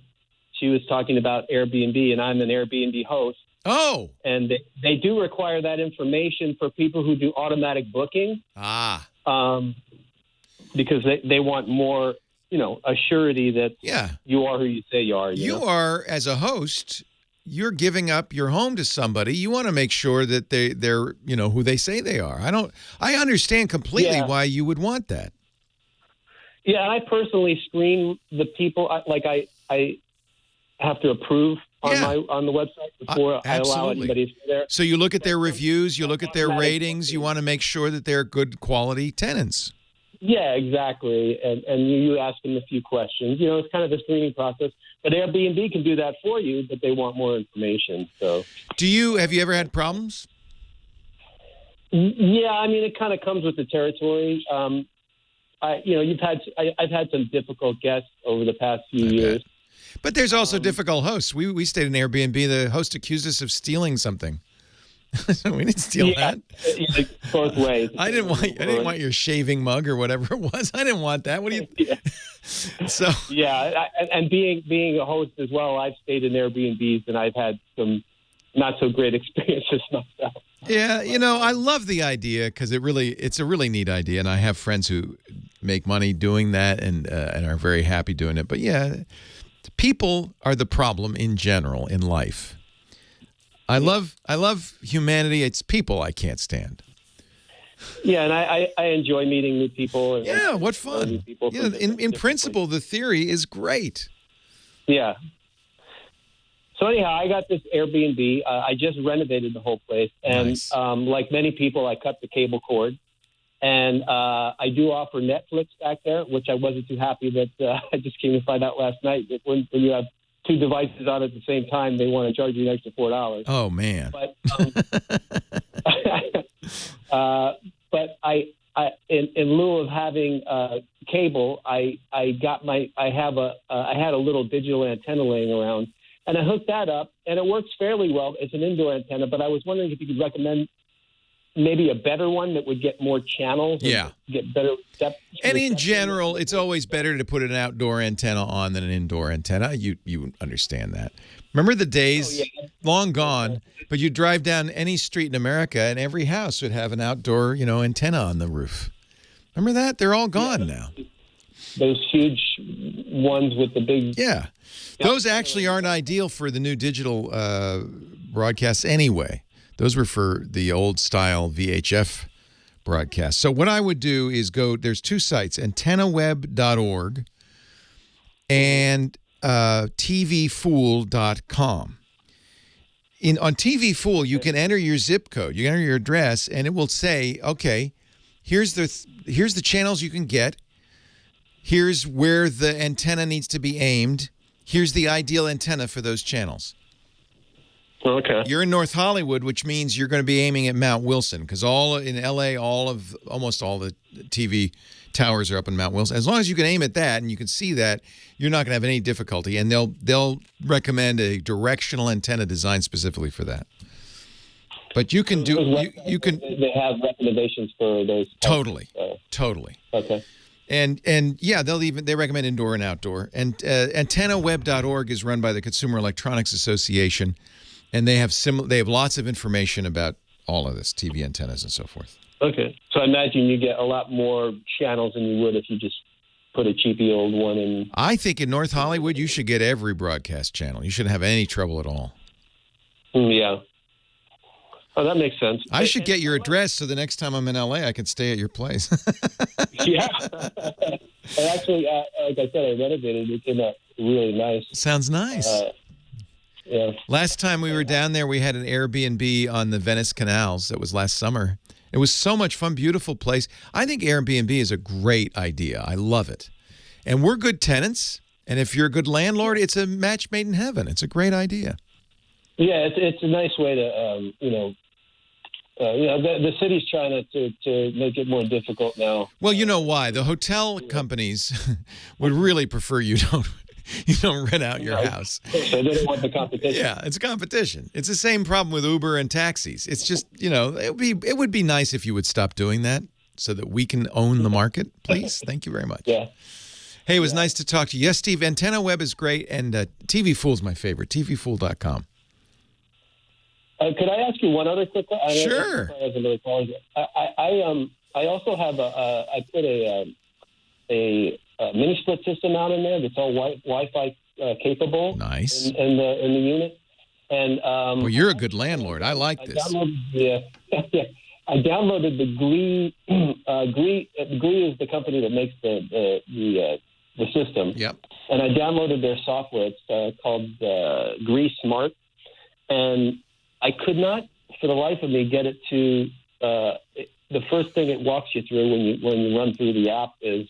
she was talking about Airbnb, and I'm an Airbnb host. Oh. And they do require that information for people who do automatic booking. Because they want more, a surety that you are who you say you are. You are, as a host, you're giving up your home to somebody. You want to make sure that they're who they say they are. I understand completely why you would want that. Yeah, and I personally screen the people. I have to approve on the website before I allow anybody to stay there. So you look at their reviews, you look at their ratings. You want to make sure that they're good quality tenants. Yeah, exactly. And you ask them a few questions. It's kind of a screening process. But Airbnb can do that for you, but they want more information. So, have you ever had problems? Yeah, it kind of comes with the territory. I've had some difficult guests over the past few years. But there's also difficult hosts. We stayed in Airbnb. The host accused us of stealing something. We didn't steal that. Both ways. I didn't want your shaving mug or whatever it was. I didn't want that. What do you? So and being a host as well, I've stayed in Airbnbs and I've had some not so great experiences myself. Yeah, I love the idea because it's a really neat idea, and I have friends who make money doing that and are very happy doing it. But people are the problem in general in life. I love humanity. It's people I can't stand. Yeah, and I enjoy meeting new people. And what fun! In principle, the theory is great. Yeah. So anyhow, I got this Airbnb. I just renovated the whole place, and like many people, I cut the cable cord. And I do offer Netflix back there, which I wasn't too happy that I just came to find out last night that when you have two devices on at the same time, they want to charge you an extra $4. Oh man! But in lieu of having cable, I had a little digital antenna laying around, and I hooked that up, and it works fairly well. It's an indoor antenna, but I was wondering if you could recommend maybe a better one that would get more channels. Yeah. Get better depth. And in general, it's always better to put an outdoor antenna on than an indoor antenna. You understand that. Remember the days, long gone, but you drive down any street in America and every house would have an outdoor, antenna on the roof. Remember that? They're all gone now. Those huge ones with the big... Yeah. Those actually aren't ideal for the new digital broadcasts anyway. Those were for the old style VHF broadcast. So what I would do is there's two sites, antennaweb.org and tvfool.com. On TV Fool, you can enter your zip code, you enter your address, and it will say, okay, here's the channels you can get. Here's where the antenna needs to be aimed. Here's the ideal antenna for those channels. Okay. You're in North Hollywood, which means you're going to be aiming at Mount Wilson, because in LA, almost all the TV towers are up in Mount Wilson. As long as you can aim at that and you can see that, you're not going to have any difficulty. And they'll recommend a directional antenna designed specifically for that. But you can do you can. They have recommendations for those. Totally. Okay. And yeah, they recommend indoor and outdoor. And antennaweb.org is run by the Consumer Electronics Association, and they have lots of information about all of this, TV antennas and so forth. Okay, so I imagine you get a lot more channels than you would if you just put a cheapy old one in. I think in North Hollywood you should get every broadcast channel. You shouldn't have any trouble at all. Yeah. Oh, that makes sense. I should get your address so the next time I'm in LA I can stay at your place. Yeah. And actually, like I said, I renovated it. It came out really nice. Sounds nice. Yeah. Last time we were down there, we had an Airbnb on the Venice canals. That was last summer. It was so much fun, beautiful place. I think Airbnb is a great idea. I love it. And we're good tenants. And if you're a good landlord, it's a match made in heaven. It's a great idea. Yeah, it's a nice way to, the city's trying to make it more difficult now. Well, you know why? The hotel companies would really prefer you don't rent out your house. So they don't want the competition. Yeah, it's a competition. It's the same problem with Uber and taxis. It's just, it would be nice if you would stop doing that so that we can own the market, please. Thank you very much. Yeah. Hey, it was nice to talk to you. Yes, Steve, Antenna Web is great, and TV Fool's my favorite, tvfool.com. Could I ask you one other quick question? Sure. I also have I put a mini split system out in there that's all Wi-Fi capable. Nice. In the unit, and well, you're a good landlord. I like this. I downloaded the Gree. Gree is the company that makes the system. Yep. And I downloaded their software. It's called Gree Smart, and I could not, for the life of me, get it to. The first thing it walks you through when you run through the app is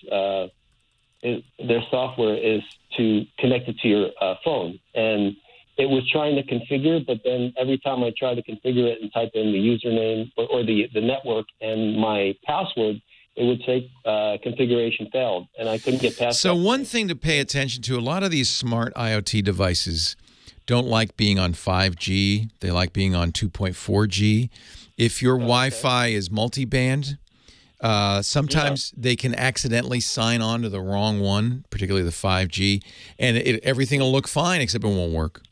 their software is to connect it to your phone, and it was trying to configure, but then every time I tried to configure it and type in the username or the network and my password, it would say configuration failed, and I couldn't get past. So one thing to pay attention to: a lot of these smart IoT devices don't like being on 5G. They like being on 2.4G. If your Wi-Fi is multi-band, sometimes they can accidentally sign on to the wrong one, particularly the 5G, and everything will look fine except it won't work.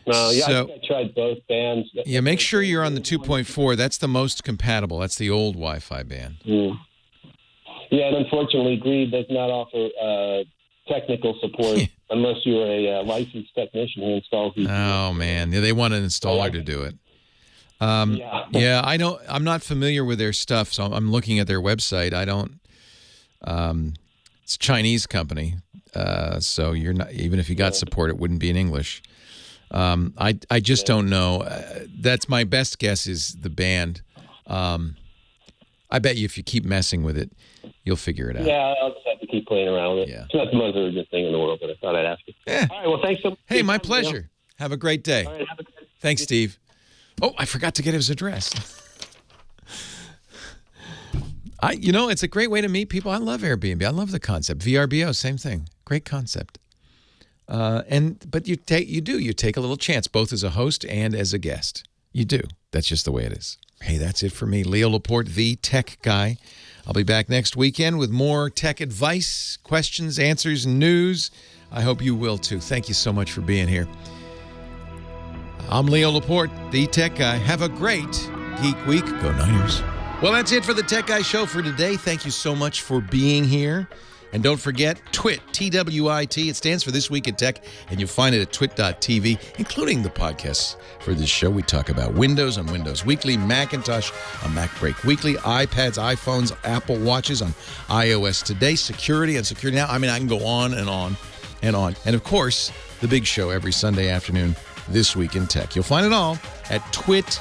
No, yeah, so, I tried both bands. Yeah, make sure you're on the 2.4. That's the most compatible. That's the old Wi-Fi band. Mm. Yeah, and unfortunately, Gree does not offer technical support unless you're a licensed technician who installs these. Oh, man. Yeah, they want an installer to do it. Yeah, I'm not familiar with their stuff, so I'm looking at their website. It's a Chinese company, so you're not, even if you got support, it wouldn't be in English. I just don't know. That's my best guess is the band. I bet you if you keep messing with it, you'll figure it out. Yeah, I'll just have to keep playing around with it. Yeah. It's not the most urgent thing in the world, but I thought I'd ask you. Yeah. All right, well, thanks so much. Hey, my pleasure. Have a great day. All right, have a good day. Thanks, Steve. Oh, I forgot to get his address. It's a great way to meet people. I love Airbnb. I love the concept. VRBO, same thing. Great concept. But you take a little chance, both as a host and as a guest. You do. That's just the way it is. Hey, that's it for me. Leo Laporte, the tech guy. I'll be back next weekend with more tech advice, questions, answers, and news. I hope you will too. Thank you so much for being here. I'm Leo Laporte, the tech guy. Have a great Geek Week. Go Niners. Well, that's it for the Tech Guy Show for today. Thank you so much for being here. And don't forget, TWIT, T-W-I-T. It stands for This Week in Tech, and you'll find it at twit.tv, including the podcasts for this show. We talk about Windows on Windows Weekly, Macintosh on MacBreak Weekly, iPads, iPhones, Apple Watches on iOS Today, security on Security Now. I mean, I can go on and on and on. And, of course, the big show every Sunday afternoon, This Week in Tech. You'll find it all at twit.tv.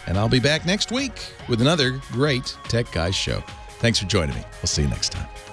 And I'll be back next week with another great Tech Guys show. Thanks for joining me. We'll see you next time.